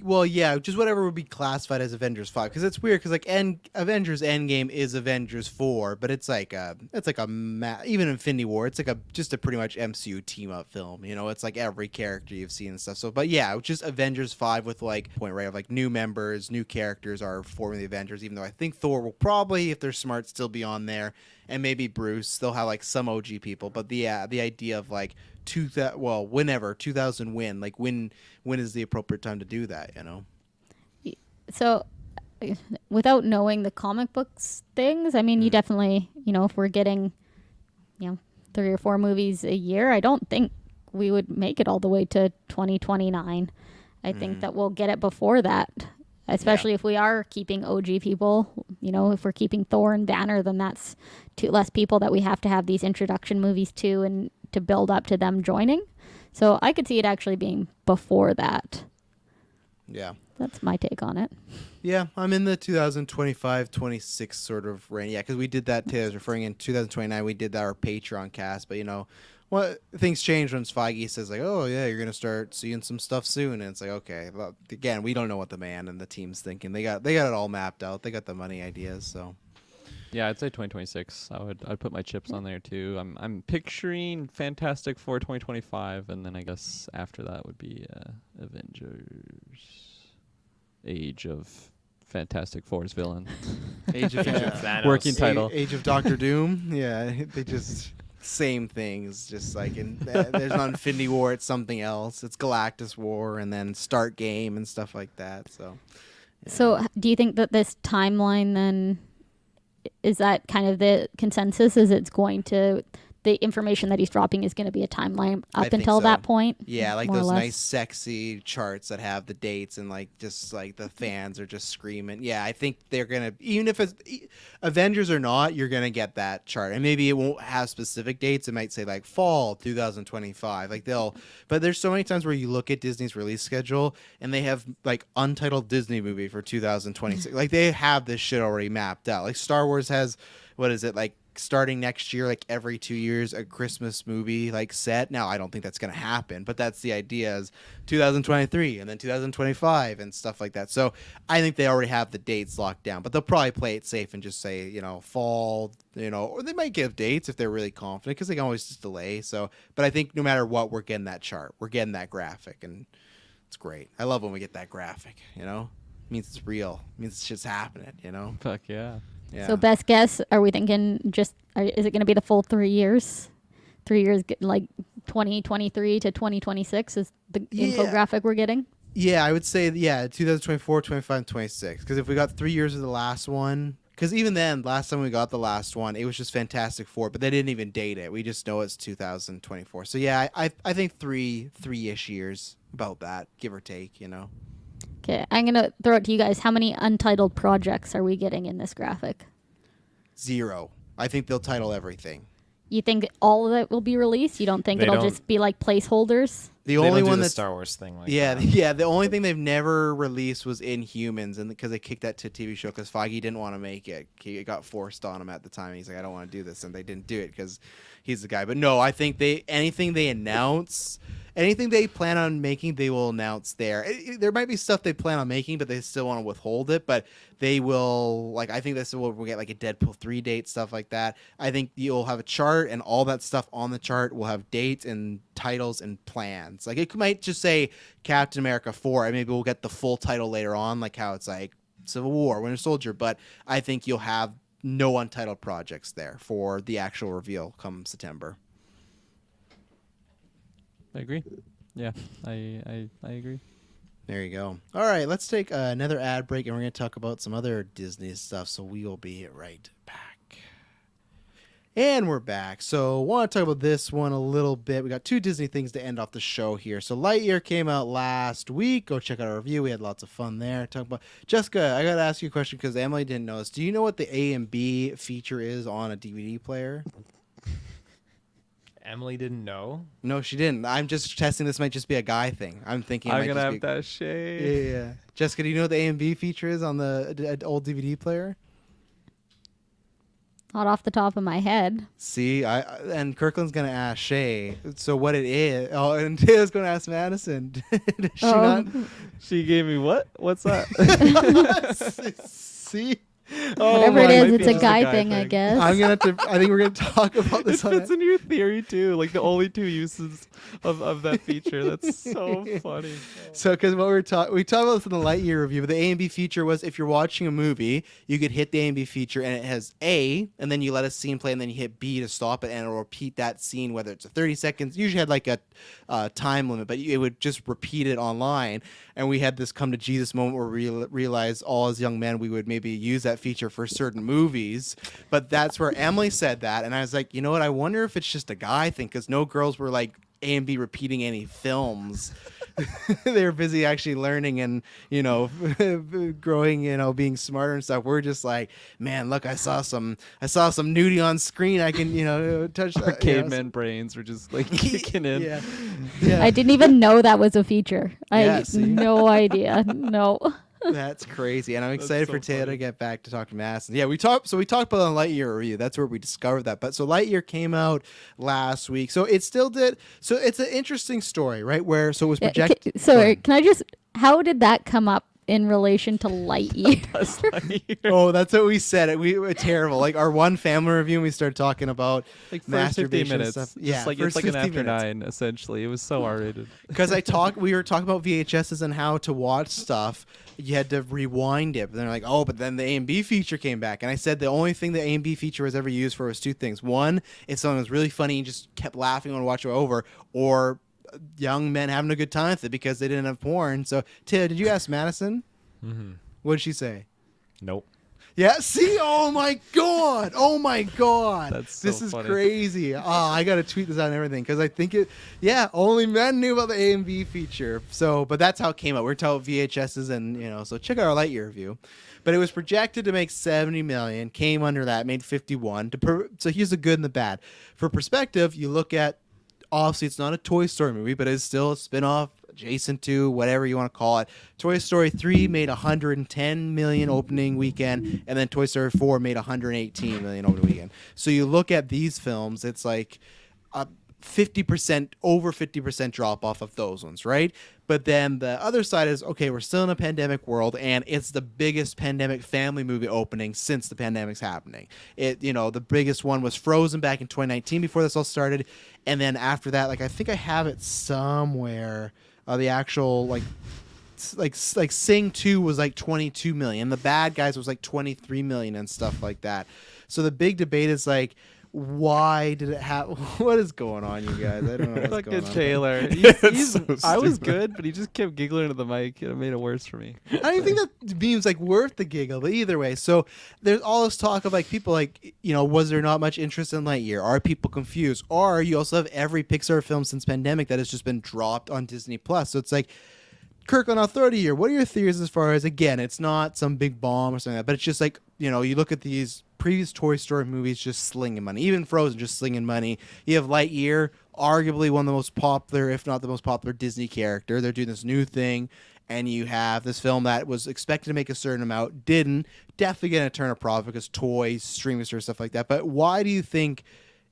Well, yeah, just whatever would be classified as Avengers 5, because it's weird, because like Avengers Endgame is Avengers 4, but it's like even Infinity War, it's like just a pretty much MCU team up film. It's like every character you've seen and stuff. So, but yeah, just Avengers 5 with like point right of like new members, new characters are forming the Avengers. Even though I think Thor will probably, if they're smart, still be on there, and maybe Bruce. They'll have like some OG people, but the idea of like whenever 2000 win, like when is the appropriate time to do that? So without knowing the comic books things, I mean, you definitely, if we're getting, 3 or 4 movies a year, I don't think we would make it all the way to 2029. I think that we'll get it before that, especially if we are keeping OG people. If we're keeping Thor and Banner, then that's 2 less people that we have to have these introduction movies to and to build up to them joining. So I could see it actually being before that. Yeah. That's my take on it. Yeah, I'm in the 2025-26 sort of range. Yeah, because we did that. Taylor's referring in 2029. We did our Patreon cast, but what things change when Feige says like, "Oh yeah, you're gonna start seeing some stuff soon," and it's like, okay. Well, again, we don't know what the man and the team's thinking. They got it all mapped out. They got the money ideas. So Yeah, I'd say 2026. I'd put my chips on there too. I'm picturing Fantastic Four 2025, and then I guess after that would be Avengers, Age of Fantastic Four's villain. Age of Thanos. Working title. Age of Doctor Doom. Yeah, they just same things. Just like there's not Infinity War. It's something else. It's Galactus War, and then Start Game and stuff like that. So. Yeah. So do you think that this timeline then, is that kind of the consensus? Is it's going to, the information that he's dropping is going to be a timeline I up think until so. that point? Yeah, like more or those less? nice, sexy charts that have the dates and like just like the fans are just screaming. Yeah, I think they're gonna, even if it's Avengers or not, you're gonna get that chart, and maybe it won't have specific dates. It might say like fall 2025. Like but there's so many times where you look at Disney's release schedule and they have like untitled Disney movie for 2026. Like they have this shit already mapped out. Like Star Wars has, what is it, like starting next year, like every 2 years, a Christmas movie like set. Now I don't think that's gonna happen, but that's the idea, is 2023 and then 2025 and stuff like that. So I think they already have the dates locked down, but they'll probably play it safe and just say fall, or they might give dates if they're really confident, because they can always just delay. So, but I think no matter what, we're getting that chart, we're getting that graphic, and it's great. I love when we get that graphic. It means it's real. It means shit's happening. Fuck yeah. Yeah. So best guess, are we thinking is it going to be the full 3 years? 3 years, like 2023 to 2026 is the infographic we're getting? Yeah, I would say, 2024, 25, and 26. Because if we got 3 years of the last one, because even then, last time we got the last one, it was just Fantastic Four, but they didn't even date it. We just know it's 2024. So yeah, I think three-ish years, about that, give or take, Okay, I'm going to throw it to you guys. How many untitled projects are we getting in this graphic? 0. I think they'll title everything. You think that all of it will be released? You don't think They it'll don't- just be like placeholders? The They only don't do one the that's Star Wars thing. Like yeah, that. yeah. The only thing they've never released was Inhumans, and because they kicked that to a TV show because Feige didn't want to make it. It got forced on him at the time. He's like, I don't want to do this, and they didn't do it because he's the guy. But no, I think anything they announce, anything they plan on making, they will announce there. There might be stuff they plan on making, but they still want to withhold it. But they will, like, I think this will we'll get like a Deadpool 3 date, stuff like that. I think you'll have a chart, and all that stuff on the chart will have dates and titles and plans. Like it might just say Captain America 4, and maybe we'll get the full title later on, like how it's like Civil War, Winter Soldier. But I think you'll have no untitled projects there for the actual reveal come September. I agree. Yeah, I agree. There you go. All right, let's take another ad break, and we're going to talk about some other Disney stuff. So we will be right back. And we're back. So I want to talk about this one a little bit. We got 2 Disney things to end off the show here. So Lightyear came out last week. Go check out our review. We had lots of fun there. Talk about Jessica, I got to ask you a question because Emily didn't know this. Do you know what the A and B feature is on a DVD player? Emily didn't know. No, she didn't. I'm just testing. This might just be a guy thing. I'm thinking. I'm might gonna just have be... that shade. Yeah. Jessica, do you know what the A and B feature is on the old DVD player? Not off the top of my head. See, and Kirklin's gonna ask Shay. So what it is? Oh, and Taylor's gonna ask Madison. Does she not? She gave me what? What's that? See, Whatever it might is, be it's a just guy thing, I guess. I'm gonna. I think we're gonna talk about It this. fits into your theory too. Like the only 2 uses of that feature. That's so funny. So, because what we talked about this in the Lightyear review, but the A and B feature was if you're watching a movie, you could hit the A and B feature, and it has A, and then you let a scene play, and then you hit B to stop it, and it'll repeat that scene, whether it's a 30 seconds. Usually had like a time limit, but it would just repeat it online. And we had this come to Jesus moment where we realized all as young men we would maybe use that feature for certain movies. But that's where Emily said that, and I was like, you know what? I wonder if it's just a guy thing because no girls were like A and B repeating any films. they're busy actually learning and growing, being smarter and stuff. We're just like, man, look, I saw some nudity on screen. I can touch Our caveman brains were just like kicking in. Yeah. I didn't even know that was a feature. I Yeah, had see? no idea. No. That's crazy, and I'm excited so for Taylor funny. to get back to talk to Madison. Yeah, we talked about the Lightyear review. That's where we discovered that. But so Lightyear came out last week, so it still did. So it's an interesting story, right? Where it was projected. Sorry, can I just? How did that come up in relation to Lightyear? Oh, that's what we said. We were terrible. Like our one family review, and we started talking about Like first 15 masturbation minutes. stuff. Just Yeah, like first it's like an 15 after minutes. 9 essentially. It was so R-rated. Because we were talking about VHSs and how to watch stuff. You had to rewind it. But they're like, oh, but then the A and B feature came back. And I said the only thing the A and B feature was ever used for was two things. One, if someone was really funny and just kept laughing and watch it over, or young men having a good time with it because they didn't have porn. So, Taylor, did you ask Madison? Mm-hmm. What did she say? Nope. Yeah, see? Oh my god. That's so this is funny. crazy. I got to tweet this out and everything because I think only men knew about the A and B feature. So, but that's how it came out. We're talking VHSs and, so check out our Lightyear review. But it was projected to make 70 million, came under that, made 51. So here's the good and the bad. For perspective, you look at, obviously it's not a Toy Story movie, but it's still a spin-off, adjacent to, whatever you want to call it. Toy Story 3 made 110 million opening weekend, and then Toy Story 4 made 118 million opening weekend. So you look at these films, it's like a 50%, over 50% drop off of those ones, right? But then the other side is, okay, we're still in a pandemic world, and it's the biggest pandemic family movie opening since the pandemic's happening. The biggest one was Frozen back in 2019 before this all started, and then after that, like I think I have it somewhere. The actual like Sing 2 was like 22 million. The Bad Guys was like 23 million and stuff like that. So the big debate is like, why did it happen? What is going on, you guys? I don't know what's Fucking going on. Taylor. It's so I was stupid. good, but he just kept giggling into the mic. It made it worse for me. I don't even think that meme's like worth the giggle, but either way. So there's all this talk of like people like, was there not much interest in Lightyear? Are people confused? Or you also have every Pixar film since pandemic that has just been dropped on Disney Plus. So it's like, Kirklin, I'll throw it to you. What are your theories as far as, again, it's not some big bomb or something like that, but it's just like, you look at these previous Toy Story movies just slinging money. Even Frozen just slinging money. You have Lightyear, arguably one of the most popular, if not the most popular Disney character. They're doing this new thing. And you have this film that was expected to make a certain amount, didn't. Definitely going to turn a profit because toys, streaming service, stuff like that. But why do you think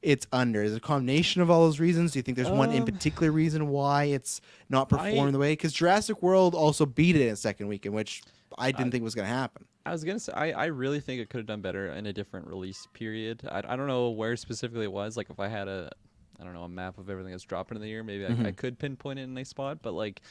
it's under? Is it a combination of all those reasons? Do you think there's one in particular reason why it's not performing the way? Because Jurassic World also beat it in its second weekend, which I didn't think was going to happen. I was going to say, I really think it could have done better in a different release period. I don't know where specifically it was. Like if I had a map of everything that's dropping in the year, maybe I could pinpoint it in a nice spot. But like,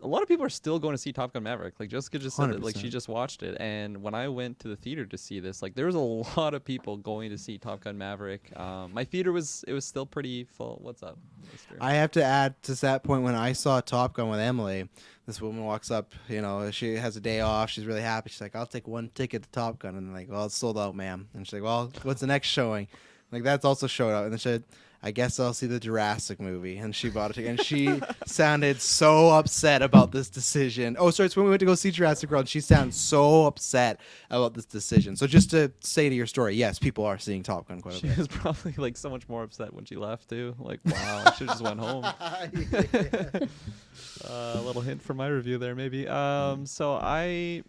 a lot of people are still going to see Top Gun Maverick. Like Jessica just said that, like she just watched it, and when I went to the theater to see this, like there was a lot of people going to see Top Gun Maverick. My theater was still pretty full. What's up, mister? I have to add to that point, when I saw Top Gun with Emily, this woman walks up, she has a day off. She's really happy. She's like, I'll take one ticket to Top Gun. And I'm like, well, it's sold out, ma'am. And she's like, well, what's the next showing? Like, that's also showed up. And then she said, I guess I'll see the Jurassic movie. And she bought a ticket. And she sounded so upset about this decision. Oh, sorry, it's when we went to go see Jurassic World. She sounded so upset about this decision. So just to say to your story, yes, people are seeing Top Gun quite a She bit. was probably like so much more upset when she left too. Like, wow, I should have just went home. A little hint for my review there, maybe. So I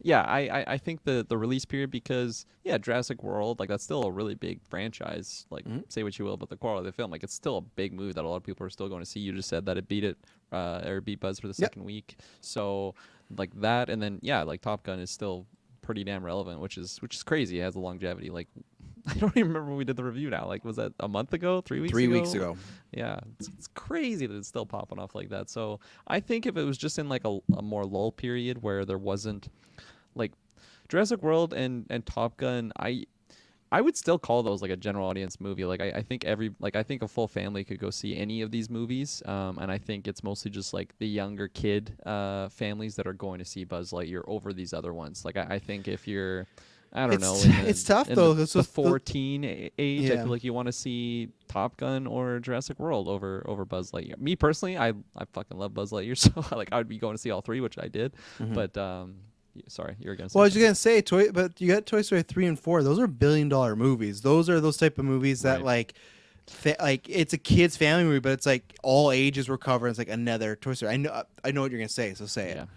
think the release period, because Jurassic World, like that's still a really big franchise. Like say what you will about the quality of the film, like it's still a big movie that a lot of people are still going to see. You just said that it beat Buzz for the second week. So like that, and then like Top Gun is still pretty damn relevant, which is crazy. It has a longevity. Like I don't even remember when we did the review now. Like was that a month ago, 3 weeks ago? 3 weeks ago. Yeah, it's crazy that it's still popping off like that. So I think if it was just in like a more lull period where there wasn't like Jurassic World and Top Gun, I would still call those like a general audience movie. Like I think I think a full family could go see any of these movies. And I think it's mostly just like the younger kid families that are going to see Buzz Lightyear over these other ones. Like I think if you're I don't It's- know. it's tough, in though. The, It's the just the- 14 age, I Yeah. feel like you want to see Top Gun or Jurassic World over Buzz Lightyear. Me personally, I fucking love Buzz Lightyear, so like I would be going to see all three, which I did. But sorry, you were gonna say. Well, I was just gonna say, but you got Toy Story 3 and 4. Those are billion-dollar movies. Those are those type of movies that Right. like it's a kids' family movie, but it's like all ages were covered. It's like another Toy Story. I know what you're gonna say, so say Yeah. it.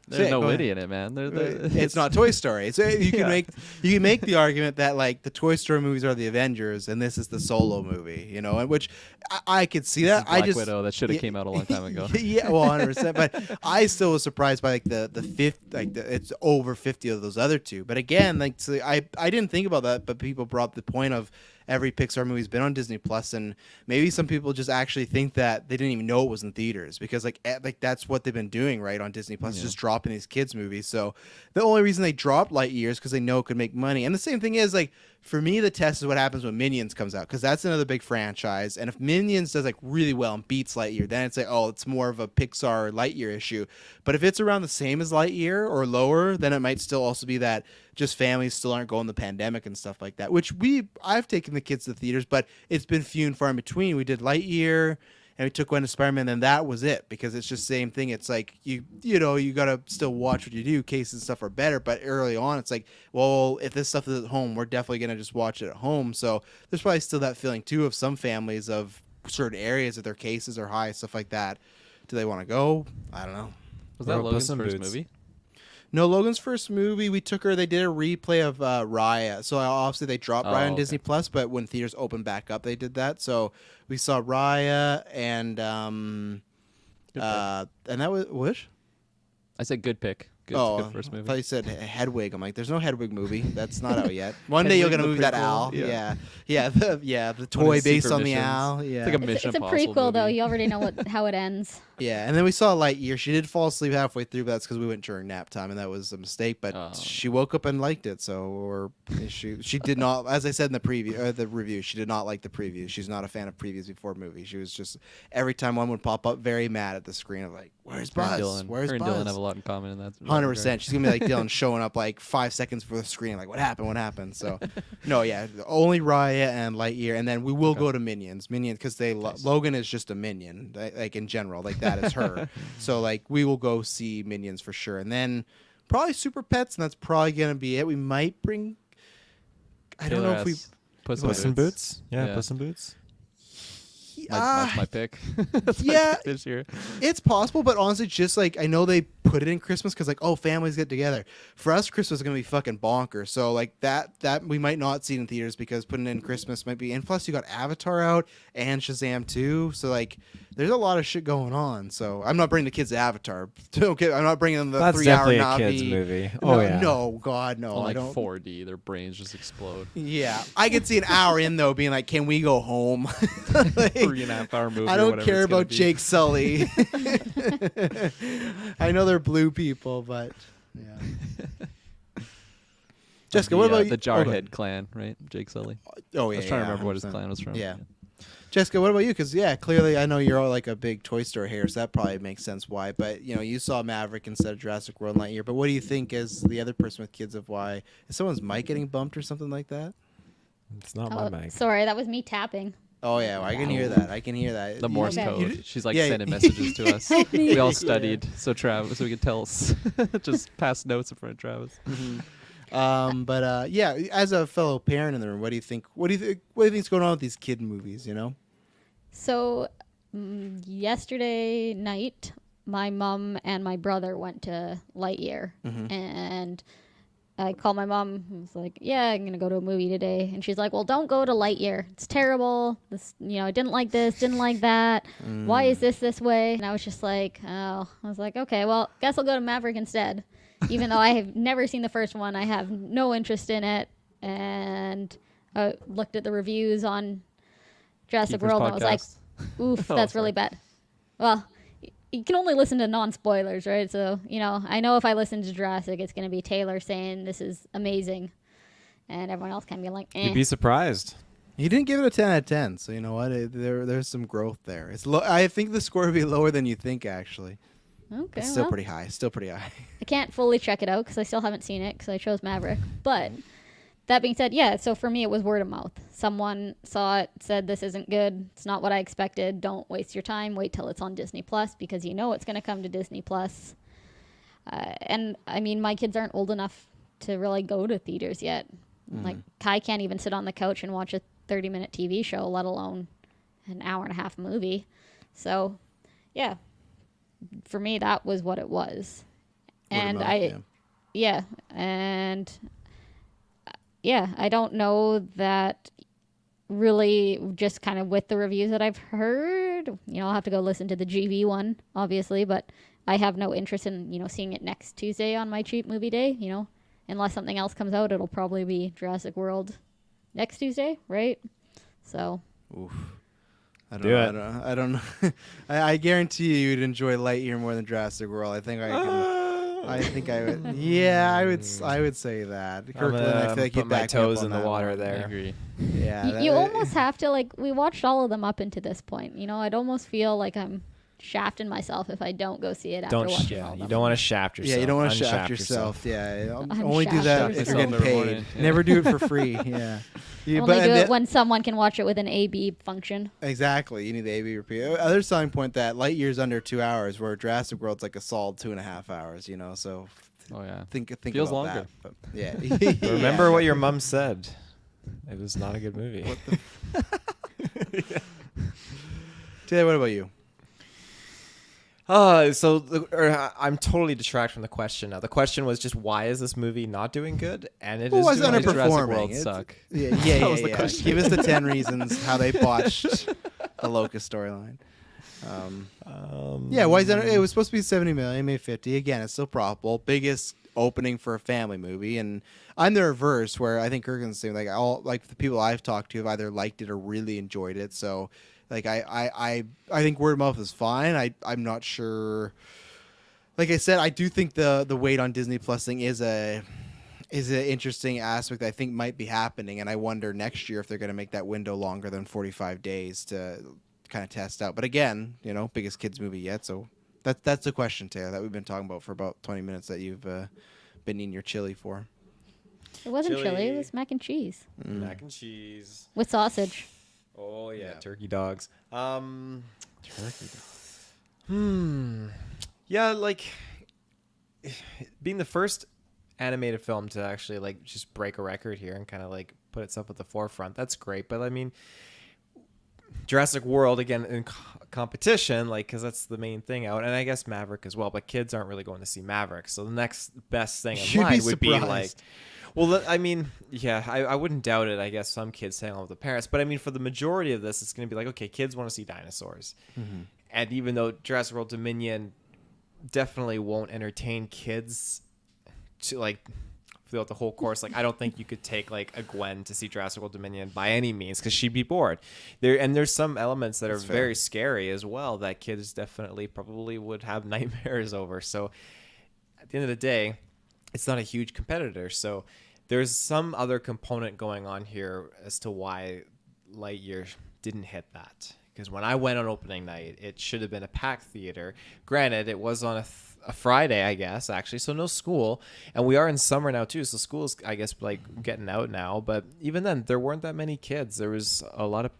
There's Say no go witty ahead. in it, man. It's not Toy Story. It's, you can Yeah. make the argument that like the Toy Story movies are the Avengers and this is the Solo movie, you know, and which I could see that. Black I just Widow that should have yeah, came out a long time ago. yeah, well, 100%. But I still was surprised by like the fifth, like it's over 50 of those other two. But again, like so I didn't think about that, but people brought up the point of every Pixar movie's been on Disney Plus, and maybe some people just actually think that they didn't even know it was in theaters because like that's what they've been doing right on Disney Plus, just dropping these kids movies. So the only reason they dropped Lightyear is because they know it could make money. And the same thing is like for me, the test is what happens when Minions comes out because that's another big franchise. And if Minions does like really well and beats Lightyear, then it's like, oh, it's more of a Pixar Lightyear issue. But if it's around the same as Lightyear or lower, then it might still also be that just families still aren't going the pandemic and stuff like that. Which I've taken the kids to the theaters, but it's been few and far in between. We did Lightyear. And we took one to Spider-Man, and that was it because it's just the same thing. It's like you know you gotta still watch what you do. Cases and stuff are better, but early on it's like, well, if this stuff is at home, we're definitely gonna just watch it at home. So there's probably still that feeling too of some families of certain areas that their cases are high, stuff like that. Do they want to go? I don't know. Was that Or Logan's Puss in first Boots. movie? No, Logan's first movie, we took her. They did a replay of Raya. So obviously they dropped Raya on okay. Disney Plus, but when theaters opened back up, they did that. So we saw Raya and that was Wish. I said good pick. Good, good first I movie. thought you said Hedwig. I'm like, there's no Hedwig movie. That's not out yet. One day you'll get a Hedwig movie the that Owl. prequel? Yeah, the toy his based secret on the missions. owl. Yeah, It's like a It's Mission a Impossible prequel, though. movie. You already know how it ends. yeah. And then we saw Lightyear. She did fall asleep halfway through, but that's because we went during nap time, and that was a mistake. But Oh. she woke up and liked it. So, or she did not, as I said in the preview, the review, she did not like the preview. She's not a fan of previews before movies. She was just every time one would pop up, very mad at the screen of like, "Where's Her and Buzz? Dylan. Where's Her and Buzz?" Dylan have a lot in common in that. 100%. She's gonna be like Dylan showing up like 5 seconds before the screen, like, what happened? What happened? So, no, yeah, only Raya and Lightyear, and then we will go to Minions, because Logan is just a minion, like in general, like that is her. So like we will go see Minions for sure, and then probably Super Pets, and that's probably gonna be it. We might bring. I don't know if we. Puss Puss in Boots. Yeah, Yeah. Puss in Boots. That's my pick. That's my yeah. pick this year. It's possible, but honestly, just like I know they put it in Christmas because like, oh, families get together. For us, Christmas is gonna be fucking bonkers. So like that we might not see it in theaters because putting it in Christmas might be. And plus, you got Avatar out and Shazam 2. So like, there's a lot of shit going on. So I'm not bringing the kids to Avatar. Okay, I'm not bringing them the That's 3-hour definitely a Navi. kids movie. No, Oh yeah. no, God, no. On I like don't. 4D, their brains just explode. Yeah, I could see an hour in though, being like, "Can we go home?" Like, 3.5-hour movie. I or don't whatever care it's gonna about be. Jake Sully. I know they're blue people, but yeah. Jessica, what about you? The Jarhead clan, right? Jake Sully. Oh yeah, I was trying to yeah, remember what his 100%. clan was from. Yeah. Jessica, what about you? Because yeah, clearly I know you're all like a big Toy Story hater, so that probably makes sense why. But you know, you saw Maverick instead of Jurassic World and Lightyear. But what do you think as the other person with kids of why is someone's mic getting bumped or something like that? It's not Oh, my mic. sorry, that was me tapping. Oh yeah, well, I can hear that. I can hear that. The Morse Okay. code. She's like Yeah. sending messages to us. We all studied, so Travis, so we could tell us. Just pass notes in front of Travis. But yeah, as a fellow parent in the room, what do you think? What do you think's going on with these kid movies? You know? So, yesterday night, my mom and my brother went to Lightyear, and I called my mom. I was like, "Yeah, I'm gonna go to a movie today," and she's like, "Well, don't go to Lightyear. It's terrible. This, I didn't like this, didn't like that. Why is this way?" And I was just like, "Oh," I was like, "Okay, well, guess I'll go to Maverick instead." Even though I have never seen the first one, I have no interest in it, and I looked at the reviews on Jurassic GeekVerse World, and I was like, podcast. "Oof, Oh, that's sorry. really bad." Well, you can only listen to non-spoilers, right? So, I know if I listen to Jurassic, it's going to be Taylor saying this is amazing, and everyone else can be like, "Eh." You'd be surprised. You didn't give it a 10 out of 10, so you know what? There's some growth there. It's low. I think the score would be lower than you think, actually. Okay, It's still well, pretty high. Still pretty high. I can't fully check it out because I still haven't seen it because I chose Maverick. But that being said, yeah, so for me, it was word of mouth. Someone saw it, said, this isn't good. It's not what I expected. Don't waste your time. Wait till it's on Disney Plus because you know it's going to come to Disney Plus. And I mean, my kids aren't old enough to really go to theaters yet. Like, Kai can't even sit on the couch and watch a 30-minute TV show, let alone an hour and a half movie. So, yeah, for me, that was what it was. Word of And mouth, yeah, and yeah, I don't know that really just kind of with the reviews that I've heard, I'll have to go listen to the GV one, obviously, but I have no interest in, seeing it next Tuesday on my cheap movie day, unless something else comes out, it'll probably be Jurassic World next Tuesday, right? So. Oof. I Do don't know. I don't know. I guarantee you you'd enjoy Lightyear more than Jurassic World. I think I would. Yeah, I would say that. Kirklin, I feel like put you'd my back toes me in up on the that water one. I there. agree. Yeah, You almost have to, we watched all of them up into this point. I'd almost feel like I'm shafting myself if I don't go see it after watching all of them. You don't want to shaft yourself. Yeah, you don't want to Unshaft shaft yourself. Yeah, I'm only do shaft that if yourself. you're getting Every paid. morning, yeah. Never do it for free. Yeah. Only do it when someone can watch it with an A/B function. Exactly. You need the A/B repeat. Other selling point that Lightyear's under 2 hours, where Jurassic World's like a solid 2.5 hours. So Oh yeah. think Feels about longer. that. But yeah. Remember what your mom said. It was not a good movie. Taylor, what about you? I'm totally detracted from the question now. The question was just why is this movie not doing good? And it Well, is why is doing it good. Jurassic underperforming? World It's- suck. Yeah. was the question. Give us the 10 reasons how they botched the Locust storyline. Yeah, why is that? It was supposed to be 70 million, made 50. Again, it's still profitable. Biggest opening for a family movie, and I'm the reverse, where I think Kirklin's saying like the people I've talked to have either liked it or really enjoyed it. So, I think word of mouth is fine. I'm not sure. Like I said, I do think the wait on Disney Plus thing is an interesting aspect I think might be happening, and I wonder next year if they're going to make that window longer than 45 days to kind of test out. But again, biggest kids movie yet, so that's the question, Taylor, that we've been talking about for about 20 minutes that you've been eating your chili for. It wasn't Chili. chili, it was mac and cheese Mac and cheese. with sausage. Oh yeah, Yeah. turkey dogs. Turkey dogs. Yeah, being the first animated film to actually just break a record here and kind of put itself at the forefront. That's great, but I mean, Jurassic World again in competition, because that's the main thing out, and I guess Maverick as well. But kids aren't really going to see Maverick, so the next best thing in You'd be line would be surprised. well, I mean, yeah, I wouldn't doubt it. I guess some kids staying along with the parents, but I mean, for the majority of this, it's going to be okay, kids want to see dinosaurs, and even though Jurassic World Dominion definitely won't entertain kids to throughout the whole course, I don't think you could take a Gwen to see Jurassic World Dominion by any means because she'd be bored. There's some elements that That's are fair. very scary as well that kids definitely probably would have nightmares over. So at the end of the day, it's not a huge competitor. So there's some other component going on here as to why Lightyear didn't hit that. Because when I went on opening night, it should have been a packed theater. Granted, it was on a Friday, I guess, actually, so no school. And we are in summer now, too, so school's, I guess, getting out now. But even then, there weren't that many kids. There was a lot of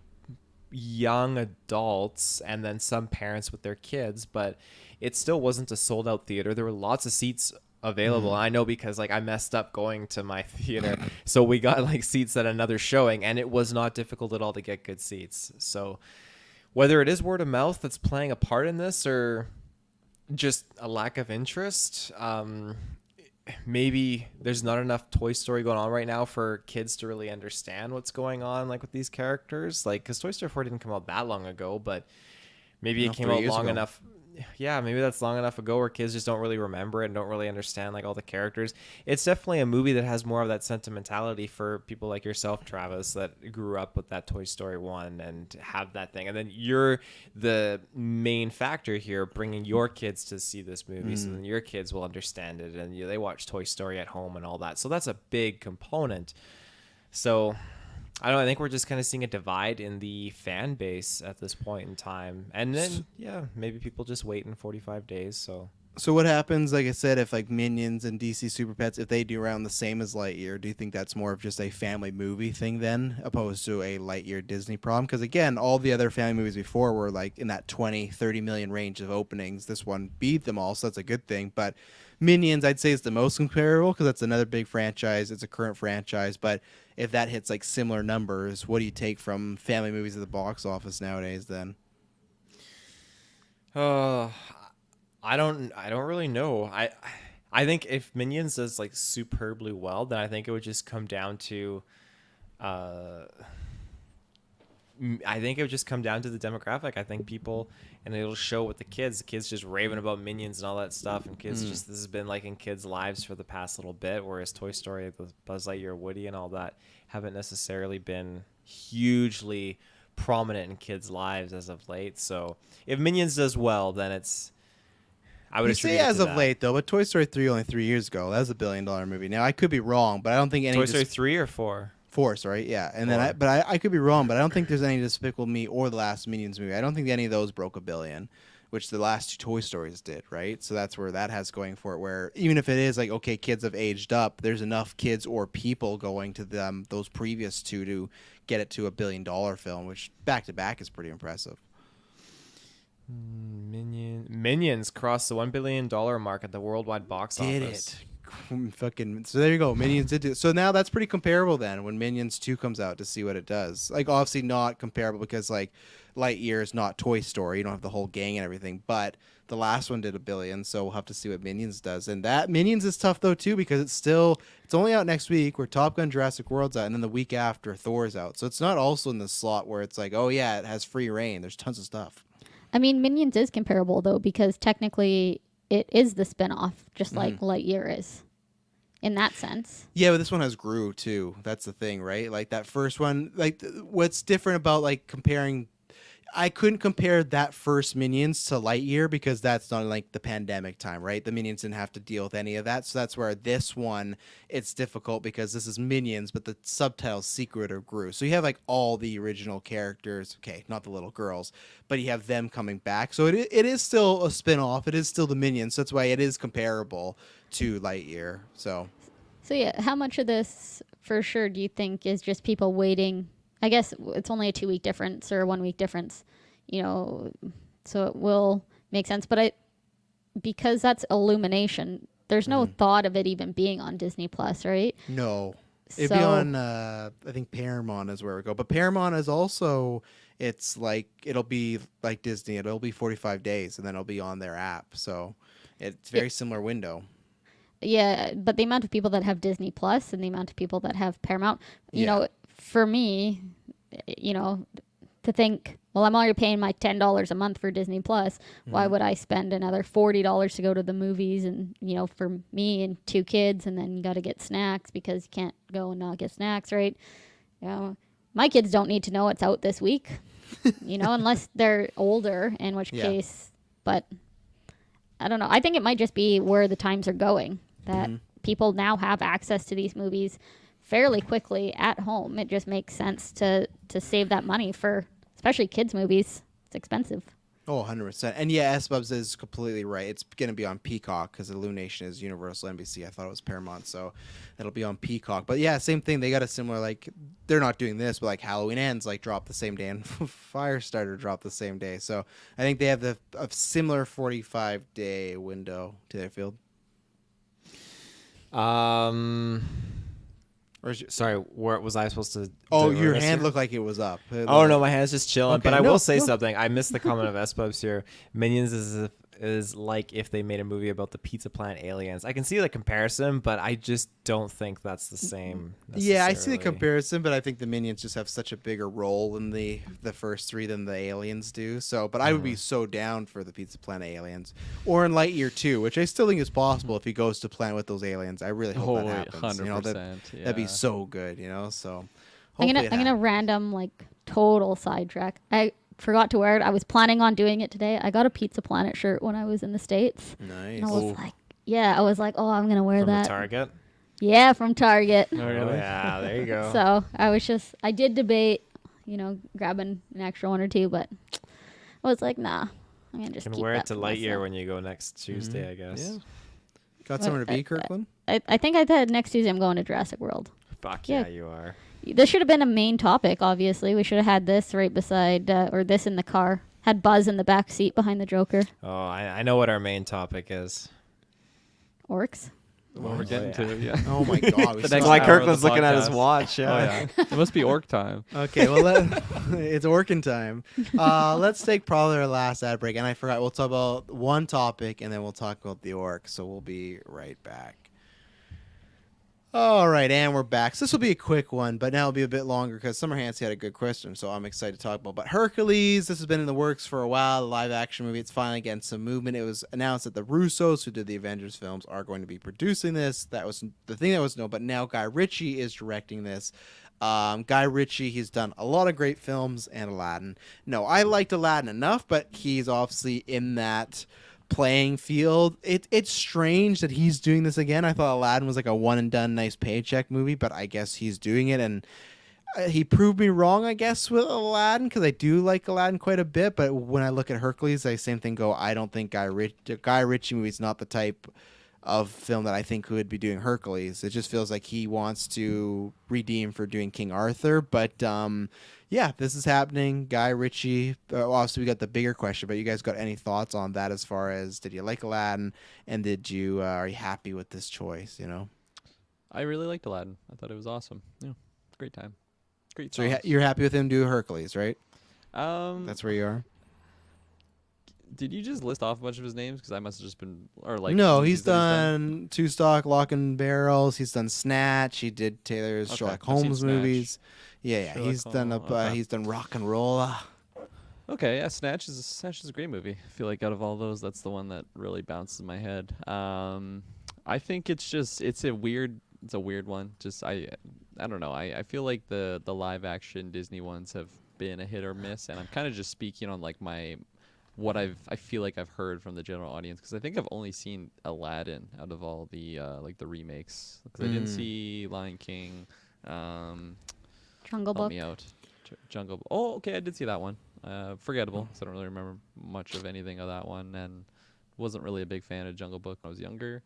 young adults and then some parents with their kids. But it still wasn't a sold-out theater. There were lots of seats available. And I know because I messed up going to my theater. So we got seats at another showing, and it was not difficult at all to get good seats. So whether it is word of mouth that's playing a part in this or just a lack of interest, maybe there's not enough Toy Story going on right now for kids to really understand what's going on with these characters. Because Toy Story 4 didn't come out that long ago, but maybe it came 3 out years long ago. enough. Yeah, maybe that's long enough ago where kids just don't really remember it and don't really understand all the characters. It's definitely a movie that has more of that sentimentality for people like yourself, Travis, that grew up with that Toy Story 1 and have that thing. And then you're the main factor here, bringing your kids to see this movie, so then your kids will understand it and they watch Toy Story at home and all that. So that's a big component. So I don't know. I think we're just kind of seeing a divide in the fan base at this point in time. And then, yeah, maybe people just wait in 45 days. So So what happens, like I said, if like Minions and DC Super Pets, if they do around the same as Lightyear, do you think that's more of just a family movie thing then, opposed to a Lightyear Disney problem? Because again, all the other family movies before were like in that 20, 30 million range of openings. This one beat them all, so that's a good thing. But Minions, I'd say, is the most comparable because that's another big franchise. It's a current franchise. But if that hits like similar numbers, what do you take from family movies at the box office nowadays then? I don't really know. I think if Minions does like superbly well, then I think it would just come down to I think it would just come down to the demographic. I think people, and it'll show with the kids. The kids just raving about Minions and all that stuff, and kids just, this has been like in kids' lives for the past little bit. Whereas Toy Story, the Buzz Lightyear, Woody, and all that haven't necessarily been hugely prominent in kids' lives as of late. So if Minions does well, then I would You say as of late though, but Toy Story 3 only 3 years ago. That was $1 billion movie. Now I could be wrong, but I don't think any Toy Story 3 or 4. 4, sorry, yeah. And Four. then I could be wrong, but I don't think there's any Despicable Me or the last Minions movie. I don't think any of those broke $1 billion, which the last 2 Toy Stories did, right? So that's where that has going for it, where even if it is like, okay, kids have aged up, there's enough kids or people going to them, those previous 2, to get it to $1 billion film, which back to back is pretty impressive. Minions crossed the $1 billion mark at the worldwide box Did office. it? Fucking, so there you go. Minions did it. So now that's pretty comparable then when Minions 2 comes out, to see what it does. Like obviously not comparable because like Lightyear is not Toy Story. You don't have the whole gang and everything, but the last one did $1 billion, so we'll have to see what Minions does. And that Minions is tough though too, because it's only out next week where Top Gun Jurassic World's out, and then the week after Thor's out. So it's not also in the slot where it's like, oh yeah, it has free reign. There's tons of stuff. I mean, Minions is comparable though, because technically it is the spinoff, just like Lightyear is, in that sense. Yeah, but this one has Gru too. That's the thing, right? Like that first one, like what's different about like comparing, I couldn't compare that first Minions to Lightyear because that's not like the pandemic time, right? The Minions didn't have to deal with any of that. So that's where this one, it's difficult because this is Minions, but the subtitle's Secret of Gru. So you have like all the original characters. Okay, not the little girls, but you have them coming back. So it is still a spin-off. It is still the Minions. So that's why it is comparable to Lightyear. So yeah, how much of this for sure do you think is just people waiting? I guess it's only a 2-week difference or a 1-week difference, so it will make sense. But because that's Illumination, there's no thought of it even being on Disney Plus, right? no. It'd be on, I think Paramount is where we go. But Paramount is also, it's like, it'll be like Disney. It'll be 45 days, and then it'll be on their app. So it's very similar window. Yeah, but the amount of people that have Disney Plus and the amount of people that have Paramount, you know, for me, to think, well, I'm already paying my $10 a month for Disney Plus. Why would I spend another $40 to go to the movies? And, for me and 2 kids, and then you got to get snacks because you can't go and not get snacks, right? My kids don't need to know it's out this week, unless they're older, in which case, but I don't know. I think it might just be where the times are going, that people now have access to these movies fairly quickly at home. It just makes sense to save that money for especially kids movies. It's expensive. Oh, 100%. And yeah, S-Bubs is completely right. It's going to be on Peacock because Illumination is Universal NBC. I thought it was Paramount, so it'll be on Peacock. But yeah, same thing. They got a similar, like, they're not doing this, but like Halloween Ends, like, dropped the same day, and Firestarter dropped the same day. So I think they have a similar 45-day window to their field. Sorry, where was I supposed to? Oh, your hand looked like it was up. Oh no, my hand's just chilling. Okay, But I no, will say no. something. I missed the comment of S-Bubs here. Minions is like if they made a movie about the Pizza Planet aliens. I can see the comparison, but I just don't think that's the same. Yeah, I see the necessarily. comparison, but I think the Minions just have such a bigger role in the first 3 than the aliens do. So, but I would be so down for the Pizza Planet aliens, or in Lightyear 2, which I still think is possible if he goes to planet with those aliens. I really hope that happens. 100%. That'd be so good, So I'm hopefully gonna random total sidetrack. I forgot to wear it. I was planning on doing it today. I got a Pizza Planet shirt when I was in the States. Nice. And I was like, oh, I'm gonna wear From that. the Target. Yeah, from Target. Oh, really? Yeah, there you go. So I did debate, grabbing an extra 1 or 2, but I was like, nah, I'm gonna just You can keep wear that it to for Lightyear myself. when you go next Tuesday, I guess. Yeah. Got somewhere to be, Kirklin? I think I said next Tuesday I'm going to Jurassic World. Fuck Yeah. yeah, you are. This should have been a main topic, obviously. We should have had this right beside, or this in the car. Had Buzz in the back seat behind the Joker. Oh, I know what our main topic is. Orcs. What we're getting yeah. to, yeah. Oh my god. we The still- next Like hour of the Kirkland's looking at his podcast. watch. Yeah. Oh yeah, it must be orc time. Okay, well, it's working time. Let's take probably our last ad break. And I forgot, we'll talk about one topic and then we'll talk about the orc. So we'll be right back. All right, and we're back. So this will be a quick one, but now it'll be a bit longer because Summer Hansi had a good question, so I'm excited to talk about. But Hercules, this has been in the works for a while, the live-action movie. It's finally getting some movement. It was announced that the Russos, who did the Avengers films, are going to be producing this. That was the thing that was known, but now Guy Ritchie is directing this. Guy Ritchie, he's done a lot of great films and Aladdin. No, I liked Aladdin enough, but he's obviously in that playing field. It's strange that he's doing this again. I thought Aladdin was like a one and done nice paycheck movie, but I guess he's doing it, and he proved me wrong, I guess, with Aladdin, because I do like Aladdin quite a bit. But when I look at Hercules, I same thing go. I don't think Guy Ritchie movie is not the type of film that I think would be doing Hercules. It just feels like he wants to redeem for doing King Arthur. But yeah, this is happening. Guy Ritchie. Obviously, we got the bigger question, but you guys got any thoughts on that? As far as, did you like Aladdin, and did you are you happy with this choice? You know. I really liked Aladdin. I thought it was awesome. Yeah, great time. Great. So songs. you're happy with him do Hercules, right? That's That's where you are. Did you just list off a bunch of his names? Because I must have just been, or like. No, movies he's that done Two Stock, Lock and Barrels. He's done Snatch. He did Taylor's Okay, Sherlock I've seen Holmes Snatch. movies. Yeah, Sherlock he's done Holmes, up. okay. He's done Rock and Roll. Okay, yeah, Snatch is a great movie. I feel like out of all those, that's the one that really bounces in my head. I think it's a weird one. Just I don't know. I feel like the live action Disney ones have been a hit or miss, and I'm kind of just speaking on like what I feel like I've heard from the general audience, because I think I've only seen Aladdin out of all the like the remakes, because I didn't see Lion King. Jungle Help Book. me out. Jungle. Oh, okay, I did see that one. Forgettable, because I don't really remember much of anything of that one, and wasn't really a big fan of Jungle Book when I was younger.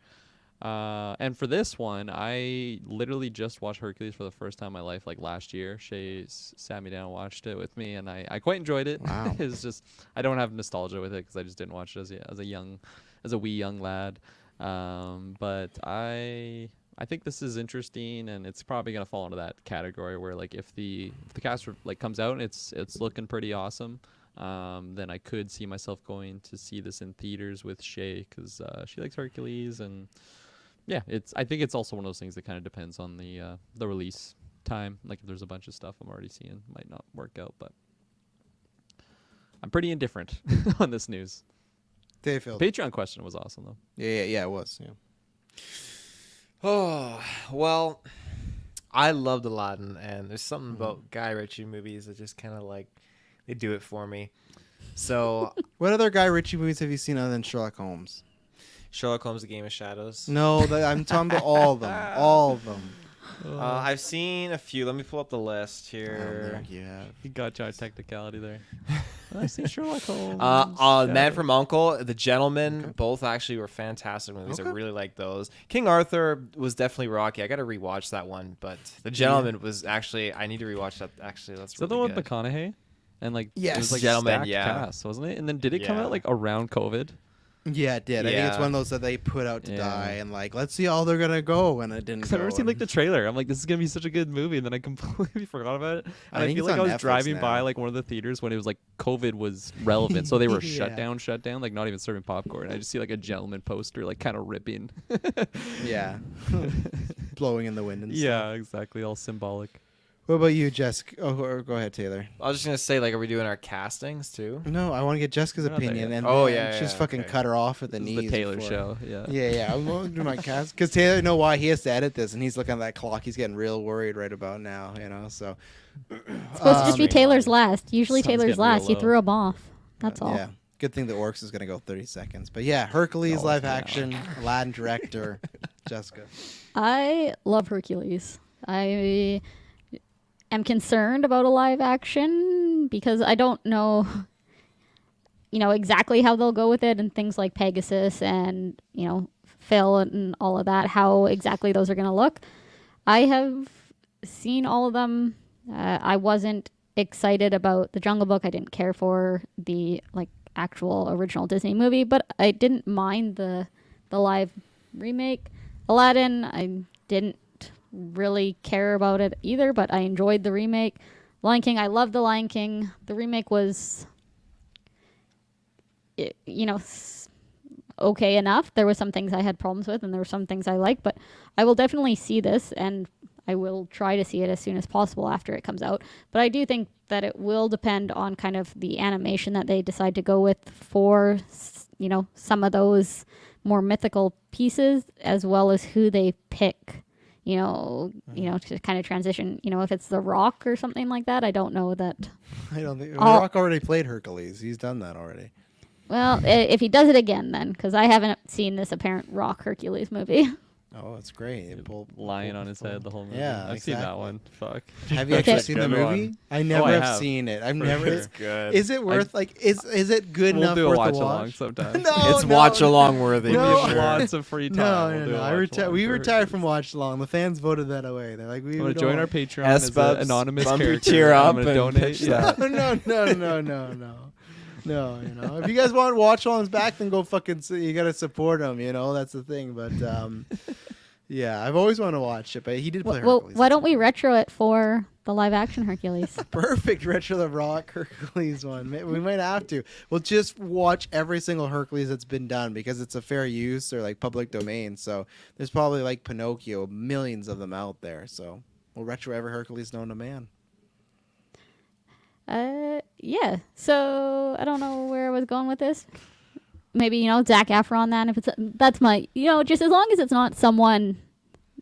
And for this one, I literally just watched Hercules for the first time in my life, like last year. Shay sat me down and watched it with me, and I quite enjoyed it. Wow. It's just I don't have nostalgia with it because I just didn't watch it as a wee young lad. But I think this is interesting, and it's probably gonna fall into that category where like if the cast like comes out and it's looking pretty awesome, then I could see myself going to see this in theaters with Shay, because she likes Hercules, and yeah, I think it's also one of those things that kind of depends on the release time. Like if there's a bunch of stuff I'm already seeing, might not work out, but I'm pretty indifferent on this news. Dayfield. Patreon question was awesome though. Yeah, it was. Yeah. Oh, well, I loved Aladdin, and there's something about Guy Ritchie movies that just kind of like, they do it for me. So, What other Guy Ritchie movies have you seen other than Sherlock Holmes? Sherlock Holmes: The Game of Shadows. No, I'm talking about all of them. All of them. I've seen a few. Let me pull up the list Oh, here. there you have. You got your technicality there. I see Sherlock Holmes. Man from U.N.C.L.E., The Gentleman, both actually were fantastic movies. Okay. I really like those. King Arthur was definitely rocky. I got to rewatch that one, but The Gentleman was actually, I need to rewatch that. Actually, that's Is that the really one with good. McConaughey? And like it Yes. was like Gentleman, stacked yeah. cast, wasn't it? And then did it come Yeah. out like around COVID? Yeah, it did. I think it's Yeah. one of those that they put out to Yeah. die, and like, let's see how they're gonna go, and it didn't. Because I've never go, seen like and- the trailer. I'm like, this is gonna be such a good movie, and then I completely forgot about it. And I I, think feel it's like I on was Netflix driving by now. like one of the theaters when it was like COVID was relevant, so they were Yeah. shut down, like not even serving popcorn. I just see like a Gentleman poster, like kind of ripping. Yeah, blowing in the wind and stuff. Yeah, exactly, all symbolic. What about you, Jessica? Oh, go ahead, Taylor. I was just going to say, like, are we doing our castings too? No, I want to get Jessica's We're not there opinion, yet. and Oh, then yeah, just yeah, fucking okay. cut her off at the This is knees. the Taylor before. show. Yeah. Yeah, I want to do my cast because Taylor. Know why he has to edit this, and he's looking at that clock. He's getting real worried right about now. So It's supposed to just be Um, Taylor's last. Usually Sun's Taylor's getting real last. You low. threw him off. That's all. yeah, good thing the Orcs is gonna go 30 seconds. But yeah, Hercules Oh, live yeah. action, Aladdin director, Jessica. I love Hercules. I am concerned about a live action because I don't know. exactly how they'll go with it, and things like Pegasus and Phil and all of that, how exactly those are going to look. I have seen all of them. I wasn't excited about the Jungle Book. I didn't care for the actual original Disney movie, but I didn't mind the live remake. Aladdin, I didn't really care about it either, but I enjoyed the remake. Lion King, I loved the Lion King. The remake was okay enough. There were some things I had problems with, and there were some things I liked, but I will definitely see this, and I will try to see it as soon as possible after it comes out. But I do think that it will depend on kind of the animation that they decide to go with for, some of those more mythical pieces, as well as who they pick, to kind of transition. If it's The Rock or something like that, I don't know that. I don't think Rock already played Hercules. He's done that already. Well, if he does it again, then, because I haven't seen this apparent Rock Hercules movie. Oh, it's great. Lion on his head the whole movie. Yeah, I've seen that one. Fuck. Have you actually That's a seen the good movie? one. I never I have have. seen it. I've For never. sure. It's Good. Is it worth is it good We'll enough do a worth watch the along watch? sometime. No, It's watch along worthy. No. We for have sure. lots of free time. No. We'll do a I watch along we for retired Hercules. from watch along. The fans voted that away. They're like, we I'm gonna don't join want- our Patreon S as an Bubs, anonymous bump your character. tier I'm up gonna and donate. pitch Yeah. No, if you guys want watch alongs back, then go fucking. You gotta support them. That's the thing. But yeah, I've always wanted to watch it. But he did play Well, Hercules. why don't we retro it for the live action Hercules? Perfect retro the Rock Hercules one. We might have to. We'll just watch every single Hercules that's been done because it's a fair use or public domain. So there's probably Pinocchio, millions of them out there. So we'll retro every Hercules known to man. Yeah. So I don't know where I was going with this. Maybe Zac Efron. Then if that's my just as long as it's not someone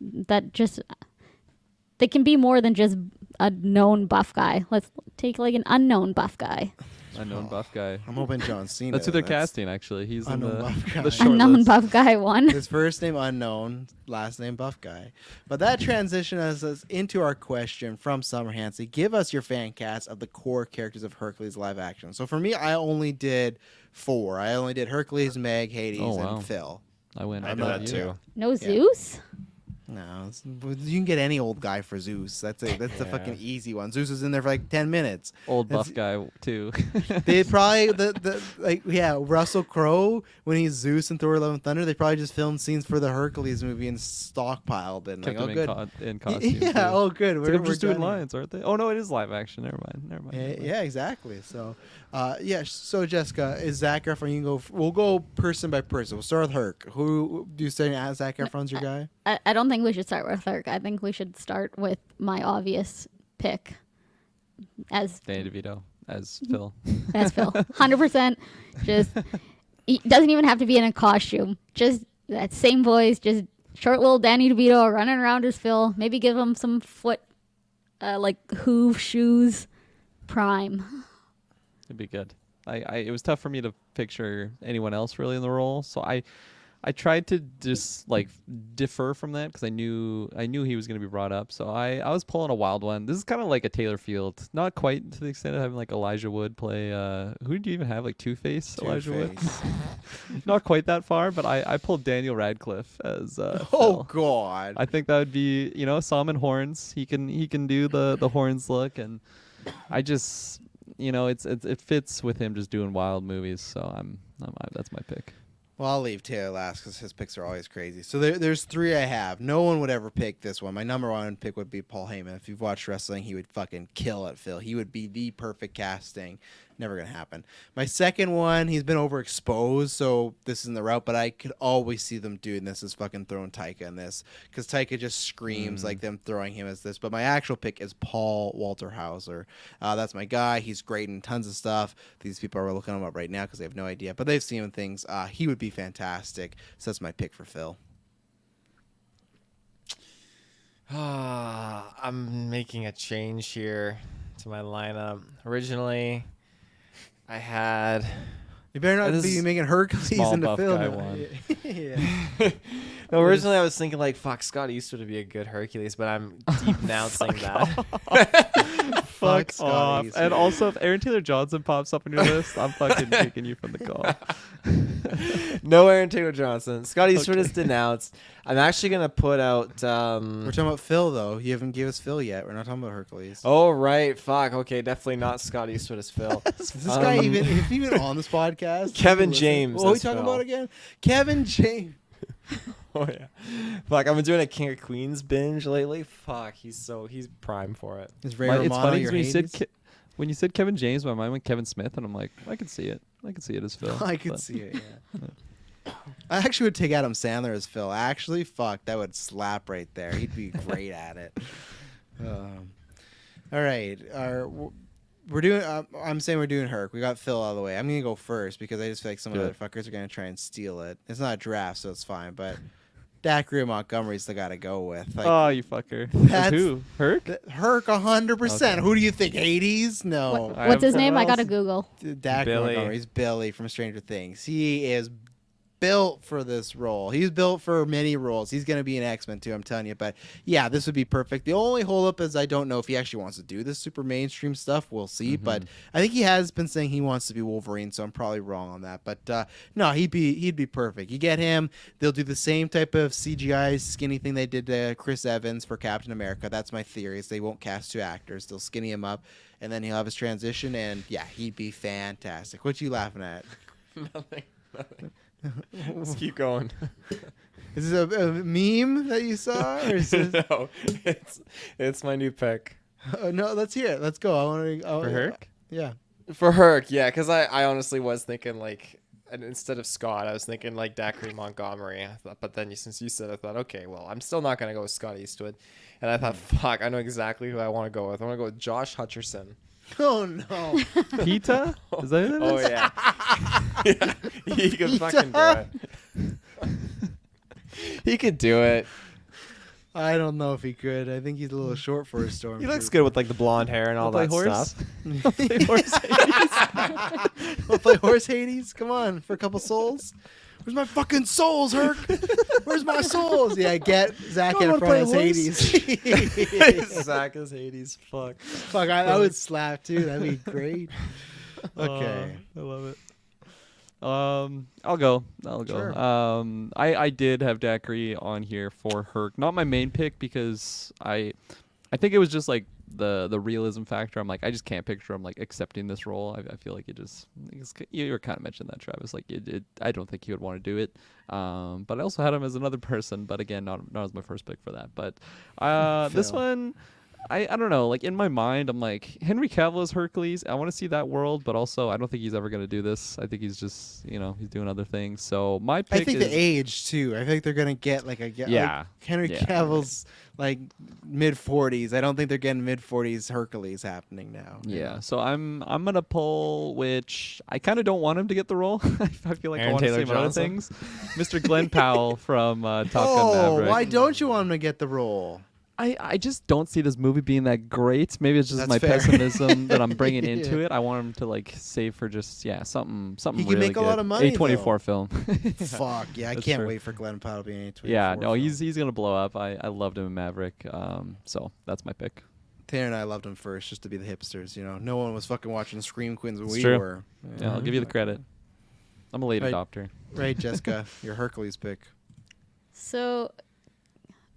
that just they can be more than just a known buff guy. Let's take an unknown buff guy. Unknown buff guy. I'm hoping John Cena. That's who they're casting. Actually, he's in unknown the buff guy. the short Unknown list. buff guy one. His first name unknown, last name buff guy. But that transitions us into our question from Summer Hansey. Give us your fan cast of the core characters of Hercules live action. So for me, I only did 4. I only did Hercules, Meg, Hades, Oh, wow. and Phil. I win. I I'm did not that you. too. No Zeus. No, you can get any old guy for Zeus. That's the Yeah. fucking easy one. Zeus is in there for 10 minutes. Old That's- buff guy too. They probably Russell Crowe when he's Zeus in Thor: Love and Thunder. They probably just filmed scenes for the Hercules movie and stockpiled and Kept oh him good. in costume. Yeah, too. oh good. It's like I'm We're just doing done here. lines, aren't they? Oh no, it is live action. Never mind. Never mind. Yeah, exactly. So, So Jessica, is Zac Efron? You can go. We'll go person by person. We'll start with Herc. Who do you say Zac Efron's your guy? I don't think we should start with Herc. I think we should start with my obvious pick as Danny DeVito as Phil. Phil. 100%. Just he doesn't even have to be in a costume. Just that same voice. Just short little Danny DeVito running around as Phil. Maybe give him some foot, hoof shoes. Prime. It'd be good. It was tough for me to picture anyone else really in the role, so I tried to just defer from that because I knew he was going to be brought up. So I was pulling a wild one. This is kind of like a Taylor Field, not quite to the extent of having Elijah Wood play. Who do you even have Two-Face? Elijah Wood. Not quite that far, but I pulled Daniel Radcliffe as. Oh Phil. God! I think that would be Salmon horns. He can do the horns look, and I just it fits with him just doing wild movies. So that's my pick. Well, I'll leave Taylor last because his picks are always crazy. So there's 3 I have. No one would ever pick this one. My number 1 pick would be Paul Heyman. If you've watched wrestling, he would fucking kill it, Phil. He would be the perfect casting. Never going to happen. My second one, he's been overexposed, so this isn't the route, but I could always see them doing this as fucking throwing Taika in this because Taika just screams like them throwing him as this. But my actual pick is Paul Walter Hauser. That's my guy. He's great in tons of stuff. These people are looking him up right now because they have no idea, but they've seen him in things. He would be fantastic. So that's my pick for Phil. I'm making a change here to my lineup. Originally, I had. You better not This be is making Hercules small into buff Phil. guy now. one. Yeah. No, originally I was thinking fuck, Scott Eastwood would be a good Hercules, but I'm denouncing that. fuck Scott off. Eastwood. And also, if Aaron Taylor Johnson pops up on your list, I'm fucking kicking you from the call. No Aaron Taylor Johnson. Scott Eastwood Okay. is denounced. I'm actually gonna put out. We're talking about Phil though. You haven't given us Phil yet. We're not talking about Hercules. Oh right, fuck. Okay, definitely not Scott Eastwood as Phil. Is this guy even on this podcast? Kevin Listen. James What are we as talking Phil. about again? Kevin James. Oh yeah. Fuck, I've been doing a King of Queens binge lately. Fuck, he's prime for it. Is Ray It's Romano funny 'cause your when you said Hades? when you said Kevin James, my mind went Kevin Smith, and I'm like, I can see it. I can see it as Phil. I could but- see it. Yeah. I actually would take Adam Sandler as Phil. Actually, fuck, that would slap right there. He'd be great at it. All right, we're doing. I'm saying we're doing Herc. We got Phil all the way. I'm gonna go first because I just feel like some of the Do other fuckers are gonna try and steal it. It's not a draft, so it's fine. But Dacre and Montgomery's the guy to go with. Like, Oh, you fucker. That's- Who? Herc? Herc 100%. Okay. Who do you think? Hades? No. I What's have his name? someone I gotta else. Google. Dak Billy. Montgomery's Billy from Stranger Things. He is built for this role. He's built for many roles. He's going to be an X-Men too, I'm telling you. But yeah, this would be perfect. The only holdup is I don't know if he actually wants to do this super mainstream stuff. We'll see. But I think he has been saying he wants to be Wolverine, so I'm probably wrong on that. But no, he'd be perfect. You get him. They'll do the same type of CGI skinny thing they did to Chris Evans for Captain America. That's my theory. Is they won't cast two actors. They'll skinny him up, and then he'll have his transition. And yeah, he'd be fantastic. What you laughing at? Nothing. Let's keep going. Is this a meme that you saw, or is this? No, it's my new pick No, let's hear it. Let's go. I want to. For Herc? Yeah. for Herc. Yeah, because I honestly was thinking like, and instead of Scott, I was thinking like Dacre Montgomery. I thought, but then since you said, I thought, okay, well, I'm still not gonna go with Scott Eastwood, and I thought, fuck, I know exactly who I want to go with. I want to go with Josh Hutcherson. Oh no. Pita? Is that who that Oh is? yeah, yeah, he could fucking do it. He could do it. I don't know if he could. I think he's a little short for a storm. He looks good with like the blonde hair and all Play that horse? stuff. Play horse. Wanna play horse, Hades? Come on, for a couple souls. Where's my fucking souls, Herc? Where's my souls? Yeah, get Zach You in wanna front play as horse? Hades. Zach is Hades. Fuck. Fuck, I would slap too. That'd be great. Okay. I love it. I'll go. Sure. I did have Dacre on here for Herc. Not my main pick because I think it was just like the realism factor. I'm like, I just can't picture him like accepting this role. I feel like you were kind of mentioning that, Travis. Like I don't think he would want to do it. But I also had him as another person, but again, not as my first pick for that. But this Phil. one, I don't know. Like in my mind, I'm like Henry Cavill is Hercules. I want to see that world, but also I don't think he's ever gonna do this. I think he's just he's doing other things. So my pick I think is the age too. I think they're gonna get like Yeah. like Henry Yeah. Cavill's like mid 40s. I don't think they're getting mid 40s Hercules happening now. Yeah, so I'm gonna pull, which I kind of don't want him to get the role. I feel like I Aaron want to Taylor say other Johnson? things. Mr. Glenn Powell from Top Gun Oh, Maverick. why don't you want him to get the role? I just don't see this movie being that great. Maybe it's just That's my fair. pessimism that I'm bringing Yeah. into it. I want him to like save for just something He can really make a good. lot of money, A24 though. film. Fuck yeah, I That's can't true. wait for Glenn Powell to be in a 24. Yeah, no, film. he's gonna blow up. I loved him in Maverick. So that's my pick. Taylor and I loved him first just to be the hipsters. No one was fucking watching Scream Queens when It's we true. were. Yeah, I'll give you the credit. I'm a late Right. adopter. Right, Jessica, your Hercules pick. So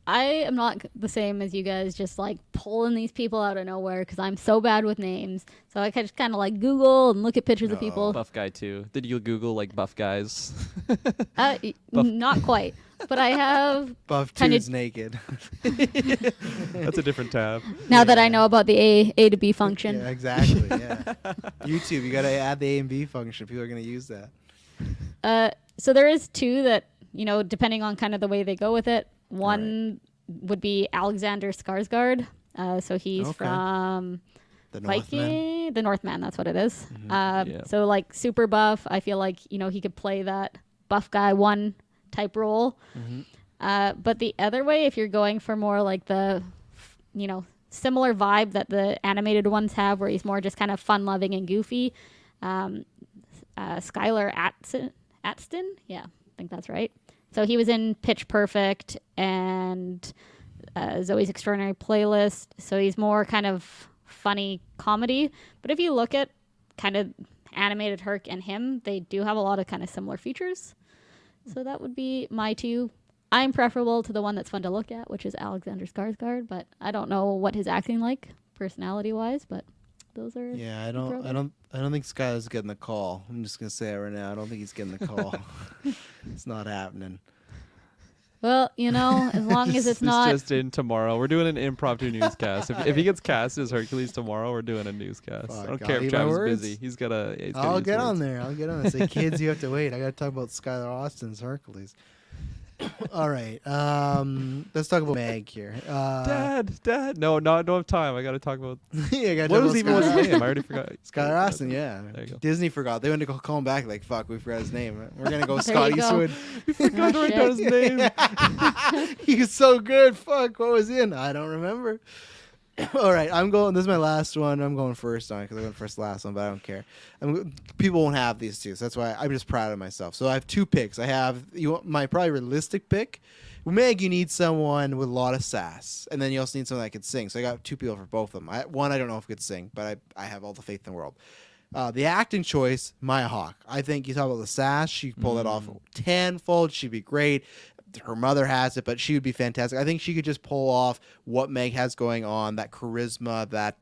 I am not the same as you guys, just like pulling these people out of nowhere because I'm so bad with names. So I just kind of like Google and look at pictures of people. Buff guy too. Did you Google like buff guys? Buff. Not quite, but I have Buff Kinda- Two's naked. That's a different tab. now that I know about the A to B function. Yeah, exactly. Yeah. YouTube, you gotta add the A and B function. People are gonna use that. So there is two that, depending on kind of the way they go with it. One would be Alexander Skarsgård. So he's Okay. from The Northmen. Viking, the Northman. That's what it is. Yeah. So like super buff. I feel like he could play that buff guy one type role. But the other way, if you're going for more like the similar vibe that the animated ones have, where he's more just kind of fun loving and goofy, Skylar Astin. Yeah, I think that's right. So he was in Pitch Perfect and Zoe's Extraordinary Playlist. So he's more kind of funny comedy. But if you look at kind of animated Herc and him, they do have a lot of kind of similar features. So that would be my two. I'm preferable to the one that's fun to look at, which is Alexander Skarsgård, but I don't know what his acting like personality wise, but those are Yeah, I don't think Skyler's getting the call. I'm just gonna say it right now. I don't think he's getting the call. It's not happening. well, as long as it's not just in tomorrow. We're doing an impromptu newscast. If he gets cast as Hercules tomorrow, we're doing a newscast. Fuck, I don't I'll care eat if my Travis is words. busy. He's gotta I'll use get on words. there. I'll get on there. Say, kids, you have to wait. I gotta talk about Skylar Austin's Hercules. All right. Let's talk about Meg here. Dad. No, don't have time. I gotta talk about Yeah, I gotta what talk was about even Skylar. his name. I already forgot. Skylar Austin, yeah. There you go. Disney forgot. They went to call him back like, fuck, we forgot his name. We're going to go There Scott you go. Eastwood. Forgot to write down his name. He's so good. Fuck, what was he in? I don't remember. All right, this is my last one. I'm going first on it because I went first last one, but I don't care. People won't have these two, so that's why I'm just proud of myself. So I have two picks. I have my probably realistic pick. With Meg, you need someone with a lot of sass, and then you also need someone that can sing. So I got two people for both of them. One, I don't know if could sing, but I have all the faith in the world. The acting choice, Maya Hawke. I think you talk about the sass. She pulled it off tenfold. She'd be great. Her mother has it, but she would be fantastic. I think she could just pull off what Meg has going on, that charisma, that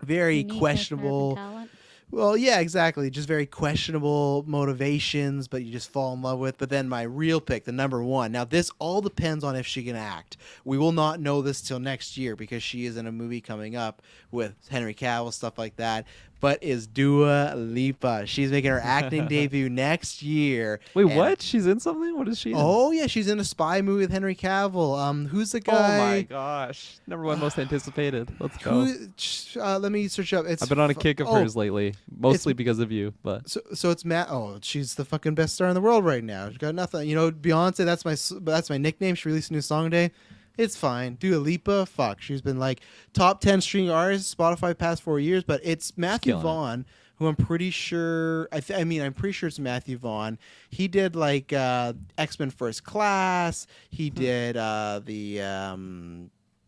very uniqueness, questionable. talent. Well, yeah, exactly. Just very questionable motivations, but you just fall in love with. But then my real pick, the number one. Now, this all depends on if she can act. We will not know this till next year because she is in a movie coming up with Henry Cavill, stuff like that. But is Dua Lipa. She's making her acting debut next year. Wait, And- what? She's in something? What is she in? Oh, yeah, she's in a spy movie with Henry Cavill. Who's the Oh guy? my gosh. Number one most anticipated. Let's go. Let me search up. It's I've been on a kick of hers lately, mostly It's- because of you. But So it's Matt. Oh, she's the fucking best star in the world right now. She's got nothing. Beyonce. That's my nickname. She released a new song today. It's fine. Dua Lipa. Fuck. She's been like top 10 streaming artist Spotify past 4 years. But it's Matthew Killing it. Vaughn, who I'm pretty sure. I'm pretty sure it's Matthew Vaughn. He did like X-Men First Class. He did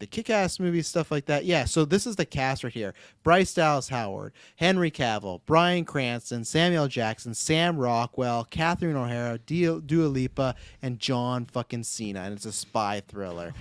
the Kick-Ass movies, stuff like that. Yeah, so this is the cast right here. Bryce Dallas Howard, Henry Cavill, Bryan Cranston, Samuel Jackson, Sam Rockwell, Catherine O'Hara, Dua Lipa, and John fucking Cena. And it's a spy thriller.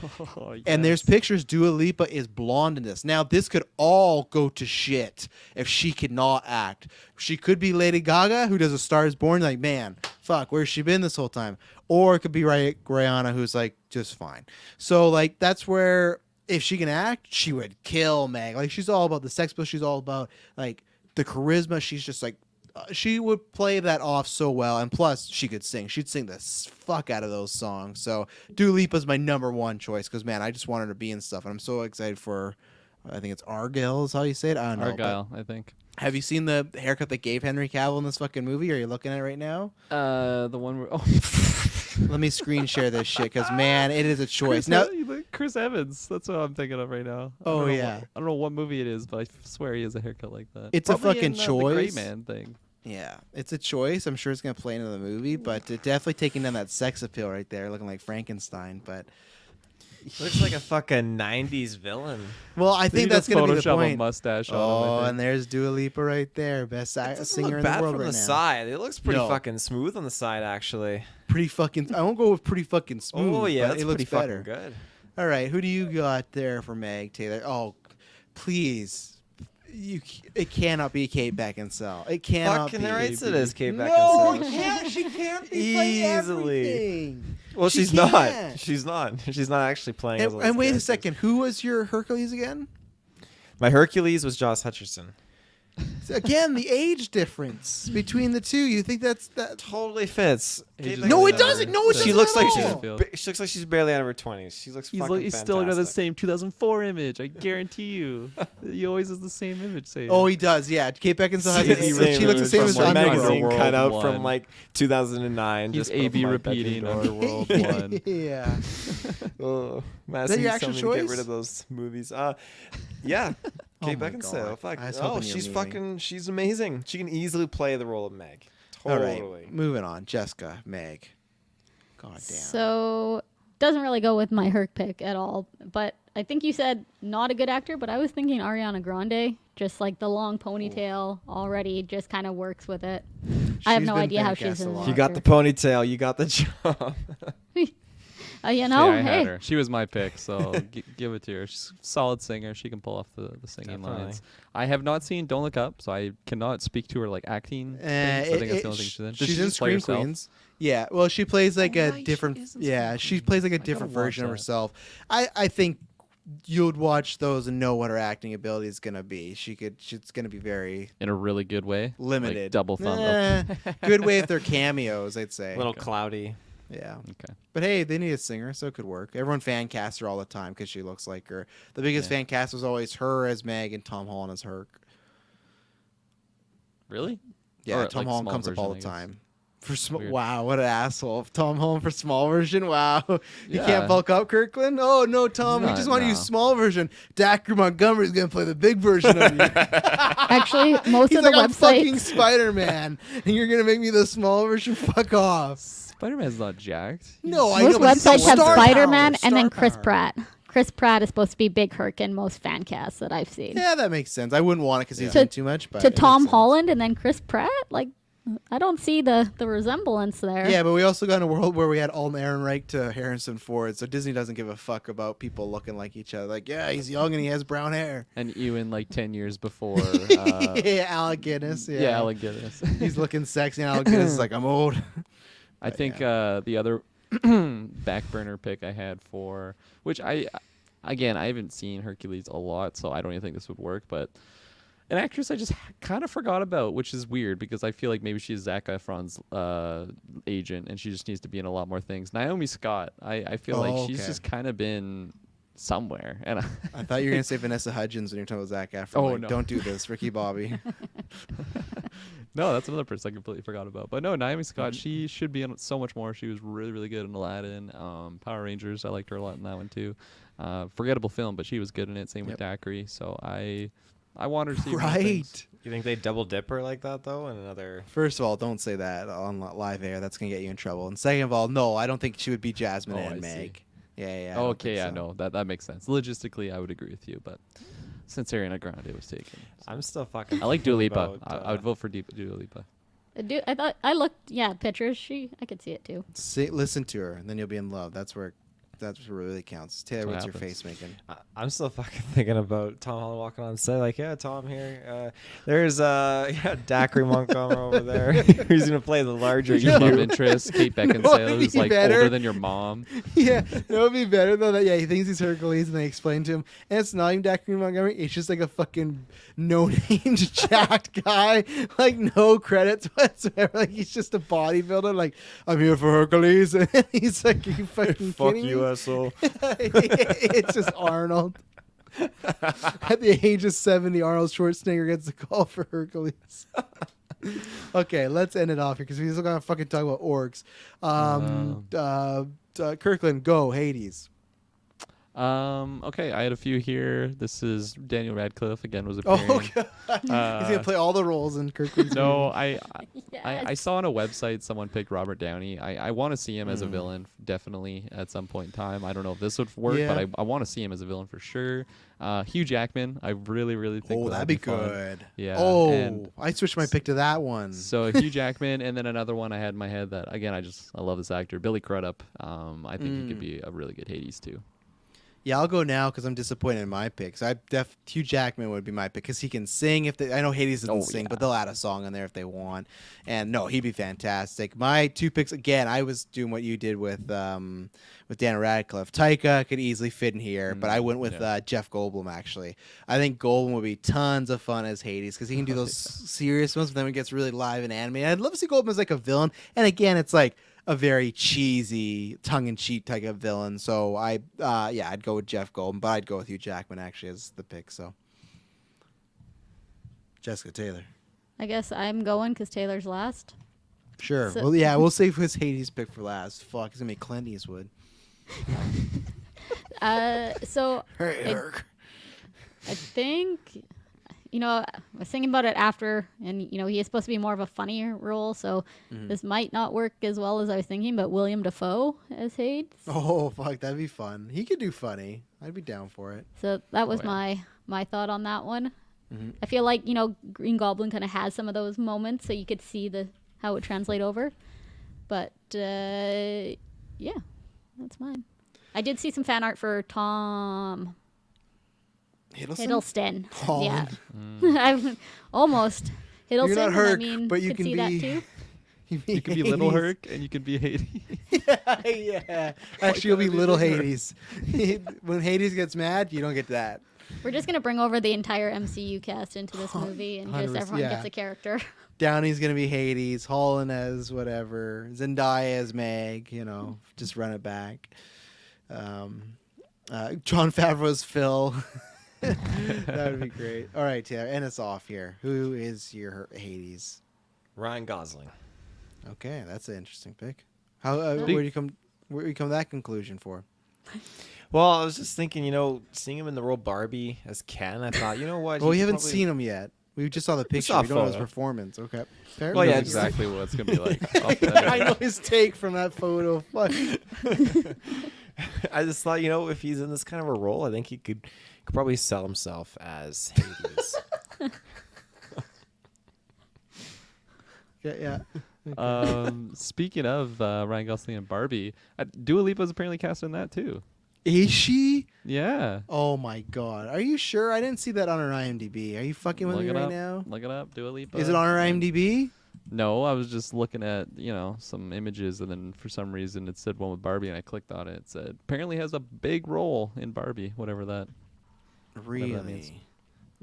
And there's pictures. Dua Lipa is blonde in this. Now, this could all go to shit if she could not act. She could be Lady Gaga, who does A Star is Born. Like, man, fuck, where's she been this whole time? Or it could be Rihanna, who's like just fine. So, like, that's where if she can act, she would kill Meg. Like, she's all about the sex, but she's all about like the charisma. She's just like she would play that off so well, and plus she could sing. She'd sing the fuck out of those songs. So Dua Lipa's my number one choice because man, I just wanted her to be in stuff, and I'm so excited for. I think it's Argyle is how you say it. I don't know. Argyle, I think. Have you seen the haircut they gave Henry Cavill in this fucking movie? Are you looking at it right now? The one where Let me screen share this shit because man, it is a choice. Chris, Now, Chris Evans. That's what I'm thinking of right now. I Oh, don't know yeah. I don't know what movie it is, but I swear he has a haircut like that. It's a Probably fucking in, The Gray choice. Man thing. yeah, it's a choice. I'm sure it's gonna play into the movie, but it definitely taking down that sex appeal right there, looking like Frankenstein. But Looks like a fucking 90s villain. well, I They think need to that's gonna be the Photoshop a point. mustache on him, Oh, I think. and there's Dua Lipa right there, best It doesn't singer look in the bad world from right the now. side. It looks pretty No. fucking smooth on the side, actually. Pretty fucking. I won't go with pretty fucking smooth. Oh yeah, but that's it looks pretty better. fucking good. All right, who do you got there for Meg Taylor? Oh, please. It cannot be Kate Beckinsale. It cannot Fucking be. rights it is, Kate No, Beckinsale. it can't. She can't be playing Easily. everything. Well, She she's can't. not. She's not. She's not actually playing. as all And these wait a characters. second. Who was your Hercules again? My Hercules was Josh Hutcherson. Again, the age difference between the two. You think that's that? Totally fits. Age is No, it never- doesn't. No, it She doesn't. She looks at like all. she looks like she's barely out of her 20s. She looks fucking He's still got the fantastic. same 2004 image. I guarantee you. He always has the same image. Say. Oh, he does. Yeah, Kate Beckinsale has. Same She looks the same image as from, like, Underworld. magazine. magazine cut out World from One. like 2009. He's just AB from my repeating bedroom door. Underworld 1. Yeah. Oh, man, Is that your I actual need something to choice? get rid of those movies. Yeah, Oh Kate my Beckinsale. God. Fuck. I was Oh, hoping you were she's moving. she's amazing. She can easily play the role of Meg. All Totally. right, moving on. Jessica, Meg. God damn. So doesn't really go with my Herc pick at all, but I think you said not a good actor, but I was thinking Ariana Grande. Just like the long ponytail already just kind of works with it. I have She's no been idea how fan she's cast a in lot. the You got the ponytail. You got the job. You know, I had hey. her. She was my pick, so give it to her. She's a solid singer. She can pull off the singing Definitely. lines. I have not seen Don't Look Up, so I cannot speak to her like acting. things. I think that's the only thing she's in. Does She's she in just play Scream herself? Queens. Yeah, well, she plays like a right, she different. is in Yeah, Scream she Queens. plays like a I gotta different watch version of that. herself. I think you'd watch those and know what her acting ability is gonna be. She's gonna be very In a really good way. limited. Like double thumb up. Good way if they're cameos, I'd say. A little cloudy. Yeah. Okay. But hey, they need a singer, so it could work. Everyone fan casts her all the time because she looks like her. The biggest Yeah. fan cast was always her as Meg and Tom Holland as Herc. Really? Yeah, Or, Tom like, Holland small comes up all version, the I guess. time. For Weird. wow, what an asshole! Tom Holland for small version. Wow, you Yeah. can't bulk up, Kirkland. Oh no, Tom, we Not just want to use now. small version. Dacre Montgomery's gonna play the big version of you. Actually, most He's of the like, I'm fucking websites. Spider-Man, and you're gonna make me the small version. Fuck off. Spider-Man's not jacked. No, I Most know. but he's websites have star Spider-Man power, and then star Chris power. Pratt. Chris Pratt is supposed to be Big Herc in most fan casts that I've seen. Yeah, that makes sense. I wouldn't want it because he's To- in too much. But To it makes Tom sense. Holland and then Chris Pratt, like I don't see the resemblance there. Yeah, but we also got in a world where we had Alden Ehrenreich to Harrison Ford, so Disney doesn't give a fuck about people looking like each other. Like, yeah, he's young and he has brown hair. And Ewan like 10 years before. Yeah, Alec Guinness. Yeah, Alec Guinness. He's looking sexy, and Alec Guinness is like, I'm old. I think the other back burner pick I had for, which I haven't seen Hercules a lot, so I don't even think this would work, but an actress I just kind of forgot about, which is weird because I feel like maybe she's Zac Efron's agent and she just needs to be in a lot more things. Naomi Scott, I feel like she's okay. just kind of been somewhere. And I thought you were gonna say Vanessa Hudgens when you're talking about Zac Efron. Oh, Like, no. don't do this, Ricky Bobby. No, that's another person I completely forgot about. But no, Naomi Scott, she should be in so much more. She was really, really good in Aladdin. Power Rangers, I liked her a lot in that one too. Forgettable film, but she was good in it. Same with Dacre. So I want her to see more Right. things. You think they double dip her like that though? In another. First of all, don't say that on live air. That's gonna get you in trouble. And second of all, no, I don't think she would be Jasmine Oh, and I see. Meg. Yeah, I don't Okay, think yeah, so. no, that makes sense. Logistically, I would agree with you, but since Ariana Grande was taken, I'm still fucking. I like Dua thinking Lipa. about, I would vote for Dua Lipa. I thought I looked. Yeah, pictures. I could see it too. Listen to her, and then you'll be in love. That's what really counts. Taylor, What what's your happens. face making? I'm still fucking thinking about Tom Holland walking on set. Like, yeah, Tom here. There's Dacre Montgomery over there. He's gonna play the larger Your love you. interest, Kate No, Beckinsale, it'd who's be like better. older than your mom. Yeah, that would be better though. That he thinks he's Hercules, and they explain to him, and it's not even Dacre Montgomery. It's just like a fucking no-name jacked guy, like no credits whatsoever. Like he's just a bodybuilder. Like I'm here for Hercules, and he's like, "Are you fucking Fuck kidding you, me?" asshole. It's just Arnold. At the age of 70, Arnold Schwarzenegger gets the call for Hercules. Okay, let's end it off here because we still gotta fucking talk about orcs. Kirkland, go Hades. Okay, I had a few here. This is Daniel Radcliffe again was Oh, appearing. God. He's gonna play all the roles in Kirkland's No, movie. I saw on a website someone picked Robert Downey. I want to see him as a villain definitely at some point in time. I don't know if this would work, Yeah. but I want to see him as a villain for sure. Hugh Jackman, I really think Oh, would that'd be fun. good. Yeah. Oh, and I switched my pick to that one. so Hugh Jackman, and then another one I had in my head that again I love this actor, Billy Crudup. I think he could be a really good Hades too. Yeah, I'll go now because I'm disappointed in my picks. Hugh Jackman would be my pick because he can sing. I know Hades doesn't sing, but they'll add a song in there if they want. And no, he'd be fantastic. My two picks again. I was doing what you did with Dan Radcliffe. Taika could easily fit in here, but I went with Jeff Goldblum. Actually, I think Goldblum would be tons of fun as Hades because he can do those serious ones, but then when it gets really live and animated. I'd love to see Goldblum as like a villain. And again, it's like a very cheesy, tongue-in-cheek type of villain. So I'd go with Jeff Goldblum, but I'd go with Hugh Jackman actually as the pick. So Jessica Taylor, I guess I'm going because Taylor's last. sure. So- Well, yeah, we'll save his Hades pick for last. Fuck, he's gonna be Clint Eastwood. So Hey, I- Herc. I think I was thinking about it after, and he is supposed to be more of a funnier role, so this might not work as well as I was thinking. But William Dafoe as Hades, Oh fuck, that'd be fun. He could do funny. I'd be down for it. so that was yeah. my thought on that one. Mhm. I feel like Green Goblin kind of has some of those moments, so you could see how it would translate over. But yeah, that's mine. I did see some fan art for Tom Hiddleston. Yeah, I'm almost Hiddleston. You're not and Herc, I mean, but you could can see that be. too. You could be Little Herc and you could be Hades. Yeah. Actually, you'll be Little Hades. When Hades gets mad, you don't get that. We're just gonna bring over the entire MCU cast into this movie, and just 100%, everyone yeah. gets a character. Downey's gonna be Hades. Holland as whatever. Zendaya as Meg. Just run it back. John Favreau's Phil. That would be great. All right, Taylor, end us off here. Who is your Hades? Ryan Gosling. Okay, that's an interesting pick. How? Where do you come? Where do you come to that conclusion for? Well, I was just thinking, seeing him in the role Barbie as Ken, I thought, you know what? Well, we he haven't probably- seen him yet. We just saw the picture. saw a We don't know his photo. performance. Okay. Fair Well, That's yeah, enough. exactly what it's gonna be like. Off the I know his take from that photo. Fuck. I just thought, if he's in this kind of a role, I think he could probably sell himself as Hades. Yeah. Speaking of Ryan Gosling and Barbie, Dua Lipa's apparently cast in that too. Is she? Yeah. Oh my god. Are you sure? I didn't see that on her IMDb. Are you fucking with Look me it right up. now? Look it up. Dua Lipa. Is it on her And- IMDb? No, I was just looking at some images, and then for some reason it said one with Barbie, and I clicked on it. It said apparently has a big role in Barbie, whatever that. Whatever that means. Really?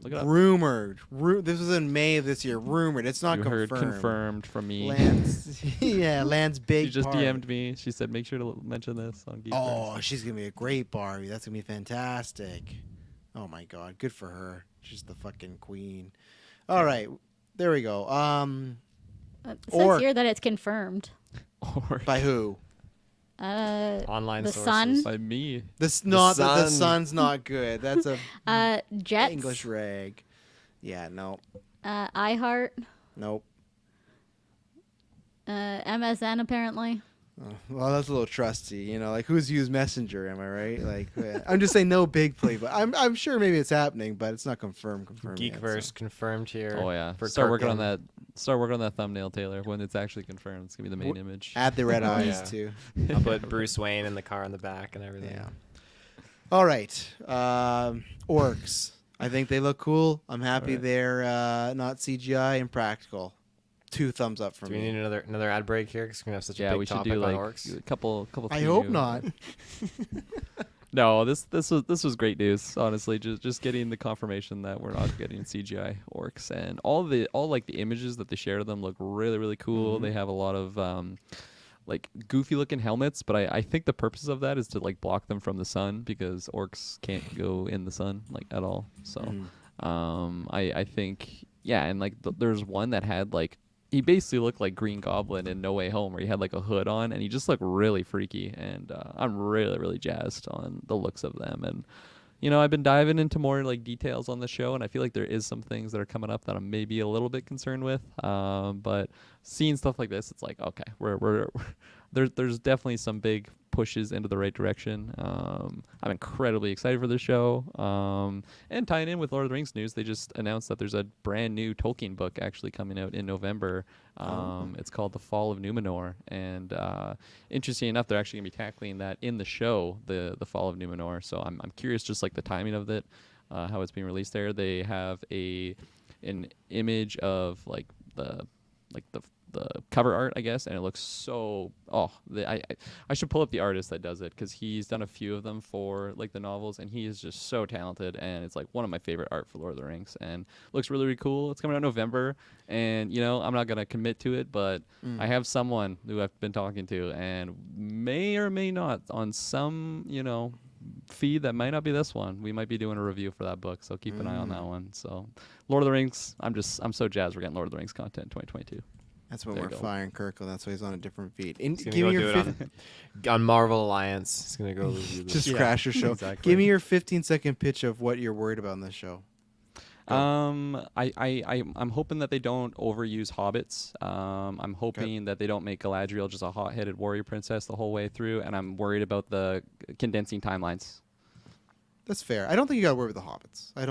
Look it up. Rumored. This was in May of this year. Rumored. It's not You confirmed. heard confirmed from me. Lance. Yeah, Lance big. She just part. DM'd me. She said make sure to mention this on GeekVerse. Oh, she's gonna be a great Barbie. That's gonna be fantastic. Oh my god, good for her. She's the fucking queen. All right, there we go. It Or- says here that it's confirmed. Or By who? Online The sources. Sun. by me. This not the Sun. Sun's not good. That's a Jets. English rag. Yeah, no, iHeart. nope. MSN apparently. Oh, well, that's a little trusty, like who's used Messenger? Am I right? Like, yeah. I'm just saying no big play, but I'm sure maybe it's happening, but it's not confirmed. Yet, GeekVerse so. confirmed here. Oh yeah. For Start working on Kirklin. that. Start working on that thumbnail, Taylor. When it's actually confirmed, it's gonna be the main image. Add the red eyes yeah. too. I'll put Bruce Wayne in the car in the back and everything. Yeah. All right. Orcs. I think they look cool. I'm happy Alright. they're not CGI and practical. 2 thumbs up from Do we me. need another ad break here? Because we're gonna have such a Yeah, big we should topic do on like orcs. a couple. I few hope new- not. No, this was great news. Honestly, just getting the confirmation that we're not getting CGI orcs, and all like the images that they share of them look really really cool. Mm-hmm. They have a lot of like goofy looking helmets, but I think the purpose of that is to like block them from the sun because orcs can't go in the sun like at all. So I think and like there's one that had like. He basically looked like Green Goblin in No Way Home, where he had like a hood on, and he just looked really freaky. And I'm really, really jazzed on the looks of them. And I've been diving into more like details on the show, and I feel like there is some things that are coming up that I'm maybe a little bit concerned with. But seeing stuff like this, it's like okay, we're there's definitely some big pushes into the right direction. I'm incredibly excited for this show. And tying in with Lord of the Rings news, they just announced that there's a brand new Tolkien book actually coming out in November. It's called The Fall of Numenor, and interesting enough, they're actually gonna be tackling that in the show, the Fall of Numenor. So I'm curious, just like the timing of it, how it's being released there. They have an image of like the cover art, I guess, and it looks so. I should pull up the artist that does it because he's done a few of them for like the novels, and he is just so talented, and it's like one of my favorite art for Lord of the Rings, and looks really really cool. It's coming out in November, and I'm not gonna commit to it, but I have someone who I've been talking to, and may or may not on some feed that might not be this one. We might be doing a review for that book, so keep an eye on that one. So, Lord of the Rings. I'm so jazzed we're getting Lord of the Rings content in 2022. That's when There we're you go. firing Kirkland. That's why he's on a different feed. He's gonna Give me go your do it on Marvel Alliance. He's gonna go review this. just crash your show. Exactly. Give me your 15-second pitch of what you're worried about in this show. I'm hoping that they don't overuse hobbits. I'm hoping that they don't make Galadriel just a hot-headed warrior princess the whole way through, and I'm worried about the condensing timelines. That's fair. I don't think you got to worry with the hobbits. I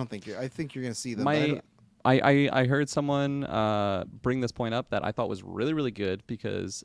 think you're going to see them. but I heard someone bring this point up that I thought was really, really good because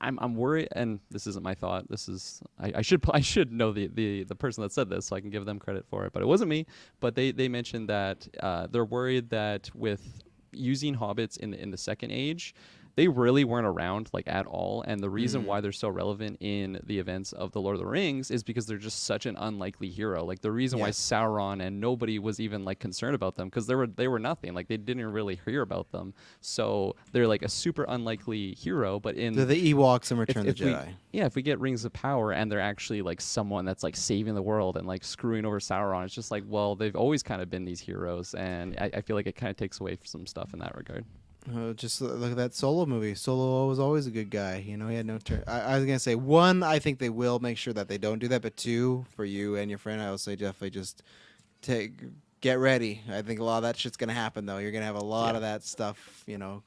I'm worried, and this isn't my thought. This is I should know the person that said this, so I can give them credit for it. But it wasn't me. But they mentioned that they're worried that with using hobbits in the Second Age, they really weren't around like at all, and the reason why they're so relevant in the events of the Lord of the Rings is because they're just such an unlikely hero. Like the reason why Sauron and nobody was even like concerned about them because they were nothing. Like they didn't really hear about them, so they're like a super unlikely hero. But in they're the Ewoks in Return of the Jedi. If we get Rings of Power and they're actually like someone that's like saving the world and like screwing over Sauron, it's just like, well, they've always kind of been these heroes, and I feel like it kind of takes away some stuff in that regard. Just look at that Solo movie. Solo was always a good guy. You know, he had no turn. I was going to say, one, I think they will make sure that they don't do that. But two, for you and your friend, I would say definitely just get ready. I think a lot of that shit's going to happen, though. You're going to have a lot of that stuff, you know.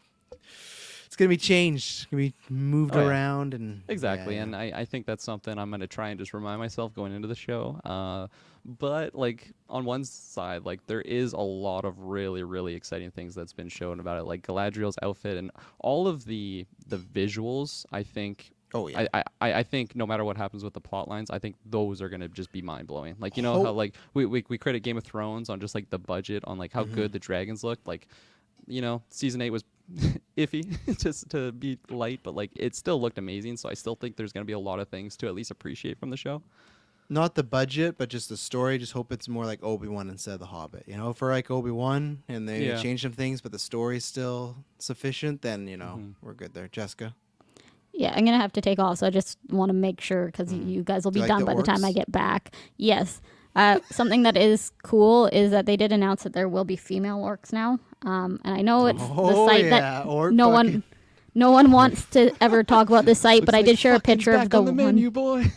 It's going to be changed. It's going to be moved around. And exactly. And I think that's something I'm going to try and just remind myself going into the show. But like on one side, like there is a lot of really, really exciting things that's been shown about it, like Galadriel's outfit and all of the visuals. I think. Oh yeah. I think no matter what happens with the plot lines, I think those are gonna just be mind blowing. Like you know how like we credit Game of Thrones on just like the budget on like how good the dragons looked. Like you know season 8 was iffy just to be light, but like it still looked amazing. So I still think there's gonna be a lot of things to at least appreciate from the show. Not the budget, but just the story. Just hope it's more like Obi-Wan instead of The Hobbit. You know, for like Obi-Wan and they change some things, but the story's still sufficient, then, you know, we're good there. Jessica? Yeah, I'm going to have to take off, so I just want to make sure, because you guys will be done by the time I get back. Yes. Something that is cool is that they did announce that there will be female orcs now. And I know it's the site that no one wants to ever talk about this site, but I did share a picture of the menu, boy.